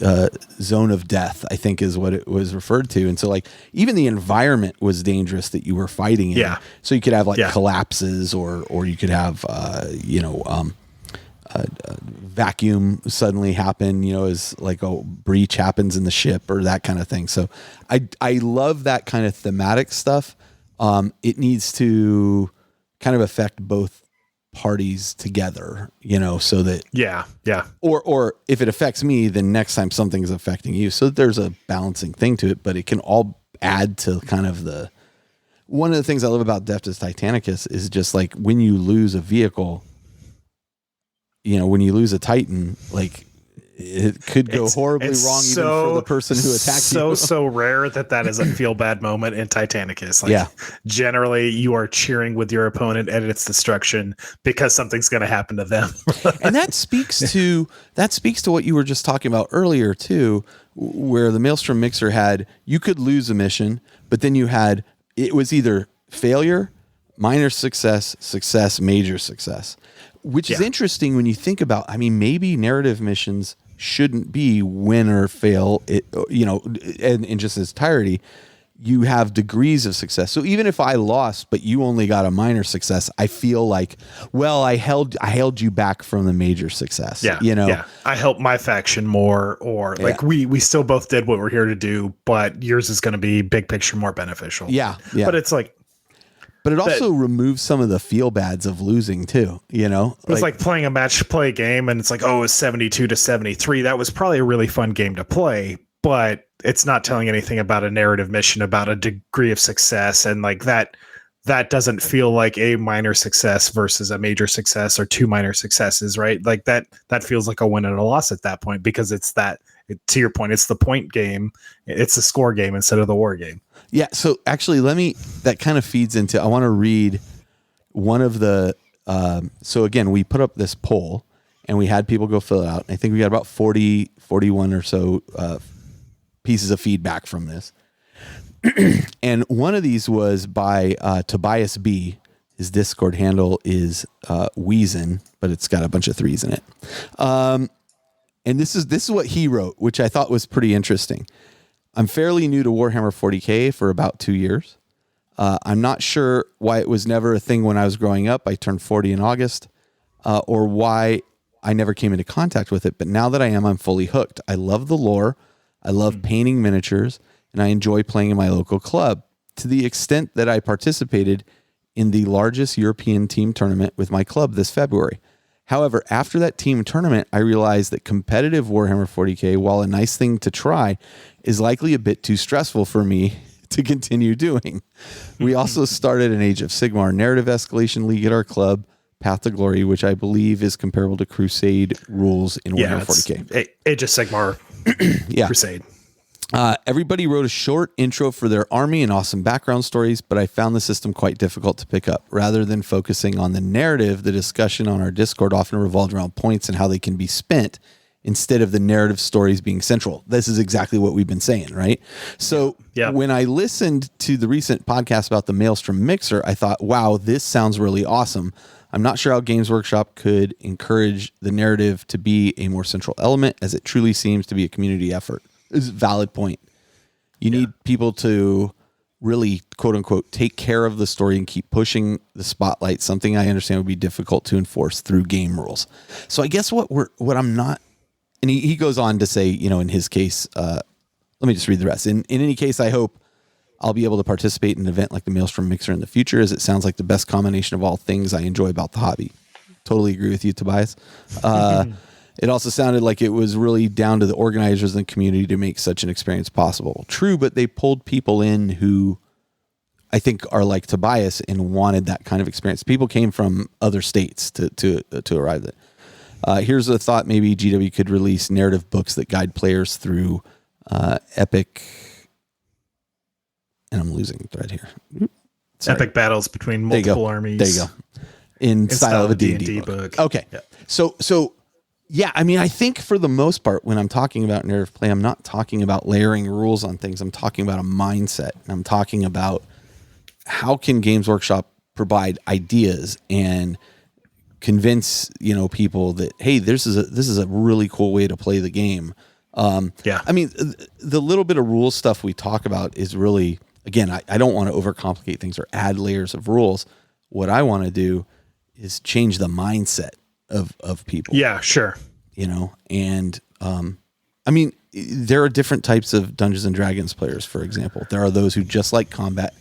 zone of death, I think is what it was referred to. And so like even the environment was dangerous that you were fighting in. Yeah. So you could have like collapses or you could have, vacuum suddenly happen, as like a breach happens in the ship or that kind of thing. So I love that kind of thematic stuff. It needs to kind of affect both parties together, so that or if it affects me, then next time something's affecting you. So there's a balancing thing to it, but it can all add to kind of one of the things I love about Deftus Titanicus is just like when you lose a vehicle, when you lose a Titan, like it could go horribly wrong even for the person who attacked you. So rare that is a feel bad moment in Titanicus. Like, generally you are cheering with your opponent at its destruction because something's going to happen to them. And that speaks to what you were just talking about earlier too, where the Maelstrom Mixer you could lose a mission, but then it was either failure, minor success, major success, which is interesting when you think about, maybe narrative missions shouldn't be win or fail, and in just its entirety, you have degrees of success. So even if I lost, but you only got a minor success, I feel like, well, I held you back from the major success. I helped my faction more, or like we still both did what we're here to do, but yours is going to be big picture more beneficial. But it's like, but it also removes some of the feel bads of losing too, It's like playing a match play game and it's like, oh, it's 72-73. That was probably a really fun game to play, but it's not telling anything about a narrative mission, about a degree of success. And like that doesn't feel like a minor success versus a major success or two minor successes, right? Like that feels like a win and a loss at that point, because to your point, it's the point game. It's the score game instead of the war game. Yeah. So actually that kind of feeds into, I want to read one of the, so again, we put up this poll and we had people go fill it out. I think we got about 41 or so pieces of feedback from this. And one of these was by Tobias B. His Discord handle is Weezin, but it's got a bunch of threes in it. And this is what he wrote, which I thought was pretty interesting. I'm fairly new to Warhammer 40K for about 2 years. I'm not sure why it was never a thing when I was growing up. I turned 40 in August, or why I never came into contact with it. But now that I am, I'm fully hooked. I love the lore. I love painting miniatures, and I enjoy playing in my local club to the extent that I participated in the largest European team tournament with my club this February. However, after that team tournament, I realized that competitive Warhammer 40K, while a nice thing to try, is likely a bit too stressful for me to continue doing. We also started an Age of Sigmar narrative escalation league at our club, Path to Glory, which I believe is comparable to Crusade rules in Warhammer 40K. Age of Sigmar Crusade. Everybody wrote a short intro for their army and awesome background stories, but I found the system quite difficult to pick up. Rather than focusing on the narrative, the discussion on our Discord often revolved around points and how they can be spent instead of the narrative stories being central. This is exactly what we've been saying, right? So when I listened to the recent podcast about the Maelstrom Mixer, I thought, wow, this sounds really awesome. I'm not sure how Games Workshop could encourage the narrative to be a more central element, as it truly seems to be a community effort. Is a valid point. You need people to really, quote unquote, take care of the story and keep pushing the spotlight, something I understand would be difficult to enforce through game rules. So I guess what I'm not, and he goes on to say, in his case, let me just read the rest. In any case, I hope I'll be able to participate in an event like the Maelstrom Mixer in the future, as it sounds like the best combination of all things I enjoy about the hobby. Totally agree with you, Tobias. It also sounded like it was really down to the organizers and the community to make such an experience possible. True, but they pulled people in who I think are like Tobias and wanted that kind of experience. People came from other states to arrive at. Here's a thought: maybe GW could release narrative books that guide players through epic. And I'm losing the thread here. Sorry. Epic battles between multiple armies. There you go. In style of a D&D book. Okay. Yeah. So yeah, I mean, I think for the most part, when I'm talking about narrative play, I'm not talking about layering rules on things. I'm talking about a mindset. And I'm talking about how can Games Workshop provide ideas and convince, people that, hey, this is a really cool way to play the game. Yeah. I mean, the little bit of rules stuff we talk about is really, again, I don't want to overcomplicate things or add layers of rules. What I want to do is change the mindset of people. Yeah, sure. And I mean, there are different types of Dungeons and Dragons players, for example. There are those who just like combat.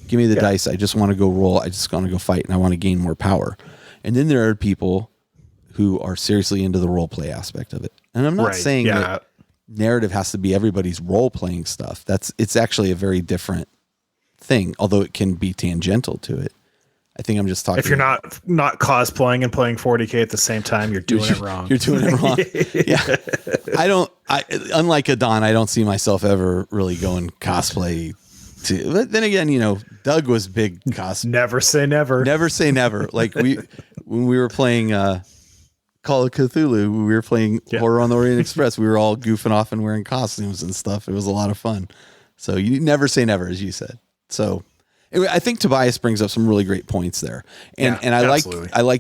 Give me the dice. I just want to go roll. I just want to go fight, and I want to gain more power. And then there are people who are seriously into the role play aspect of it. And I'm not saying that narrative has to be everybody's role playing stuff. It's actually a very different thing, although it can be tangential to it. I think I'm just talking. If you're not cosplaying and playing 40K at the same time, you're doing it wrong. You're doing it wrong. Yeah. Unlike Adon, I don't see myself ever really going cosplay to, but then again, Doug was big cosplay. Never say never. Never say never. Like when we were playing Call of Cthulhu, we were playing Horror on the Orient Express. We were all goofing off and wearing costumes and stuff. It was a lot of fun. So you never say never, as you said. So anyway, I think Tobias brings up some really great points there. And I like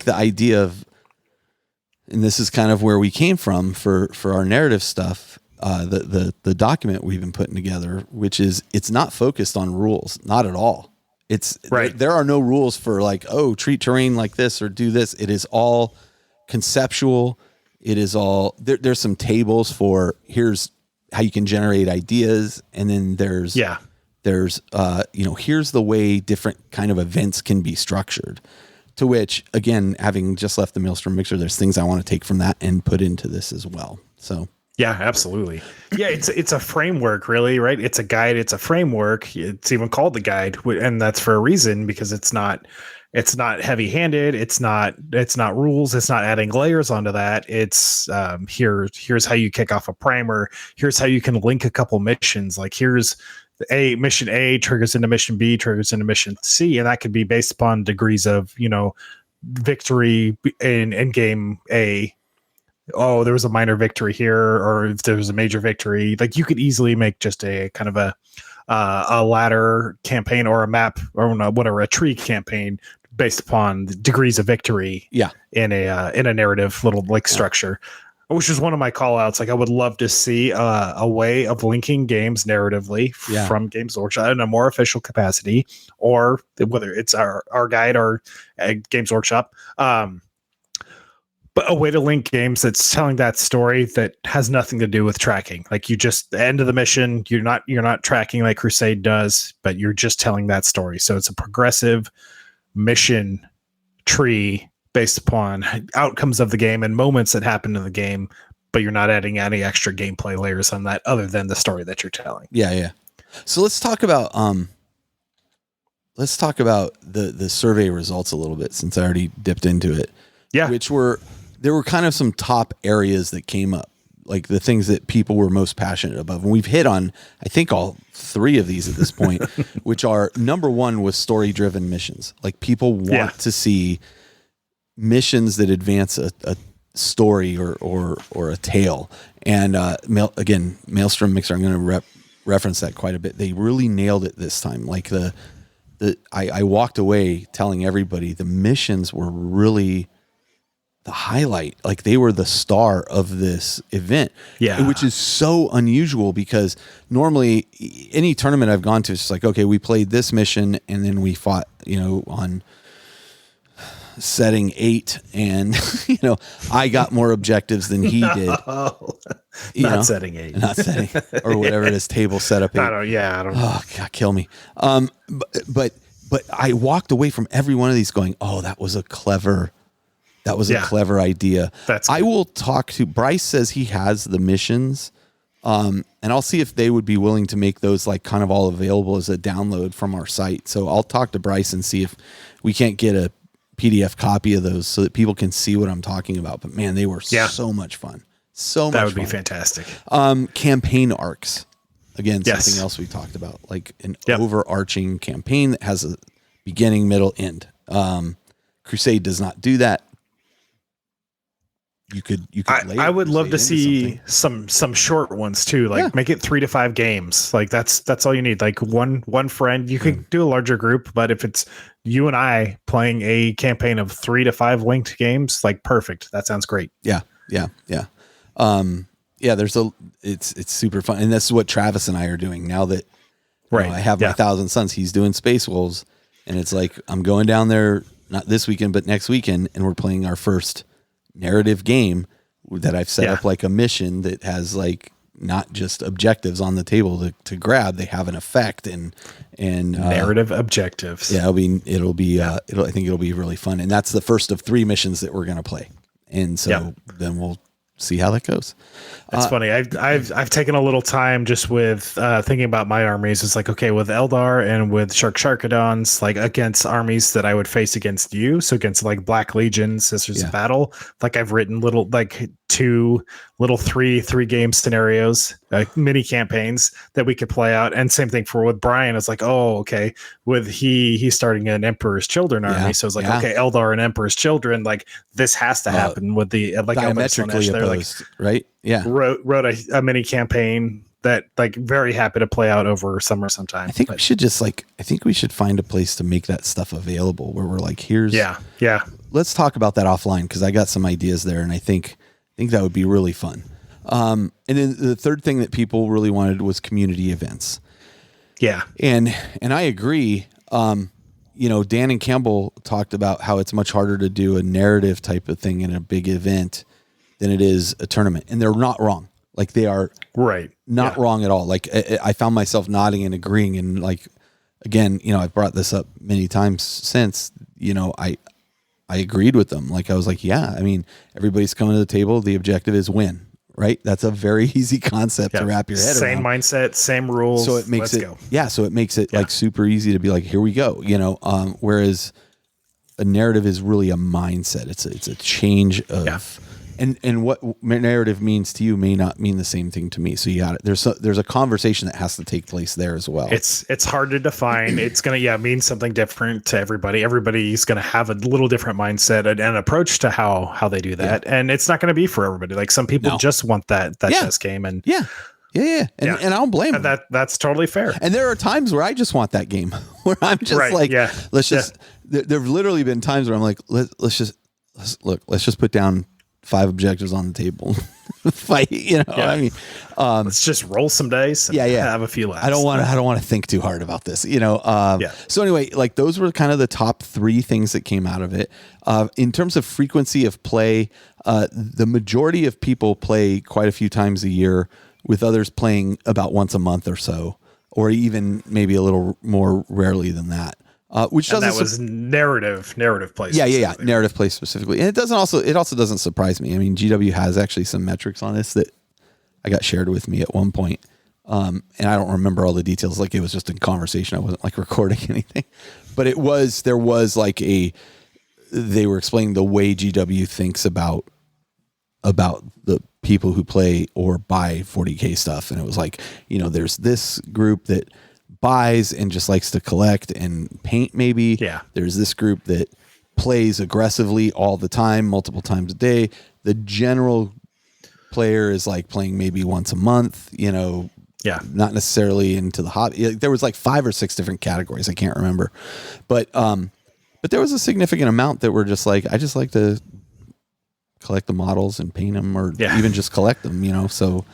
the idea of, and this is kind of where we came from for our narrative stuff, the document we've been putting together, which is it's not focused on rules, not at all. It's right. There are no rules for like, treat terrain like this or do this. It is all conceptual. It is all there's some tables for here's how you can generate ideas, and then there's here's the way different kind of events can be structured. To which, again, having just left the Maelstrom Mixer, there's things I want to take from that and put into this as well. So yeah, absolutely. Yeah, it's a framework, really, right? It's a guide. It's a framework. It's even called the guide, and that's for a reason, because it's not heavy-handed. It's not rules. It's not adding layers onto that. It's here's how you kick off a primer. Here's how you can link a couple missions. Like here's mission A triggers into mission B, triggers into mission C, and that could be based upon degrees of victory in game A. Oh, there was a minor victory here, or if there was a major victory, like you could easily make just a kind of a ladder campaign or a map or whatever, a tree campaign based upon the degrees of victory. Yeah, in a narrative little structure, which is one of my call outs. Like I would love to see a way of linking games narratively from Games Workshop in a more official capacity, or whether it's our guide or Games Workshop. But a way to link games that's telling that story that has nothing to do with tracking. Like you just, the end of the mission, you're not tracking like Crusade does, but you're just telling that story. So it's a progressive mission tree based upon outcomes of the game and moments that happen in the game, but you're not adding any extra gameplay layers on that other than the story that you're telling. Yeah. So let's talk about the survey results a little bit, since I already dipped into it. Yeah. There were kind of some top areas that came up, like the things that people were most passionate about. And we've hit on, I think, all three of these at this point, which are, number one was story-driven missions. Like people want to see missions that advance a story or a tale. And again, Maelstrom Mixer, I'm going to reference that quite a bit. They really nailed it this time. Like I walked away telling everybody the missions were really the highlight. Like they were the star of this event, which is so unusual, because normally any tournament I've gone to, it's just like, okay, we played this mission and then we fought, on setting 8, and I got more objectives than he did. Not setting 8, or whatever it is, table setup 8. I don't know. Oh God, kill me. But I walked away from every one of these going, oh, that was a clever That was a clever idea. I will talk to Bryce. Says he has the missions, and I'll see if they would be willing to make those like kind of all available as a download from our site. So I'll talk to Bryce and see if we can't get a PDF copy of those so that people can see what I'm talking about. But man, they were so much fun. That would be fantastic. Campaign arcs. Again, something else we talked about, like an overarching campaign that has a beginning, middle, end. Crusade does not do that. You could. I would love to see some short ones too. Like make it 3 to 5 games. Like that's all you need. Like one friend. You could do a larger group, but if it's you and I playing a campaign of 3 to 5 linked games, like perfect. That sounds great. Yeah. It's super fun, and this is what Travis and I are doing now that I have my 1,000 Suns. He's doing Space Wolves, and it's like I'm going down there not this weekend but next weekend, and we're playing our first narrative game that I've set up like a mission that has like not just objectives on the table to grab. They have an effect and narrative objectives. Yeah, I think it'll be really fun, and that's the first of 3 missions that we're going to play, and so then we'll see how that goes. It's funny. I've taken a little time just with thinking about my armies. It's like, okay, with Eldar and with Sharkadons, like against armies that I would face against you. So against like Black Legion, Sisters of Battle, like I've written little like 2 little 3 game scenarios, mini campaigns that we could play out. And same thing with Brian. It's like, oh, okay, with he's starting an Emperor's Children army. So it's like, okay, Eldar and Emperor's Children, like this has to happen with the like diametrically opposed, right? Yeah. Wrote a mini campaign that like very happy to play out over summer sometime. I think we should find a place to make that stuff available where we're like, here's let's talk about that offline, because I got some ideas there, and I think that would be really fun. And then the third thing that people really wanted was community events. Yeah. And I agree. Dan and Campbell talked about how it's much harder to do a narrative type of thing in a big event than it is a tournament. And they're not wrong. Like they are not wrong at all. Like I found myself nodding and agreeing. And like, again, I've brought this up many times since, I agreed with them. Like I was like, everybody's coming to the table. The objective is win, right? That's a very easy concept to wrap your head around. Same mindset, same rules. So it makes it like super easy to be like, here we go. Whereas a narrative is really a mindset. It's a change of, and what narrative means to you may not mean the same thing to me. So you got it. There's a conversation that has to take place there as well. It's hard to define. It's gonna mean something different to everybody. Everybody's gonna have a little different mindset and approach to how they do that, and it's not gonna be for everybody. Like some people just want that chess game, and and I don't blame them. That's totally fair. And there are times where I just want that game where I'm just let's just. There've literally been times where I'm like, let's just put down 5 objectives on the table, fight. I mean, let's just roll some dice. And have a few laughs. I don't want to think too hard about this. So anyway, like those were kind of the top 3 things that came out of it. In terms of frequency of play, the majority of people play quite a few times a year, with others playing about once a month or so, or even maybe a little more rarely than that. Which doesn't. That was narrative play. Yeah, narrative play specifically, and it also doesn't surprise me. I mean, GW has actually some metrics on this that I got shared with me at one point, and I don't remember all the details. Like it was just in conversation. I wasn't like recording anything, but there was like they were explaining the way GW thinks about the people who play or buy 40K stuff, and it was like there's this group that buys and just likes to collect and paint maybe. There's this group that plays aggressively all the time, multiple times a day. The general player is like playing maybe once a month, not necessarily into the hobby. There was like 5 or 6 different categories. I can't remember, but there was a significant amount that were just like, I just like to collect the models and paint them, or even just collect them, so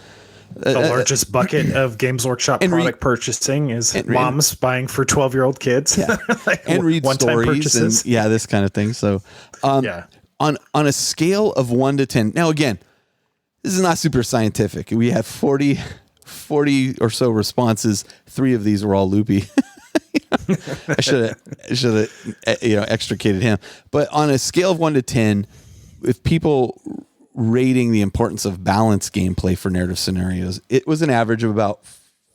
the largest bucket of Games Workshop product purchasing is moms buying for 12-year-old kids. Like and read stories purchases. And this kind of thing. So on a scale of 1 to 10. Now again, this is not super scientific. We have 40 or so responses. 3 of these were all loopy. I should have extricated him. But on a scale of 1 to 10, if people rating the importance of balanced gameplay for narrative scenarios, it was an average of about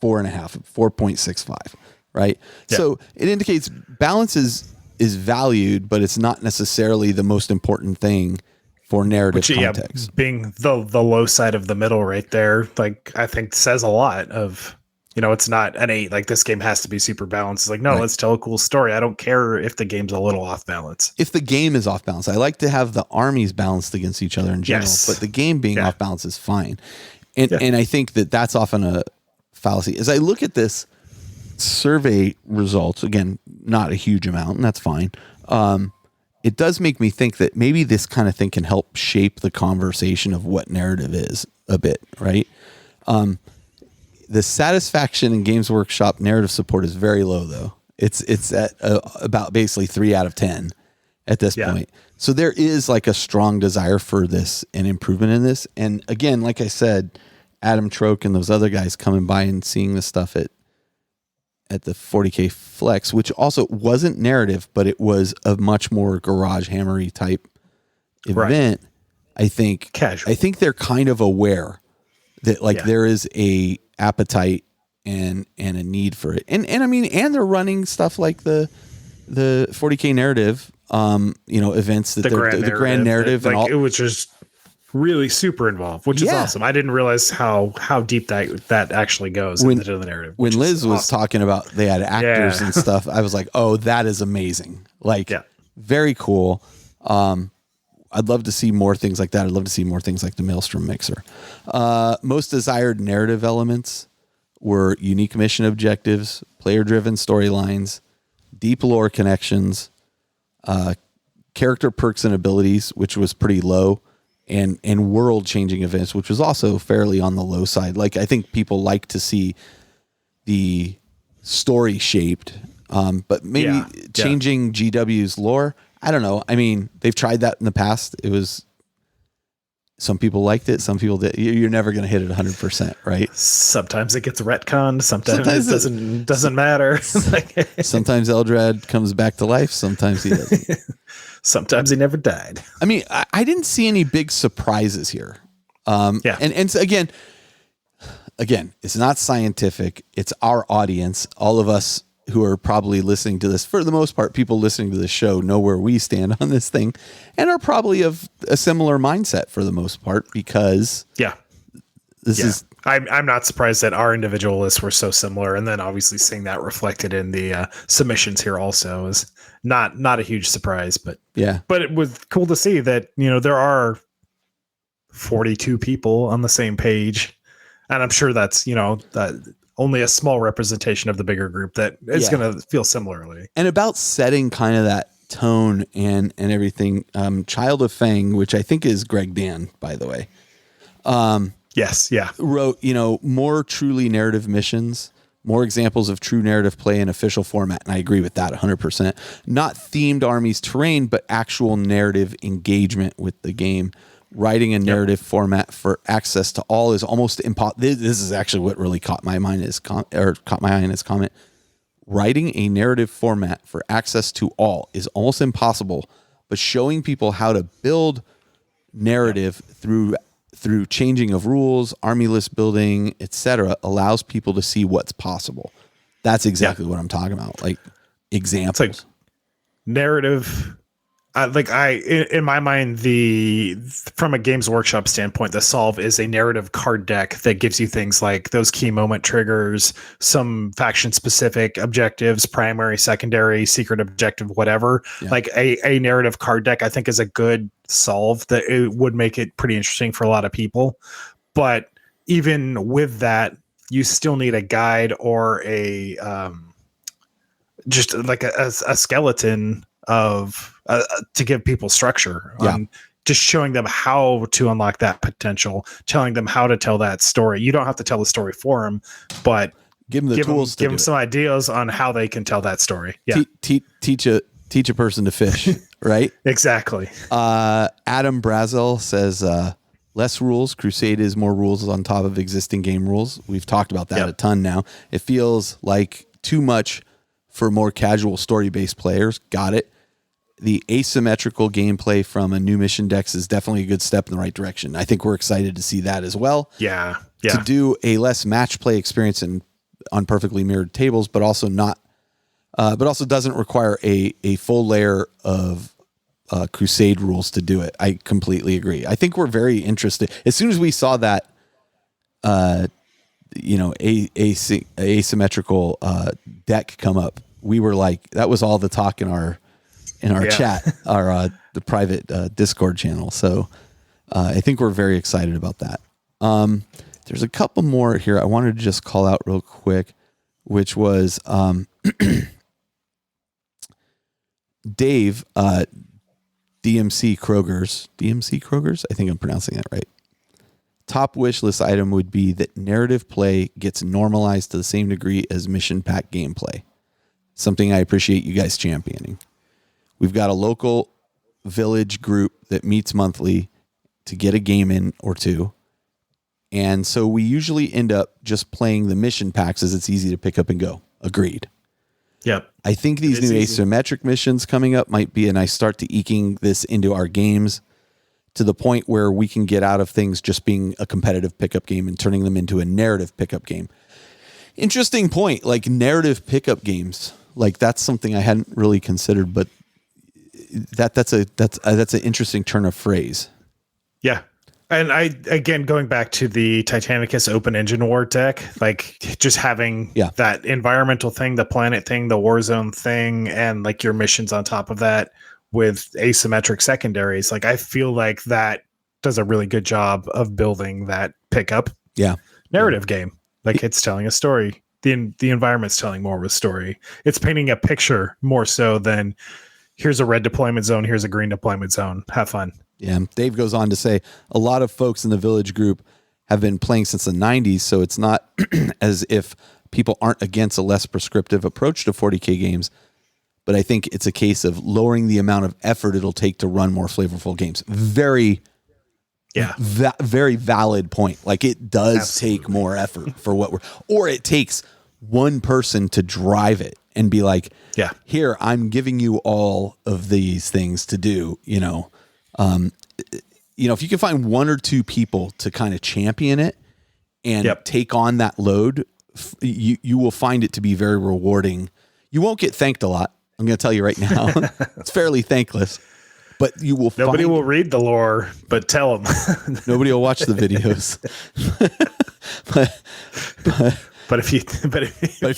4.65, right? Yeah. So it indicates balance is valued, but it's not necessarily the most important thing for narrative context. Being the low side of the middle right there, like I think says a lot of, it's not an 8, like this game has to be super balanced. It's like, no, let's tell a cool story. I don't care if the game's a little off balance. If the game is off balance, I like to have the armies balanced against each other in general, but the game being off balance is fine. And I think that's often a fallacy. As I look at this survey results, again, not a huge amount, and that's fine. It does make me think that maybe this kind of thing can help shape the conversation of what narrative is a bit, right? The satisfaction in Games Workshop narrative support is very low, though. It's at about basically 3 out of 10 at this point. So there is like a strong desire for this and improvement in this. And again, like I said, Adam Troke and those other guys coming by and seeing the stuff at the 40K Flex, which also wasn't narrative, but it was a much more garage hammery type event. I think casual. I think they're kind of aware that there is a appetite and a need for it. And I mean, and they're running stuff like the 40K narrative, events that the grand narrative and all. It was just really super involved, which is awesome. I didn't realize how deep that actually goes into the narrative. When Liz was talking about they had actors and stuff, I was like, oh, that is amazing. Very cool. I'd love to see more things like that. I'd love to see more things like the Maelstrom Mixer. Most desired narrative elements were unique mission objectives, player-driven storylines, deep lore connections, character perks and abilities, which was pretty low, and world-changing events, which was also fairly on the low side. Like, I think people like to see the story shaped, but maybe changing GW's lore. I don't know. I mean, they've tried that in the past. It was, some people liked it. Some people did. You're never going to hit it 100%, right? Sometimes it gets retconned. Sometimes it doesn't matter. Sometimes Eldrad comes back to life. Sometimes he doesn't. Sometimes he never died. I mean, I didn't see any big surprises here. And again, it's not scientific. It's our audience. All of us who are probably listening to this, for the most part, people listening to the show know where we stand on this thing and are probably of a similar mindset for the most part, because this is, I'm not surprised that our individual lists were so similar. And then obviously seeing that reflected in the submissions here also is not a huge surprise, but it was cool to see that, there are 42 people on the same page. And I'm sure that's, only a small representation of the bigger group that is going to feel similarly. And about setting kind of that tone and everything. Child of Fang, which I think is Greg Dan, by the way. Yes. Yeah. Wrote, more truly narrative missions, more examples of true narrative play in official format. And I agree with that 100%. Not themed armies terrain, but actual narrative engagement with the game. Writing a narrative format for access to all is almost impossible. This is actually what really caught my eye in his comment. Writing a narrative format for access to all is almost impossible, but showing people how to build narrative through changing of rules, army list building, etc., allows people to see what's possible. That's exactly what I'm talking about. Like examples. It's like narrative. In my mind, from a Games Workshop standpoint, the solve is a narrative card deck that gives you things like those key moment triggers, some faction specific objectives, primary, secondary, secret objective, whatever. Like a narrative card deck, I think, is a good solve that it would make it pretty interesting for a lot of people. But even with that, you still need a guide or just like a skeleton of to give people structure, just showing them how to unlock that potential, telling them how to tell that story. You don't have to tell the story for them, but give them the tools, give them some ideas on how they can tell that story. Teach a person to fish, right? Exactly. Adam Brazel says, less rules. Crusade is more rules on top of existing game rules. We've talked about that a ton now. It feels like too much for more casual story-based players. Got it. the asymmetrical gameplay from a new mission decks is definitely a good step in the right direction. I think we're excited to see that as well. Yeah. To do a less match play experience on perfectly mirrored tables, but also doesn't require a full layer of Crusade rules to do it. I completely agree. I think we're very interested. As soon as we saw that, asymmetrical deck come up, we were like, that was all the talk in our chat, the private Discord channel. So I think we're very excited about that. There's a couple more here I wanted to just call out real quick, which was Dave, DMC Kroger's, I think I'm pronouncing that right. Top wish list item would be that narrative play gets normalized to the same degree as mission pack gameplay. Something I appreciate you guys championing. We've got a local village group that meets monthly to get a game in or two. And so we usually end up just playing the mission packs as it's easy to pick up and go. Agreed. Yep. I think these new asymmetric missions coming up might be a nice start to eking this into our games to the point where we can get out of things just being a competitive pickup game and turning them into a narrative pickup game. Interesting point. Like narrative pickup games, like that's something I hadn't really considered, but that's an interesting turn of phrase. Yeah. And again, going back to the Titanicus open engine war deck, like just having that environmental thing, the planet thing, the war zone thing, and like your missions on top of that with asymmetric secondaries. Like I feel like that does a really good job of building that pickup narrative game. Like it's telling a story. The environment's telling more of a story. It's painting a picture more so than here's a red deployment zone, here's a green deployment zone. Have fun. Yeah, Dave goes on to say a lot of folks in the village group have been playing since the 90s, so it's not as if people aren't against a less prescriptive approach to 40K games, but I think it's a case of lowering the amount of effort it'll take to run more flavorful games. Very valid point. Like it does take more effort for or it takes one person to drive it and be like, here, I'm giving you all of these things to do, if you can find one or two people to kind of champion it and take on that load, you will find it to be very rewarding. You won't get thanked a lot. I'm going to tell you right now, it's fairly thankless, but you will. Nobody will read the lore, but tell them. Nobody will watch the videos. But if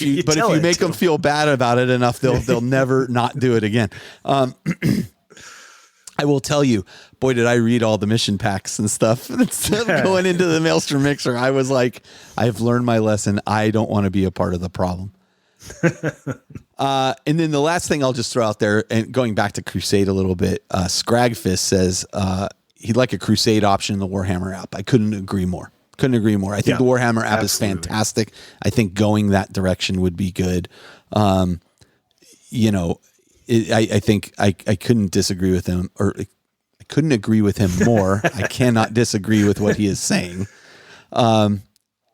you make them feel bad about it enough, they'll never not do it again. I will tell you, boy, did I read all the mission packs and stuff. Instead of going into the Maelstrom Mixer, I was like, I've learned my lesson. I don't want to be a part of the problem. And then the last thing I'll just throw out there, and going back to Crusade a little bit, Scragfist says he'd like a Crusade option in the Warhammer app. I couldn't agree more. I think the Warhammer app is fantastic. I think going that direction would be good. I think I couldn't disagree with him, or I couldn't agree with him more. I cannot disagree with what he is saying. And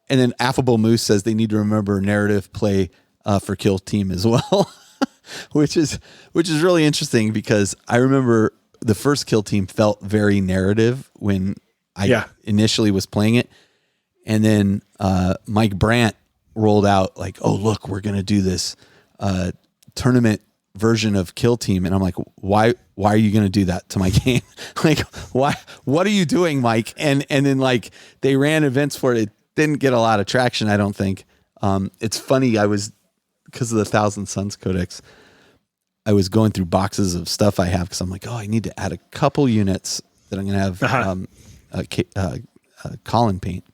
then Affable Moose says they need to remember narrative play for Kill Team as well, which is really interesting because I remember the first Kill Team felt very narrative when I initially was playing it. And then Mike Brandt rolled out like, oh, look, we're going to do this tournament version of Kill Team. And I'm like, why are you going to do that to my game? Like, what are you doing, Mike? And then like they ran events for it. It didn't get a lot of traction, I don't think. It's funny. Because of the Thousand Suns Codex, I was going through boxes of stuff I have because I'm like, oh, I need to add a couple units that I'm going to have Colin paint.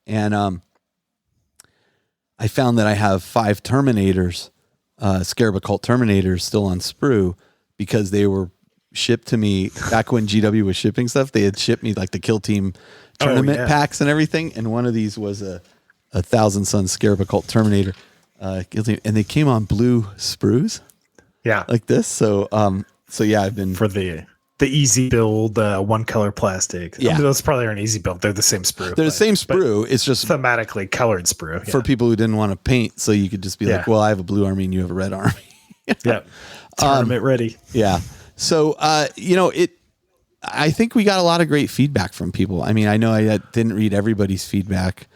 And I found that I have 5 Terminators, Scarab Occult Terminators still on sprue because they were shipped to me back when GW was shipping stuff. They had shipped me like the Kill Team tournament packs and everything. And one of these was a Thousand Suns Scarab Occult Terminator, and they came on blue sprues. Yeah. Like this. So I've been for the easy build, one color plastic. Yeah. I mean, those probably aren't easy build. They're the same sprue. They're the same sprue. It's just thematically colored sprue for people who didn't want to paint. So you could just be like, well, I have a blue army and you have a red army. Tournament ready. Yeah. So, I think we got a lot of great feedback from people. I mean, I know I didn't read everybody's feedback.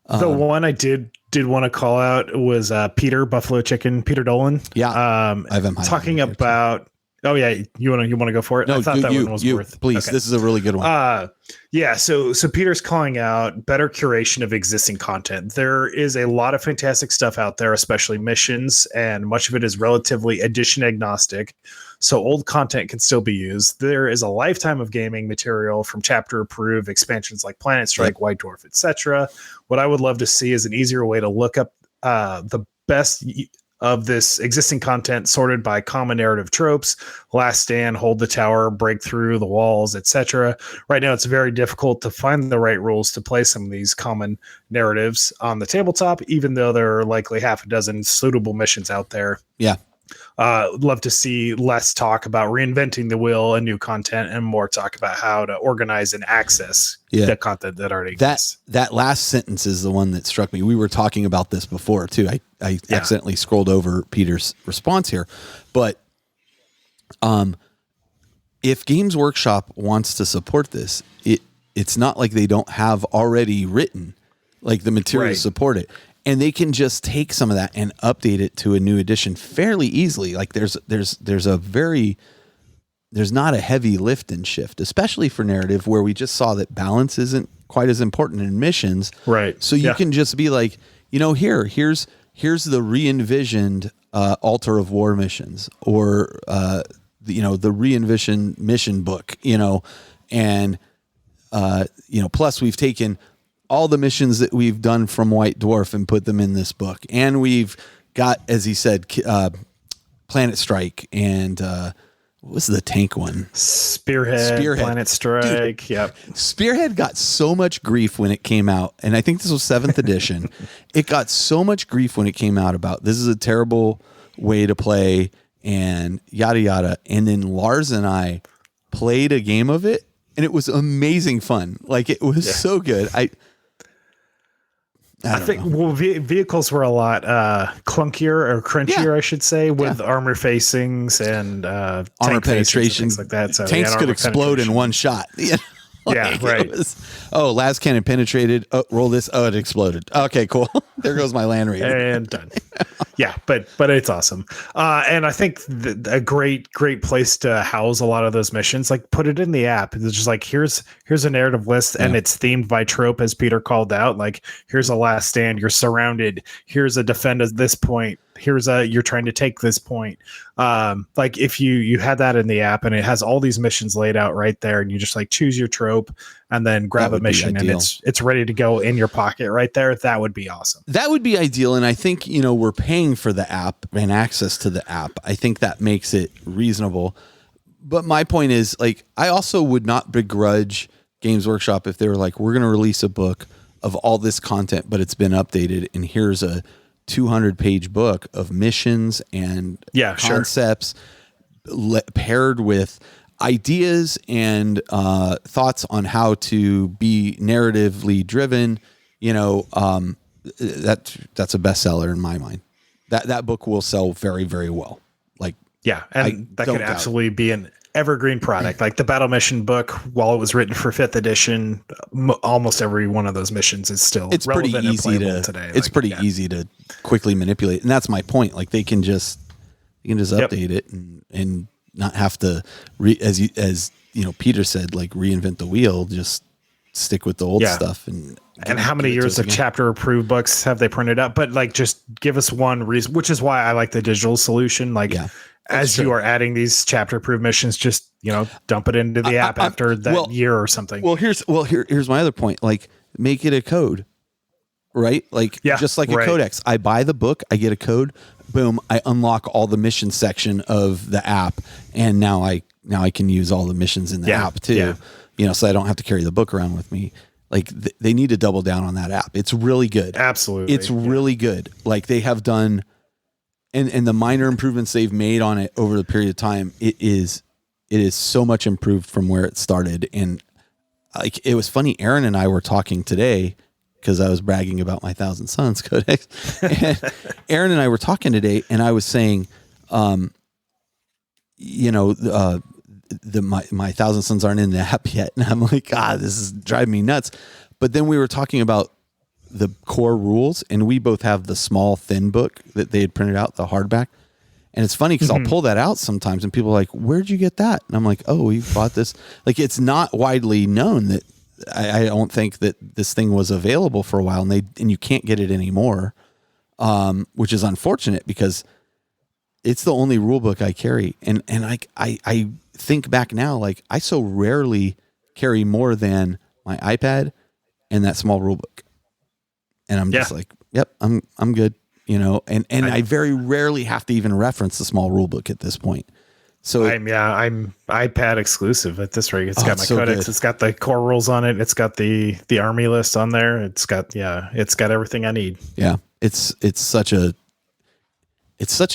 The one I did want to call out was Peter Peter Dolan. Yeah, I have him talking about. Oh yeah, you want to go for it? No, I thought that one was worth. Please, this is a really good one. Yeah. So Peter's calling out better curation of existing content. There is a lot of fantastic stuff out there, especially missions, and much of it is relatively edition agnostic. So old content can still be used. There is a lifetime of gaming material from chapter approved expansions like Planet Strike, White Dwarf, etc. What I would love to see is an easier way to look up the best of this existing content sorted by common narrative tropes: last stand, hold the tower, break through the walls, etc. Right now, it's very difficult to find the right rules to play some of these common narratives on the tabletop, even though there are likely half a dozen suitable missions out there. Yeah. Love to see less talk about reinventing the wheel and new content, and more talk about how to organize and access the content that already exists. That last sentence is the one that struck me. We were talking about this before too. I accidentally scrolled over Peter's response here, but if Games Workshop wants to support this, it's not like they don't have already written like the material to support it. And they can just take some of that and update it to a new edition fairly easily. Like there's not a heavy lift and shift, especially for narrative, where we just saw that balance isn't quite as important in missions. Right. So you can just be like, here's the re-envisioned Altar of War missions, or the re-envisioned mission book, and plus we've taken all the missions that we've done from White Dwarf and put them in this book. And we've got, as he said, Planet Strike and what was the tank one? Spearhead. Planet Strike. Dude, yep. Spearhead got so much grief when it came out. And I think this was 7th edition. It got so much grief when it came out about this is a terrible way to play and yada, yada. And then Lars and I played a game of it, and it was amazing fun. Like, it was so good. I think vehicles were a lot clunkier or crunchier, I should say, with armor facings and armor penetration, things like that. So tanks could explode in one shot. Right. Las cannon penetrated. Oh, roll this. Oh, it exploded. Okay, cool. There goes my land rating. And done. Yeah, but it's awesome. And I think a great place to house a lot of those missions, like put it in the app. It's just like, here's a narrative list, and it's themed by trope, as Peter called out. Like, here's a last stand, you're surrounded. Here's a defend at this point. Here's you're trying to take this point. Like if you had that in the app and it has all these missions laid out right there, and you just like choose your trope and then grab a mission and it's ready to go in your pocket right there. That would be awesome. That would be ideal. And I think, we're paying for the app and access to the app. I think that makes it reasonable. But my point is, like, I also would not begrudge Games Workshop if they were like, we're going to release a book of all this content, but it's been updated, and here's a 200-page book of missions and concepts paired with ideas and thoughts on how to be narratively driven. That's a bestseller in my mind. That book will sell very, very well. Like, and that could absolutely be an evergreen product. Like the battle mission book, while it was written for 5th edition, almost every one of those missions is still pretty easy today. It's pretty easy to quickly manipulate, and that's my point. Like they can just update it and not have to as Peter said, like reinvent the wheel. Just stick with the old stuff. And how many years of chapter approved books have they printed out? But like, just give us one reason, which is why I like the digital solution. Like, as you are adding these chapter approved missions, just, dump it into the app after that year or something. Here's my other point. Like, make it a code, right? Like, just like a codex. I buy the book, I get a code, boom, I unlock all the mission section of the app, and now I can use all the missions in the app too. So I don't have to carry the book around with me. Like they need to double down on that app. It's really good. Absolutely. It's really good. Like they have done, and the minor improvements they've made on it over the period of time, it is so much improved from where it started. And like, it was funny. Aaron and I were talking today, because I was bragging about my Thousand Sons codex. And Aaron and I were talking today, and I was saying, my Thousand Suns aren't in the app yet. And I'm like, this is driving me nuts. But then we were talking about the core rules, and we both have the small thin book that they had printed out, the hardback. And it's funny because I'll pull that out sometimes and people are like, where'd you get that? And I'm like, oh, we bought this. Like, it's not widely known that I don't think that this thing was available for a while, and you can't get it anymore. Which is unfortunate because it's the only rule book I carry. And I think back now, like, I so rarely carry more than my iPad and that small rule book. And I'm just like, yep, I'm good. You know, and I very rarely have to even reference the small rule book at this point. So I'm iPad exclusive at this rate. It's got my codex. Good. It's got the core rules on it. It's got the army list on there. It's got everything I need. Yeah. It's such a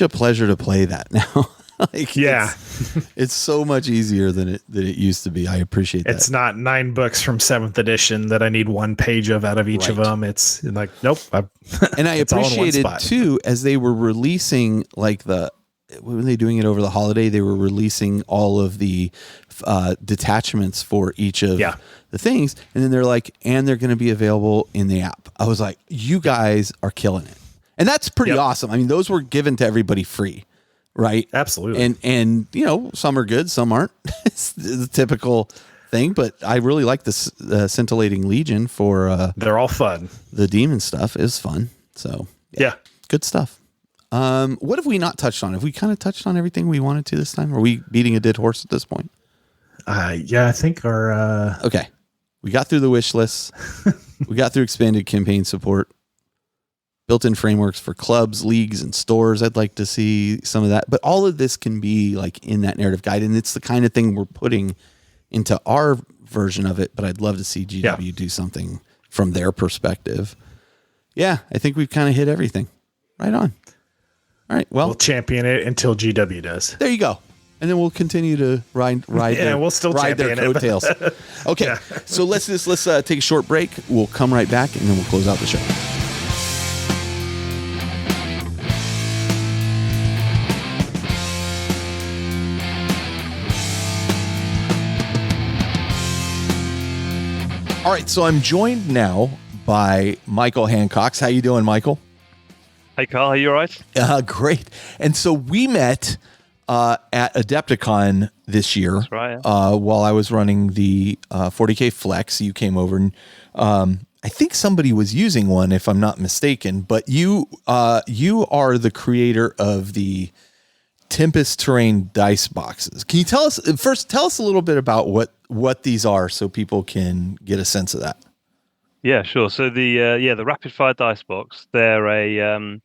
pleasure to play that now. Like, it's so much easier than it used to be. I appreciate that. It's not 9 books from 7th edition that I need 1 page of out of each of them. It's like, nope. And I appreciated too, as they were releasing, like, when were they doing it over the holiday? They were releasing all of the detachments for each of the things. And then they're like, and they're going to be available in the app. I was like, you guys are killing it. And that's pretty awesome. I mean, those were given to everybody free. Right. Absolutely. And you know, some are good, some aren't. It's the typical thing, but I really like this Scintillating Legion for they're all fun. The demon stuff is fun. So yeah. Good stuff. What have we not touched on? Have we kind of touched on everything we wanted to this time? Are we beating a dead horse at this point? I think our okay. We got through the wish list. We got through expanded campaign support. Built-in frameworks for clubs, leagues, and stores. I'd like to see some of that. But all of this can be like in that narrative guide, and it's the kind of thing we're putting into our version of it. But I'd love to see GW do something from their perspective. Yeah, I think we've kind of hit everything. Right on. All right. Well, we'll champion it until GW does. There you go. And then we'll continue to ride we'll still ride their coattails. Okay. So let's take a short break. We'll come right back, and then we'll close out the show. All right, so I'm joined now by Michael Hancox. How you doing, Michael? Hey, Carl. Are you all right? Great. And so we met at Adepticon this year. That's right. While I was running the 40K Flex. You came over, and I think somebody was using one, if I'm not mistaken. But you are the creator of the Tempest Terrain dice boxes. Can you tell us a little bit about what these are so people can get a sense of that? Yeah, sure. So the Rapid Fire Dicebox, they're a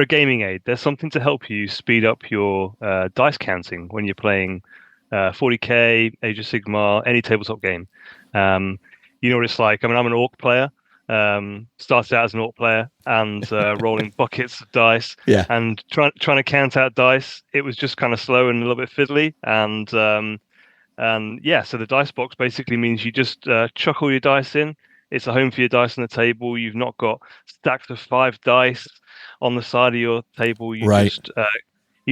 gaming aid. They're something to help you speed up your dice counting when you're playing 40K, Age of Sigmar, any tabletop game. You know what it's like. I mean, I'm an orc player. Started out as an orc player and rolling buckets of dice and trying to count out dice. It was just kind of slow and a little bit fiddly. So the dice box basically means you just chuck all your dice in. It's a home for your dice on the table. You've not got stacks of 5 dice on the side of your table. You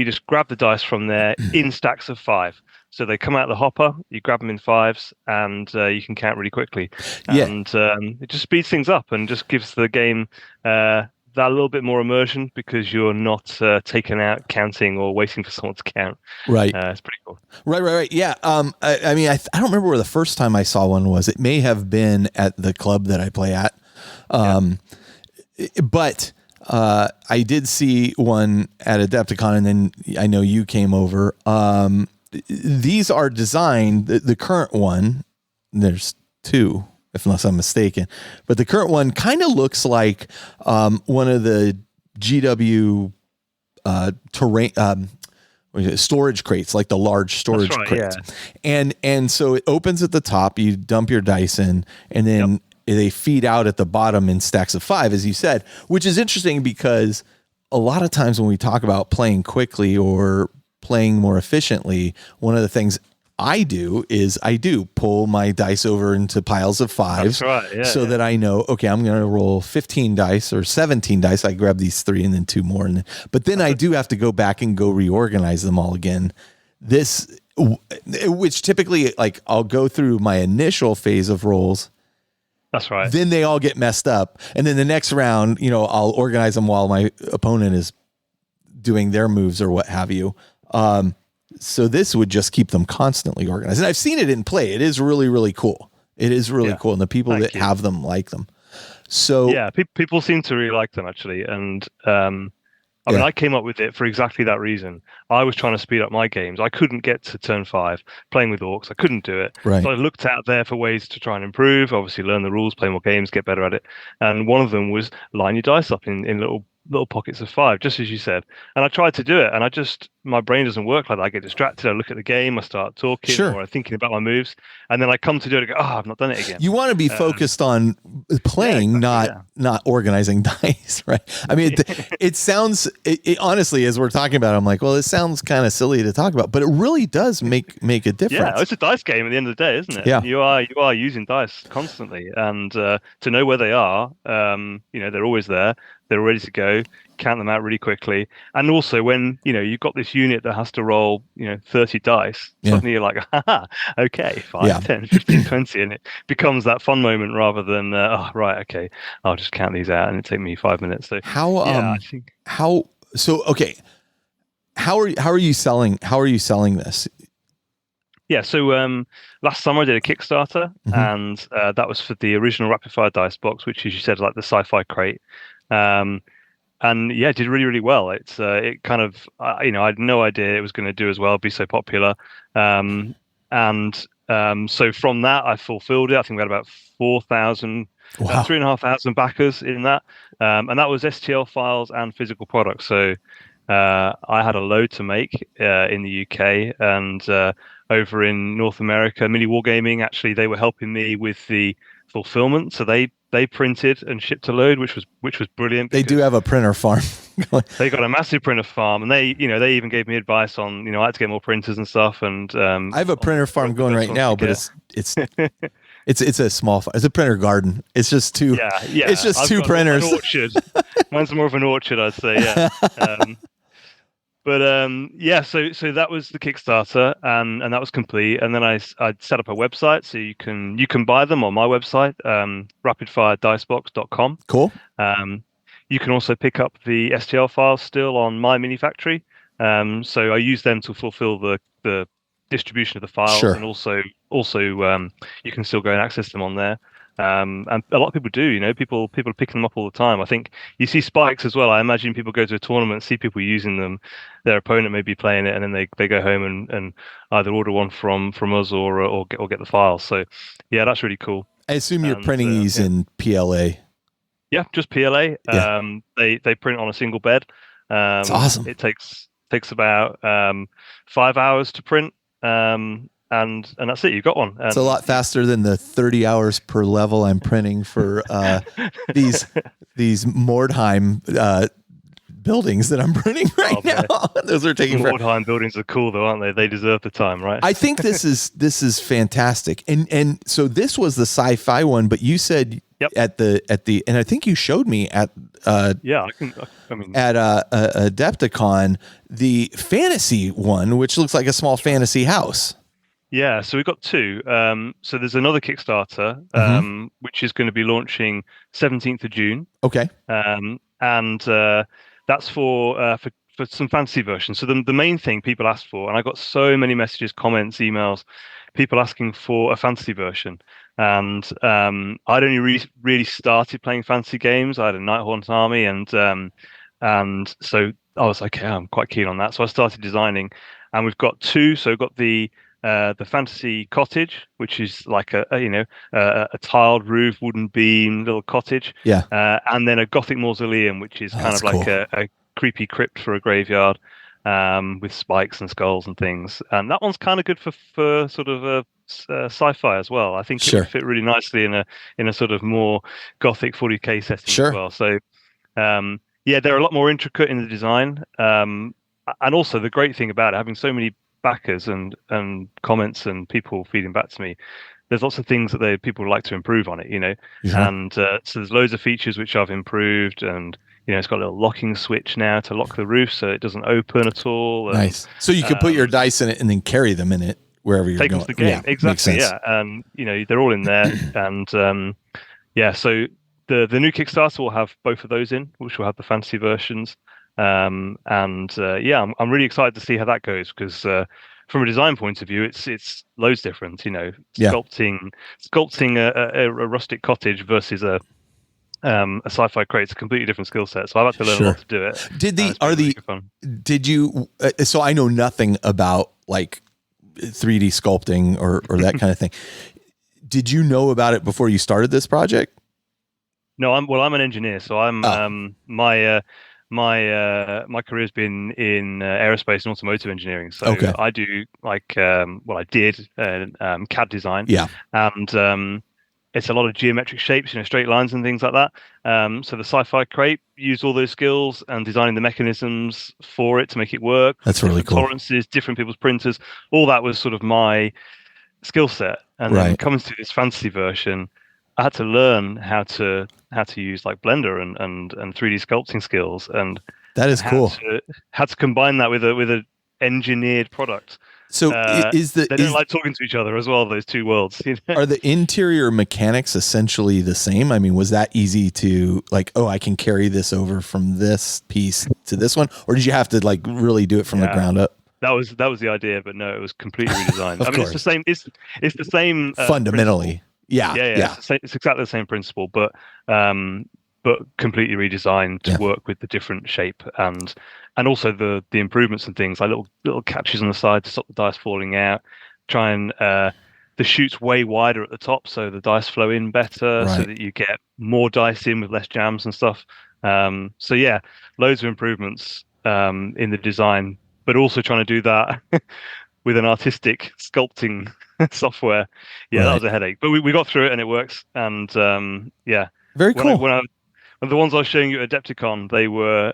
just grab the dice from there in stacks of 5. So they come out of the hopper, you grab them in 5s, and you can count really quickly. And it just speeds things up and just gives the game that little bit more immersion because you're not taken out counting or waiting for someone to count. Right. It's pretty cool. Right. Yeah. I mean, I don't remember where the first time I saw one was. It may have been at the club that I play at. But I did see one at Adepticon, and then I know you came over. These are designed, the current one, there's 2, unless I'm mistaken, but the current one kind of looks like one of the GW terrain storage crates, like the large storage crates. Yeah. And so it opens at the top, you dump your dice in, and then they feed out at the bottom in stacks of 5, as you said, which is interesting because a lot of times when we talk about playing quickly or playing more efficiently, one of the things I do is pull my dice over into piles of 5s that I know, okay, I'm going to roll 15 dice or 17 dice. I grab these 3 and then 2 more. But then I do have to go back and go reorganize them all again. This which typically, like, I'll go through my initial phase of rolls. That's right. Then they all get messed up. And then the next round, I'll organize them while my opponent is doing their moves or what have you. So this would just keep them constantly organized. And I've seen it in play. It is really, really cool. It is really cool. And the people that have them like them. So yeah, people seem to really like them, actually. And I mean, I came up with it for exactly that reason. I was trying to speed up my games. I couldn't get to turn 5 playing with orcs. I couldn't do it. Right. So I looked out there for ways to try and improve, obviously learn the rules, play more games, get better at it. And one of them was line your dice up in little pockets of 5, just as you said. And I tried to do it, and my brain doesn't work like that. I get distracted. I look at the game, I start talking or thinking about my moves, and then I come to do it and go, I've not done it again. You want to be focused on playing, not organizing dice, right? I mean, it sounds, honestly, as we're talking about it, I'm like, well, it sounds kind of silly to talk about, but it really does make a difference. Yeah, it's a dice game at the end of the day, isn't it? Yeah. You are using dice constantly, and to know where they are, they're always there. They're ready to go. Count them out really quickly. And also when, you've got this unit that has to roll, 30 dice, suddenly you're like, okay, 5, 10, 15, 20. And it becomes that fun moment rather than, right, okay, I'll just count these out and it take me 5 minutes. So how are you selling this? Yeah, so last summer I did a Kickstarter, and that was for the original Rapid Fire Dicebox, which, as you said, like the sci-fi crate. And yeah, it did really, really well. It kind of, I had no idea it was going to do as well, be so popular. So from that, I fulfilled it. I think we had about 4,000, 3,500 backers in that. And that was STL files and physical products. So I had a load to make in the UK, and over in North America, Mini Wargaming, actually, they were helping me with the fulfillment. So they printed and shipped a load, which was brilliant. They do have a printer farm. They got a massive printer farm, and they even gave me advice on, I had to get more printers and stuff. And I have a printer farm going right now, but it's a small. It's a printer garden. It's just two. Yeah. It's just two printers. An orchard. Mine's more of an orchard, I'd say. Yeah. So that was the Kickstarter, and that was complete. And then I set up a website, so you can buy them on my website, rapidfiredicebox.com. Cool. You can also pick up the STL files still on my mini factory. So I use them to fulfill the distribution of the files, and also you can still go and access them on there. And a lot of people do, people are picking them up all the time. I think you see spikes as well. I imagine people go to a tournament, see people using them, their opponent may be playing it, and then they go home and either order one from us or get the files. So yeah, that's really cool. I assume you're printing these in PLA. Yeah, just PLA. Yeah. They print on a single bed. That's awesome. It takes about 5 hours to print. And that's it. You've got one. It's a lot faster than the 30 hours per level I'm printing for these Mordheim buildings that I'm printing right now. Those are taking forever. Mordheim buildings are cool, though, aren't they? They deserve the time, right? I think this is fantastic. And so this was the sci-fi one, but you said at the and I think you showed me at at Adepticon the fantasy one, which looks like a small fantasy house. Yeah, so we've got two. So there's another Kickstarter, which is going to be launching 17th of June. Okay. And that's for some fantasy versions. So the main thing people asked for, and I got so many messages, comments, emails, people asking for a fantasy version. And I'd only really started playing fantasy games. I had a Nighthaunt army, and so I was like, I'm quite keen on that. So I started designing, and we've got two. So we've got the fantasy cottage, which is like a tiled roof, wooden beam, little cottage. Yeah. And then a Gothic mausoleum, which is kind of like a creepy crypt for a graveyard, with spikes and skulls and things. And that one's kind of good for sort of a sci-fi as well. I think it would fit really nicely in a sort of more Gothic 40k setting as well. So they're a lot more intricate in the design. And also the great thing about it, having so many backers and comments and people feeding back to me, there's lots of things that people would like to improve on it, and so there's loads of features which I've improved, and it's got a little locking switch now to lock the roof so it doesn't open at all. And, nice. So you can put your dice in it and then carry them in it wherever you're take going. them to the game. Yeah, Exactly. Yeah. And they're all in there. And so the new Kickstarter will have both of those in, which will have the fantasy versions. I'm really excited to see how that goes, because from a design point of view, it's loads different. Sculpting a rustic cottage versus a sci-fi crate, it's a completely different skill set. So I've had to learn a lot to do it. Did you? So I know nothing about like 3D sculpting or that kind of thing. Did you know about it before you started this project? No, I'm an engineer, so I'm my career's been in aerospace and automotive engineering. So I do I did CAD design. Yeah, and it's a lot of geometric shapes, straight lines and things like that. So the sci-fi crate used all those skills and designing the mechanisms for it to make it work. That's really cool. Tolerances, different people's printers, all that was sort of my skill set. And then coming to this fantasy version, I had to learn how to use like Blender and 3D sculpting skills, and that is cool. Had to combine that with a engineered product. So they don't like talking to each other as well, those two worlds. Are the interior mechanics essentially the same? I mean, was that easy to like, I can carry this over from this piece to this one, or did you have to like really do it from the ground up? That was the idea, but no, it was completely redesigned. It's the same. It's the same fundamentally. Principle. Yeah. It's exactly the same principle, but completely redesigned to work with the different shape and also the improvements and things like little catches on the side to stop the dice falling out. Try and the chute's way wider at the top, so the dice flow in better, so that you get more dice in with less jams and stuff. Loads of improvements in the design, but also trying to do that with an artistic sculpting software. That was a headache, but we got through it and it works. And very cool. When the ones I was showing you at Adepticon, they were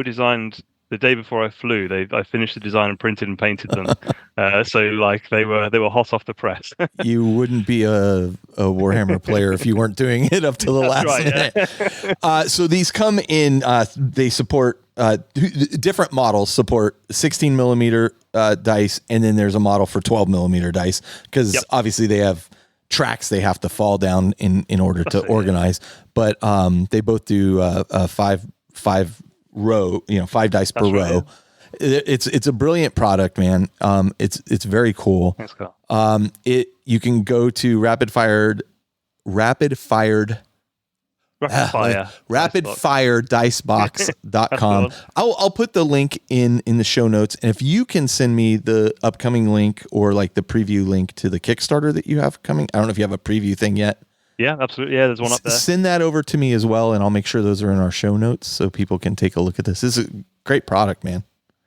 designed the day before I flew. I finished the design and printed and painted them. So like they were hot off the press. You wouldn't be a Warhammer player if you weren't doing it up to the last minute. So these come in. They support different models. Support 16 millimeter dice, and then there's a model for 12 millimeter dice, because obviously they have tracks they have to fall down in order to organize. But they both do five row, 5 dice per row. It's a brilliant product, man. It's very cool. That's cool. You can go to rapidfiredicebox.com. I'll put the link in the show notes, and if you can send me the upcoming link or like the preview link to the Kickstarter that you have coming. I don't know if you have a preview thing yet. Yeah, absolutely. Yeah, there's one up there. Send that over to me as well, and I'll make sure those are in our show notes so people can take a look at this. This is a great product, man.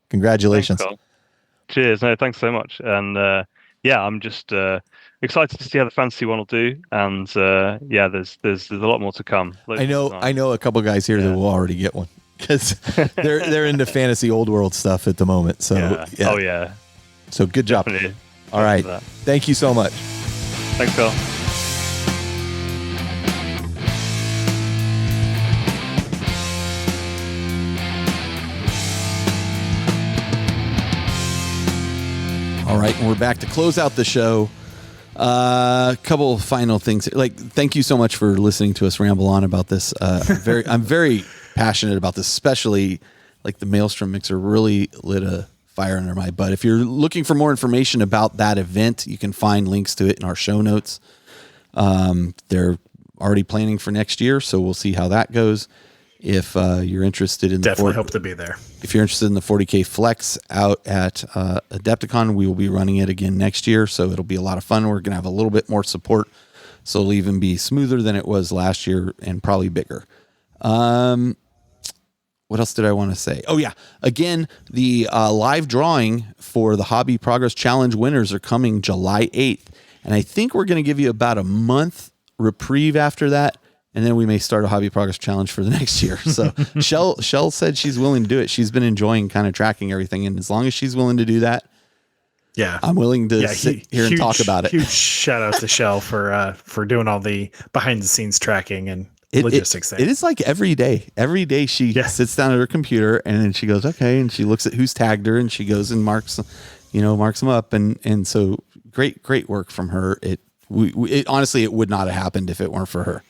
Congratulations. Thanks, cheers. No, thanks so much. And I'm just excited to see how the fantasy one will do. And there's a lot more to come. I know a couple guys here that will already get one, because they're into fantasy old world stuff at the moment. So So good job. Definitely. All right. Thank you so much. Thanks, Carl. All right, and we're back to close out the show. A couple of final things. Like, thank you so much for listening to us ramble on about this. I'm very passionate about this, especially like the Maelstrom Mixer really lit a fire under my butt. If you're looking for more information about that event, you can find links to it in our show notes. They're already planning for next year, so we'll see how that goes. If you're interested in definitely hope to be there. If you're interested in the 40K Flex out at Adepticon, we will be running it again next year, so it'll be a lot of fun. We're going to have a little bit more support, so it'll even be smoother than it was last year and probably bigger. What else did I want to say? Oh, yeah. Again, the live drawing for the Hobby Progress Challenge winners are coming July 8th, and I think we're going to give you about a month reprieve after that. And then we may start a Hobby Progress Challenge for the next year. So Shell said she's willing to do it. She's been enjoying kind of tracking everything. And as long as she's willing to do that, I'm willing to sit here and talk about it. Huge shout out to Shell for doing all the behind the scenes tracking and logistics thing. It is like every day. Every day she sits down at her computer and then she goes, okay, and she looks at who's tagged her and she goes and marks them up, and so great work from her. It honestly, it would not have happened if it weren't for her.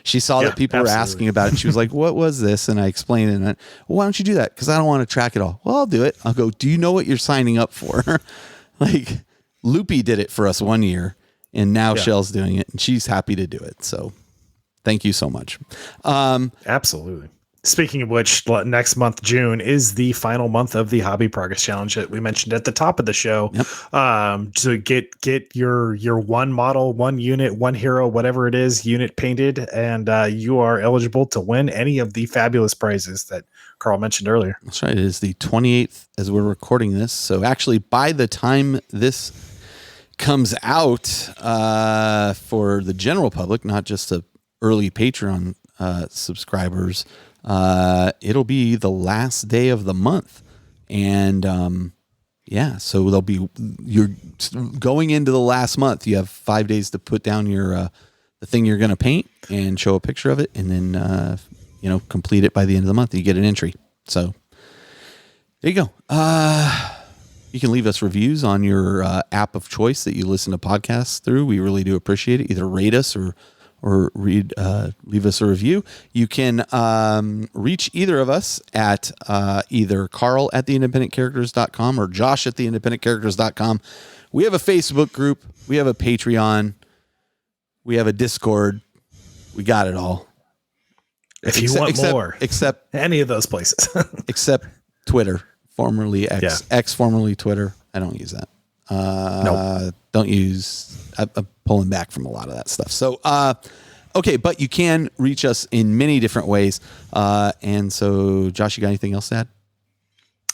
She saw that people were asking about it. She was like, what was this? And I explained it. And well, why don't you do that? Because I don't want to track it all. Well, I'll do it. I'll go, do you know what you're signing up for? Like Loopy did it for us one year and now Shell's doing it and she's happy to do it. So thank you so much. Absolutely. Speaking of which, next month, June, is the final month of the Hobby Progress Challenge that we mentioned at the top of the show. Yep. So get your one model, one unit, one hero, whatever it is, unit painted, and you are eligible to win any of the fabulous prizes that Carl mentioned earlier. That's right. It is the 28th as we're recording this. So actually, by the time this comes out for the general public, not just the early Patreon subscribers, it'll be the last day of the month. And so you're going into the last month. You have 5 days to put down your the thing you're going to paint and show a picture of it, and then complete it by the end of the month. You get an entry. So there you go. You can leave us reviews on your app of choice that you listen to podcasts through. We really do appreciate it. Either rate us or leave us a review. You can reach either of us at either Carl at theindependentcharacters.com or Josh at theindependentcharacters.com. We have a Facebook group. We have a Patreon. We have a Discord. We got it all. If you want more, except any of those places, except Twitter, formerly X, X formerly Twitter. I don't use that. Nope. Don't use. I'm pulling back from a lot of that stuff. So, okay, but you can reach us in many different ways. And so, Josh, you got anything else to add?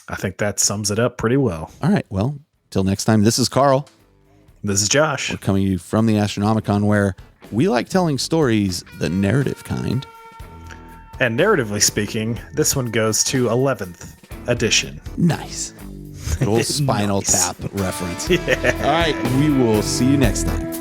I think that sums it up pretty well. All right. Well, till next time. This is Carl. This is Josh. We're coming to you from the Astronomicon, where we like telling stories the narrative kind. And narratively speaking, this one goes to 11th edition. Nice. Little Spinal Tap reference. Yeah. All right. We will see you next time.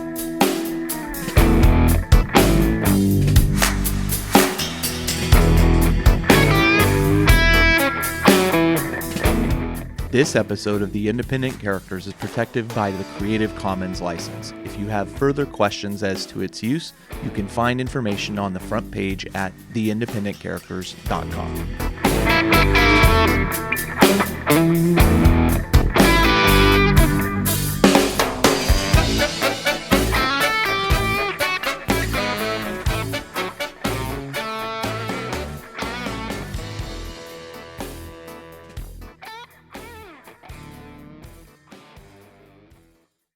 This episode of The Independent Characters is protected by the Creative Commons license. If you have further questions as to its use, you can find information on the front page at theindependentcharacters.com.